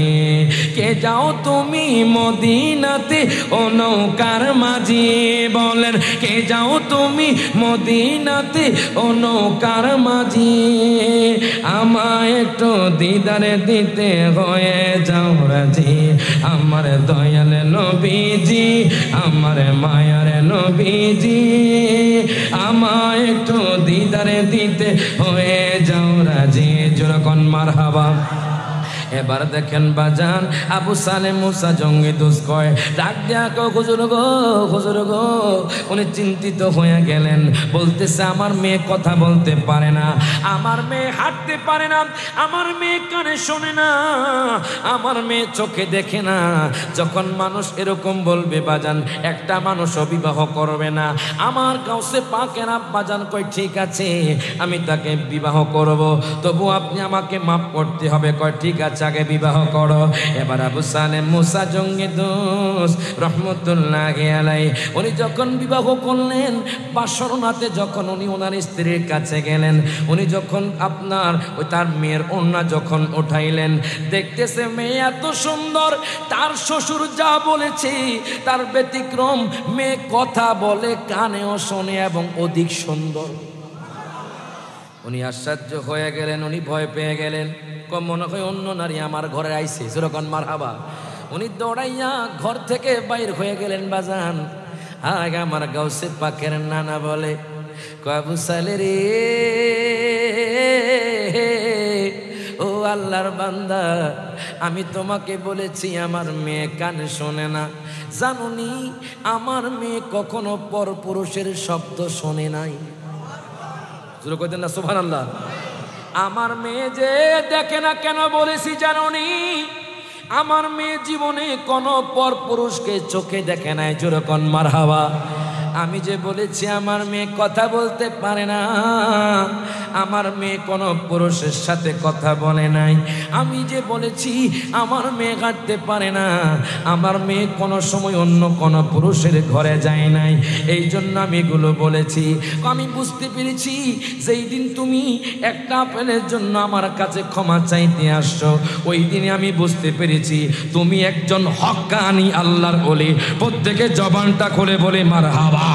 কে যাও তুমি মদিনাতে ও নৌকার মাঝি? বলেন, কে যাও তুমি মদিনাতে ও নৌকার মাঝি? আমায় একটু দিদারে দিতে হয়ে যাও রাজি আমার দয়াল নবীজি আমার মায়ার নবীজি আমায় একটু দিদারে দিতে হয়ে যাও রাজি যখন মারহাবা এবার দেখেন বাজান আবু সালেম মুসা জঙ্গি দোষ কয় ডাক দিয়া হুজুর গো উনি চিন্তিত হয়ে গেলেন বলতেছে আমার মেয়ে কথা বলতে পারে না আমার মেয়ে হাঁটতে পারে না আমার মেয়ে কানে শোনে না আমার মেয়ে চোখে দেখে না যখন মানুষ এরকম বলবে বাজান একটা মানুষ বিবাহ করবে না আমার গাউসে পাকের বাজান কয় ঠিক আছে আমি তাকে বিবাহ করব তবু আপনি আমাকে মাফ করতে হবে কয় ঠিক আছে আগে বিবাহ করো এবার আবু সালেম মুসা জঙ্গি দোষ রহমতুল্লাহি আলাইহি উনি যখন বিবাহ করলেন বাসরনাতে যখন উনি ওনার স্ত্রীর কাছে গেলেন উনি যখন আপনার ওই তার মেয়ের ওড়না যখন উঠাইলেন দেখতেছে মেয়ে এত সুন্দর তার শ্বশুর যা বলেছে তার ব্যতিক্রম মেয়ে কথা বলে কানেও শোনে এবং অধিক সুন্দর উনি আশ্চর্য হয়ে গেলেন উনি ভয় পেয়ে গেলেন কম মনে হয় অন্য নারী আমার ঘরে আইছে যেরকম মারহাবা উনি দৌড়াইয়া ঘর থেকে বাইর হয়ে গেলেন বাজান আগে আমার গাউসে পাকের নানা বলে আবু সালে রে ও আল্লাহর বান্দা আমি তোমাকে বলেছি আমার মেয়ে কানে শোনে না জানুনি আমার মেয়ে কখনো পরপুরুষের শব্দ শোনে নাই জোরে কইতেন না সুবহানাল্লাহ আমার মেয়ে যে দেখে না কেন বলেছি জানুনি আমার মেয়ে জীবনে কোনো পরপুরুষকে চোখে দেখে নাই জোরে কোন মারহাবা আমি যে বলেছি আমার মেয়ে কথা বলতে পারে না আমার মেয়ে কোনো পুরুষের সাথে কথা বলে নাই আমি যে বলেছি আমার মেয়ে হাঁটতে পারে না আমার মেয়ে কোনো সময় অন্য কোনো পুরুষের ঘরে যায় নাই এই জন্য আমি এগুলো বলেছি আমি বুঝতে পেরেছি যেই দিন তুমি একটা আপেলের জন্য আমার কাছে ক্ষমা চাইতে আসছো ওই দিনে আমি বুঝতে পেরেছি তুমি একজন হক্কানি আল্লাহর ওলি প্রত্যেকে জবানটা খুলে বলে মারহাবা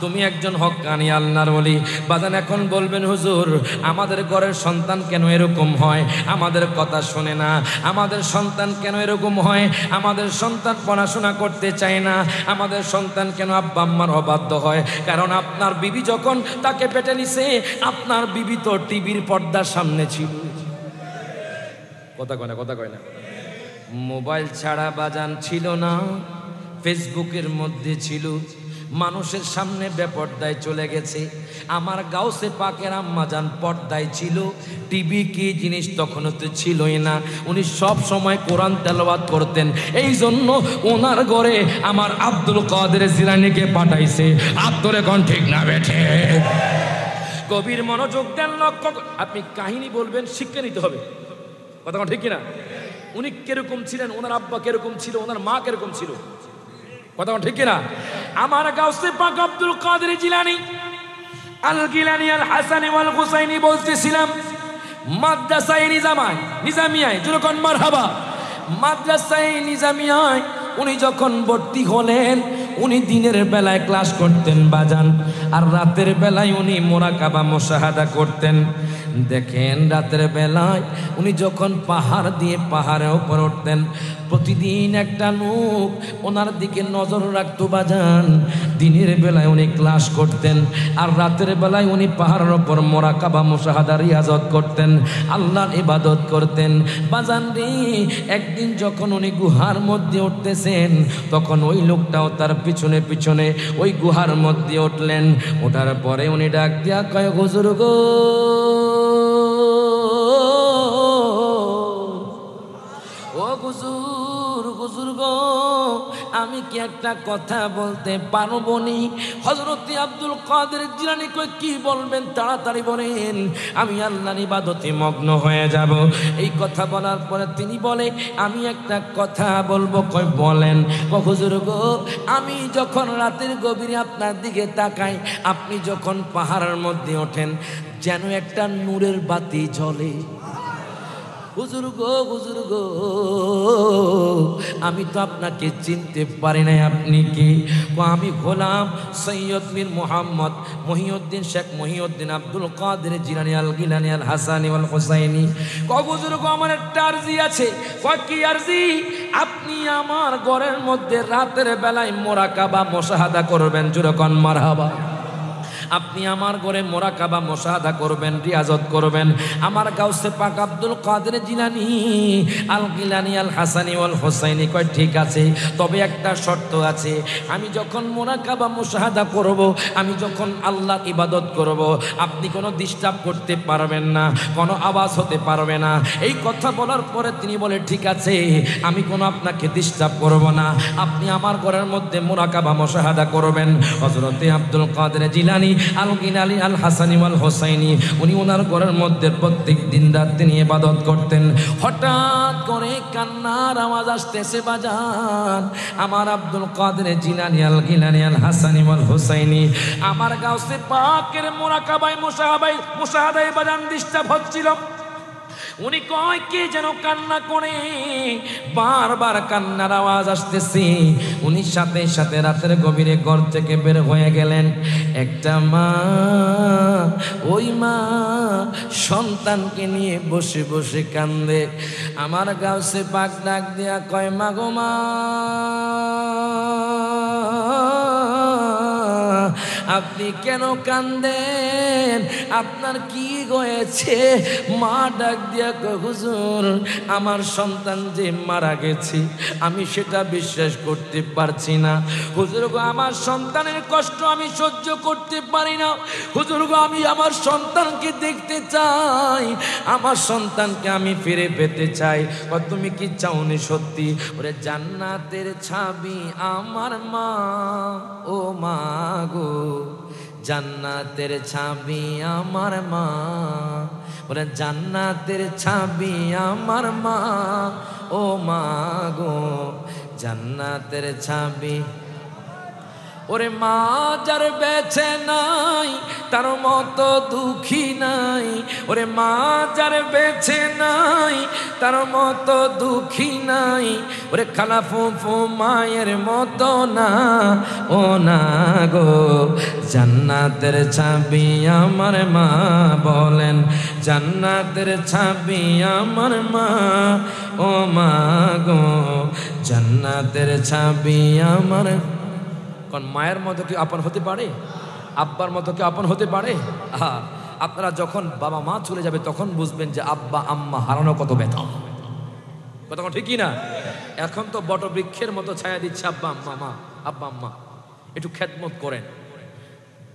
তুমি একজন হক্কানি আল্লাহর ওলি বাজান এখন বলবেন হুজুর আমাদের ঘরের সন্তান কেন এরকম হয় আমাদের কথা শোনে না আমাদের সন্তান কেন এরকম হয় আমাদের সন্তান পড়াশোনা করতে চায় না আমাদের সন্তান কেন আব্বা আম্মার অবাধ্য হয় কারণ আপনার বিবি যখন তাকে পেটে নিছে আপনার বিবি তো টিভির পর্দার সামনে ছিল কথা কয় না মোবাইল ছাড়া বাজান ছিল না ফেসবুকের মধ্যে ছিল মানুষের সামনে বেপর্দায় চলে গেছে আমার গাউসে পাকের আম্মাজান পর্দায় ছিল টিভি কি জিনিস তখনও তো ছিলই না উনি সব সময় কোরআন তেলাওয়াত করতেন এই জন্য ওনার ঘরে আমার আব্দুল কাদের জিলানীকে পাঠাইছে আত্মরে কোন ঠিক না বেঠে কবির মনোযোগ দেন লক্ষ্য আপনি কাহিনী বলবেন শিক্ষা নিতে হবে কথা ঠিক কিনা উনি কিরকম ছিলেন ওনার আব্বা কিরকম ছিল ওনার মা কিরকম ছিল কথা ঠিক কিনা আমার গাউসে পাক আব্দুল কাদের জিলানী আল গিলানী আল হাসানী ওয়াল হুসাইনী বলতেছিলাম মাদ্রাসায়ে নিজামিয়ায় যখন মারহাবা মাদ্রাসায়ে নিজামিয়ায় উনি যখন ভর্তি হলেন উনি দিনের বেলায় ক্লাস করতেন বাজান আর রাতের বেলায় উনি মুরাকাবা মুশাহাদা করতেন দেখেন রাতের বেলায় উনি যখন পাহাড় দিয়ে পাহাড়ের উপর উঠতেন প্রতিদিন একটা লোক ওনার দিকে নজর রাখতো বাজান দিনের বেলায় উনি ক্লাস করতেন আর রাতের বেলায় উনি পাহাড়ের উপর মুরাকাবা মুশাহাদা রিয়াজত করতেন আল্লাহর ইবাদত করতেন বাজান রে একদিন যখন উনি গুহার মধ্যে উঠতেছেন তখন ওই লোকটাও তার পিছনে পিছনে ওই গুহার মধ্যে উঠলেন ওঠার পরে উনি ডাক দিয়া কয় হুজুর গো ও হুজুর গো আমি কি একটা কথা বলতে পারবো নি হযরত আব্দুল কাদের জিলানী কই কি বলবেন তাড়াতাড়ি বলেন আমি আল্লাহর ইবাদতে মগ্ন হয়ে যাব এই কথা বলার পরে তিনি বলে আমি একটা কথা বলবো কই বলেন হুজুর গো আমি যখন রাতের গভীরে আপনার দিকে তাকাই আপনি যখন পাহাড়ের মধ্যে ওঠেন যেন একটা নূরের বাতি জ্বলে হুজুর গো আমি তো আপনাকে চিনতে পারি নাই, আপনি কি? আমি গোলাম সৈয়দ মীর মোহাম্মদ মহিউদ্দিন শেখ মহিউদ্দিন আব্দুল কাদের জিলানী আল গিলানী আল হাসানী ওয়াল হুসাইনি। হুজুর গো আমার একটা আরজি আছে। কি আরজি? আপনি আমার ঘরের মধ্যে রাতের বেলায় মোরাকাবা মুশাহাদা করবেন, জোরে কোন মারহাবা। আপনি আমার ঘরে মোরাকাবা মুশাহাদা করবেন, রিয়াজত করবেন। আমার গাউসে পাক আব্দুল কাদের জিলানী আল গিলানী আল হাসানী ওয়াল হুসাইনি। কয় ঠিক আছে, তবে একটা শর্ত আছে। আমি যখন মোরাকাবা মুশাহাদা করব, আমি যখন আল্লাহর ইবাদত করব, আপনি কোনো ডিস্টার্ব করতে পারবেন না, কোনো আওয়াজ হতে পারবে না। এই কথা বলার পরে তিনি বলে ঠিক আছে, আমি কোনো আপনাকে ডিস্টার্ব করব না, আপনি আমার ঘরের মধ্যে মোরাকাবা মুশাহাদা করবেন। হযরতে আব্দুল কাদের জিলানী আল গিলানী আল হাসানী ওয়াল হুসাইনি উনি ওনার ঘরের মধ্যে প্রত্যেক দিন রাত তিনি ইবাদত করতেন। হঠাৎ করে কান্নার আওয়াজ আসতেছে বাজান। আমার আব্দুল কাদের জিলানী আল গিলানী আল হাসানী ওয়াল হুসাইনি আমার গাউসে পাকের মোরাকাবায় মুশাহাদায় বাজান ডিস্টার্ব হচ্ছিল। উনি কয় কে যেন কান্না করে, বারবার কান্নার আওয়াজ আসতেছে। উনি সাথে সাথে রাতের গভীরে ঘর থেকে বের হয়ে গেলেন। একটা মা, ওই মা সন্তানকে নিয়ে বসে বসে কান্দে। আমার গাউসে পাক ডাক দিয়া কয় মা গো মা, আপনি কেন কান্দেন? আপনার কি হয়েছে? মা ডাক দিয়া কয় হুজুর, আমার সন্তান যে মারা গেছে আমি সেটা বিশ্বাস করতে পারছি না। হুজুর গো, আমার সন্তানের কষ্ট আমি সহ্য করতে পারি না। হুজুর গো, আমি আমার সন্তানকে দেখতে চাই, আমার সন্তানকে আমি ফিরে পেতে চাই। তুমি কি চাওনি সত্যি? ওরে জান্নাতের ছাবি আমার মা, ও মা গো, জান্নাতের ছাবি আমার মা। ওরে জান্নাতের ছাবি আমার মা, ও মা গো, জান্নাতের ছাবি। ওরে মা যার বেঁচে নাই তার মতো দুঃখী নাই। ওরে মা যার বেঁচে নাই তার মতো দুঃখী নাই। ওরে খালা ফুফু মায়ের মতো না, ও না গো, জান্নাতের ছাবি আমার মা। বলেন জান্নাতের ছাবি আমার মা, ও মা গো, জান্নাতের ছাবি আমার। মায়ের মতো কি আপন হতে পারে? আব্বার মতো কি আপন হতে পারে? আপনারা যখন বাবা মা চলে যাবে তখন বুঝবেন যে আব্বা আম্মা হারানো কত ব্যথা। কথা ঠিকই না? এখন তো বটবৃক্ষের মতো ছায়া দিচ্ছে আব্বা আম্মা। মা আব্বা আম্মা একটু খেদমত করেন,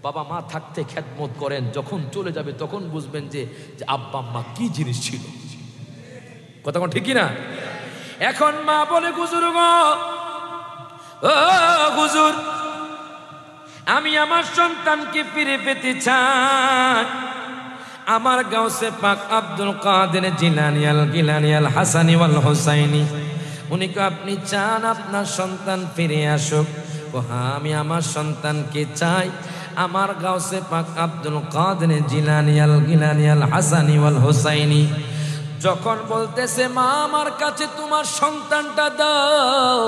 বাবা মা থাকতে খেদমত করেন। যখন চলে যাবে তখন বুঝবেন যে আব্বা আম্মা কি জিনিস ছিল। কথা ঠিকই না? এখন মা বলে হুজুর গো, ও হুজুর, আমি আমার সন্তানকে ফিরে পেতে চাই। আমার গাউসে পাক আব্দুল কাদের জিলানী আল গিলানী আল হাসানী ওয়াল হুসাইনি উনি কে আপনি চান আপনার সন্তান ফিরে আসুক? হ্যাঁ, আমি আমার সন্তানকে চাই। আমার গাউসে পাক আব্দুল কাদের জিলানী আল গিলানী আল হাসানী ওয়াল হুসাইনি যখন বলতেছে মা আমার কাছে তোমার সন্তানটা দাও,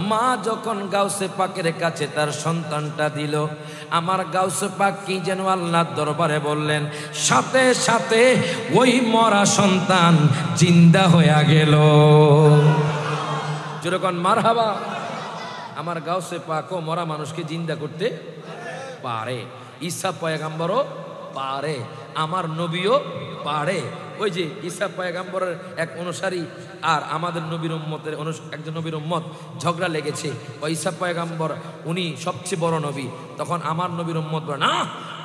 মা যখন গাউসে পাকের কাছে তার সন্তানটা দিল, আমার গাউসে পাক কি যেন আল্লাহর দরবারে বললেন, সাথে সাথে ওই মরা সন্তান জিন্দা হয়ে গেল। যেরকম মারহাবা। আমার গাউসে পাকও মরা মানুষকে জিন্দা করতে পারে, ঈসা পয়গম্বরও পারে, আমার নবীও পারে। ওই যে ঈসা পয়গম্বরের এক অনুসারী আর আমাদের নবীর উম্মতের একজন নবীর উম্মত ঝগড়া লেগেছে। ওই ঈসা পয়গম্বর উনি সবচেয়ে বড় নবী, তখন আমার নবীর উম্মত বলে না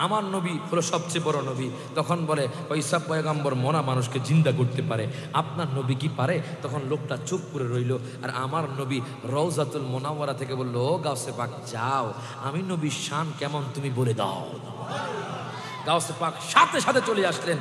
আমার নবী হলো সবচেয়ে বড় নবী। তখন বলে ওই ঈসা পয়গম্বর মরা মানুষকে জিন্দা করতে পারে, আপনার নবী কি পারে? তখন লোকটা চুপ করে রইল। আর আমার নবী রওজাতুল মুনাওয়ারা থেকে বললো, ও গাউসে পাক যাও, আমি নবীর শান কেমন তুমি বলে দাও। গাউসে পাক সাথে সাথে চলে আসলেন,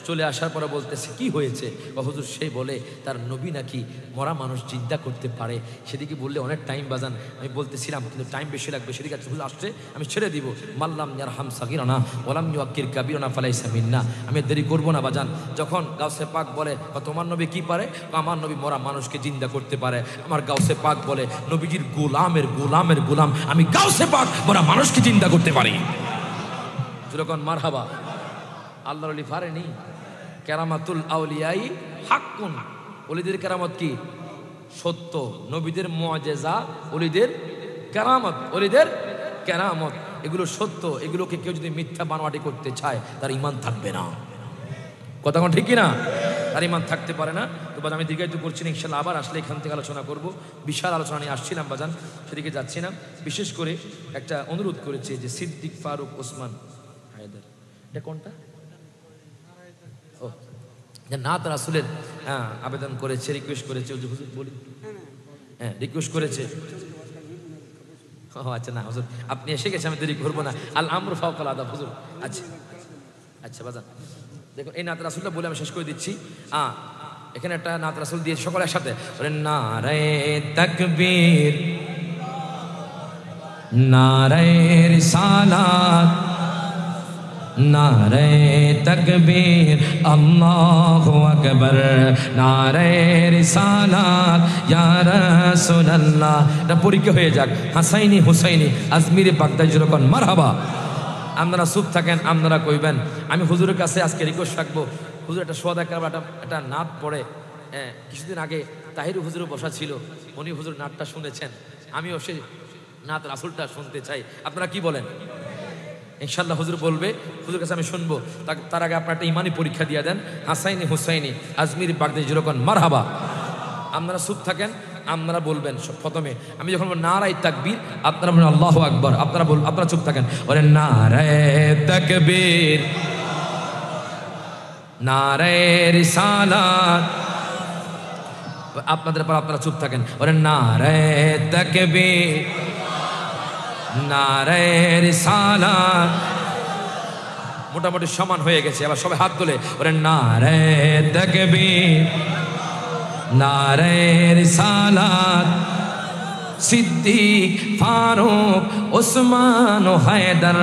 চলে আসার পরে বলতেছে কি হয়েছে? হুজুর সে বলে তার নবী নাকি মরা মানুষ চিন্তা করতে পারে। সেদিকে বললে অনেক টাইম বাজান, আমি বলতেছিলাম কিন্তু টাইম বেশি লাগবে। সেদিকে হুজুর আসছে আমি ছেড়ে দিব। মাল্লাম ইয়ারহাম সাগীরানা ওয়ালাম ইউআক্কির কাবীরানা ফালাইসা মিন্না। আমি দেরি করব না বাজান। যখন গাউসে পাক বলে তোমার নবী কি পারে? আমার নবী মরা মানুষকে জিন্দা করতে পারে। আমার গাউসে পাক বলে নবীজির গোলামের গোলামের গোলাম আমি গাউসে পাক মরা মানুষকে জিন্দা করতে পারি। যখন মারহাবা। আল্লাহর ওলি পারেনি? কেরামাতুল আউলিয়াই হাক্কুন। ওলিদের কেরামত কি? সত্য। নবীদের মুআজিজা, ওলিদের কেরামত, ওলিদের কেরামত এগুলো সত্য। এগুলোকে কেউ যদি মিথ্যা বানোয়াটি করতে চায় তার ঈমান থাকবে না। কথা কোন ঠিক কি না? তার ঈমান থাকতে পারে না। তো বাজান আমি দীর্ঘায়িত করছি না, ইনশাআল্লাহ আবার আসলে এখান থেকে আলোচনা করব। বিশাল আলোচনা নিয়ে আসছিলাম বাজান, সেদিকে যাচ্ছি না। বিশেষ করে একটা অনুরোধ করেছে যে সিদ্দিক ফারুক ওসমান হায়দার, এটা কোনটা? ও নাত রাসূলের আবেদন করেছে, রিকোয়েস্ট করেছে। হুজুর বলি, হ্যাঁ রিকোয়েস্ট করেছে। ও আচ্ছা, না হুজুর আপনি এসে গেছে, আমি দেরি করবো না। আল আমরু ফাওকাল আদাব হুজুর। আচ্ছা আচ্ছা বাজান দেখুন, এই নাত রাসূলটা বলে আমি শেষ করে দিচ্ছি। এখানে একটা নাত রাসূল দিয়ে সকলে একসাথে নারে তাকবীর, নারে রিসালাত, নারে তাকবীর আল্লাহু আকবার, নারে রিসালাত ইয়া রাসূলুল্লাহ। এটা পরীক্ষা হয়ে যাক। হাসাইনি হুসাইনি আজমিরি বাগদাদি যখন মারহাবা। আপনারা চুপ থাকেন, আপনারা কইবেন। আমি হুজুরের কাছে আজকে রিকোয়েস্ট রাখবো, হুজুর একটা সোয়াদা কারবার একটা নাত পড়ে। কিছুদিন আগে তাহির হুজুরও বসা ছিল, উনি হুজুর নাতটা শুনেছেন। আমিও সেই নাত রাসূলটা শুনতে চাই। আপনারা কি বলেন? ইনশাআল্লাহ হুজুর বলবে, হুজুর কাছে আমি শুনবো। তার আগে আপনারা একটা ইমানি পরীক্ষা দিয়ে দেন। হাসাইনি হুসাইনি আজমিরি বাগদাদি যখন মারহাবা। আপনারা চুপ থাকেন, আপনারা বলবেন প্রথমে। আমি যখন নারায়ে তাকবীর আপনারা বলবেন আল্লাহু আকবার। আপনারা চুপ থাকেন। ওরে নারায়ে তাকবীর, নারায়ে রিসালাত। আপনাদের পর আপনারা চুপ থাকেন। ওরে নারায়ে তাকবীর, নারায়ে রিসালাত। মোটামুটি সমান হয়ে গেছে। আবার সবাই হাত তোলে। ওরে নারায়ে তাকবীর, নারায়ে রিসালাত। সিদ্দিক ফারুক ওসমান ও হায়দার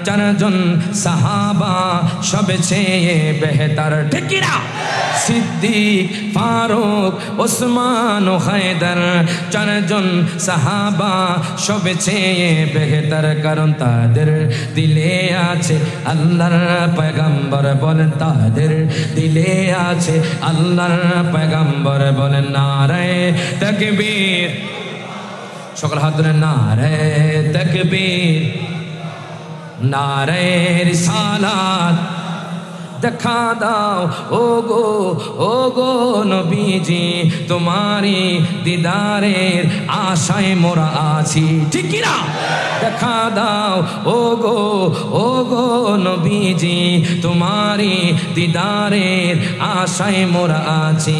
চারজন সাহাবা সবচেয়ে বেহতর। ঠিক কি না? সিদ্দিক ফারুক ওসমান ও হায়দার চারজন সাহাবা সবচেয়ে বেহতর, কারণ তাদের দিলে আছে আল্লাহর পয়গম্বর। বলেন তাদের দিলে আছে আল্লাহর পয়গম্বর। বলেন নারায়ে তাকবীর। সকল হাত ধরে নারায়ে তাকবীর, নারায়ে রিসালাত। দেখা দাও ও গো নবীজি, তোমারি দিদারের আশায় মোরা আছি। ঠিক কি না? দেখা দাও ও গো নবীজি, তোমারি দিদারের আশায় মোরা আছি।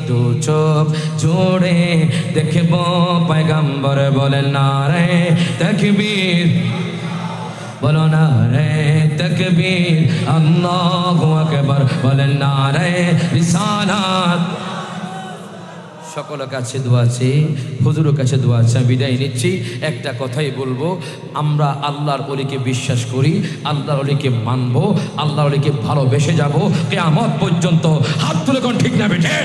দু চোখ জোড়ে দেখব পয়গম্বর। বলেন নারায়ে তাকবীর, বলো নারায়ে তাকবীর আল্লাহু আকবার। বলেন নারায়ে রিসালাত। সকলের কাছে দোয়া আছে, হুজুরের কাছে দোয়া আছে। বিদায় নিচ্ছি। একটা কথাই বলবো, আমরা আল্লাহর ওলিকে বিশ্বাস করি, আল্লাহর ওলিকে মানবো, আল্লাহর ওলিকে ভালোবেসে যাব কিয়ামত পর্যন্ত। হাত তুলে কোন ঠিক না বেঠে?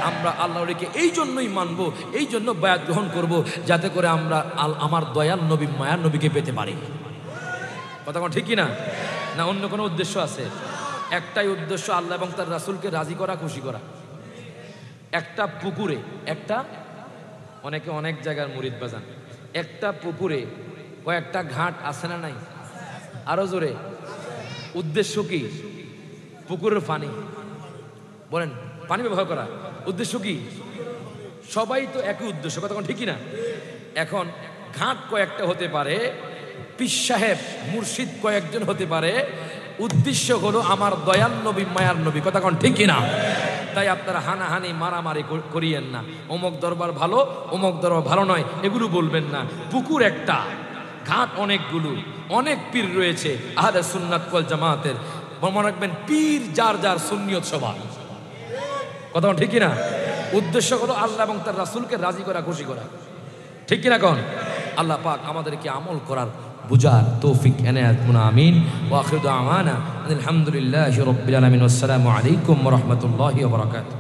আমরা আল্লাহর ওলিকে এই জন্যই মানবো, এই জন্য বায়াত গ্রহণ করব, যাতে করে আমরা আমার দয়াল নবী মায়ার নবীকে পেতে পারি। কথা ঠিক কি না? না অন্য কোনো উদ্দেশ্য আছে? একটাই উদ্দেশ্য, আল্লাহ এবং তার রাসূলকে রাজি করা, খুশি করা। একটা পুকুরে, একটা অনেকে অনেক জায়গার মুরিদ বাজান, একটা পুকুরে কয়েকটা ঘাট আছে না নাই? আরো জোরে। উদ্দেশ্য কি? পুকুরের পানি। বলেন পানি ব্যবহার করা। উদ্দেশ্য কি? সবাই তো একই উদ্দেশ্য। কথা ঠিকই না? এখন ঘাট কয়েকটা হতে পারে, পীর সাহেব মুর্শিদ কয়েকজন হতে পারে, উদ্দেশ্য হলো আমার দয়াল নবী মায়ার নবী। কথা কোন ঠিক কিনা? তাই আপনারা হানাহানি মারামারি করিয়েন না। অমুক দরবার ভালো, অমুক দরবার ভালো নয়, এগুলো বলবেন না। পুকুর একটা, ঘাট অনেকগুলো, অনেক পীর রয়েছে আহলে সুন্নাত ওয়াল জামাতের। মনে রাখবেন, পীর যার যার সুন্নিয়ত সবার কথা ঠিক কিনা? উদ্দেশ্য হলো আল্লাহ এবং তার রাসূলকে রাজি করা, খুশি করা, ঠিক কিনা? কোন আল্লাহ পাক আমাদেরকে আমল করার বুঝার তৌফিক এনায়েত করুন, আমিন। ওয়া আখিরু দাওয়ানা আলহামদুলিল্লাহি রাব্বিল আলামিন। আসসালামু আলাইকুম ওয়া রাহমাতুল্লাহি ওয়া বারাকাতুহু।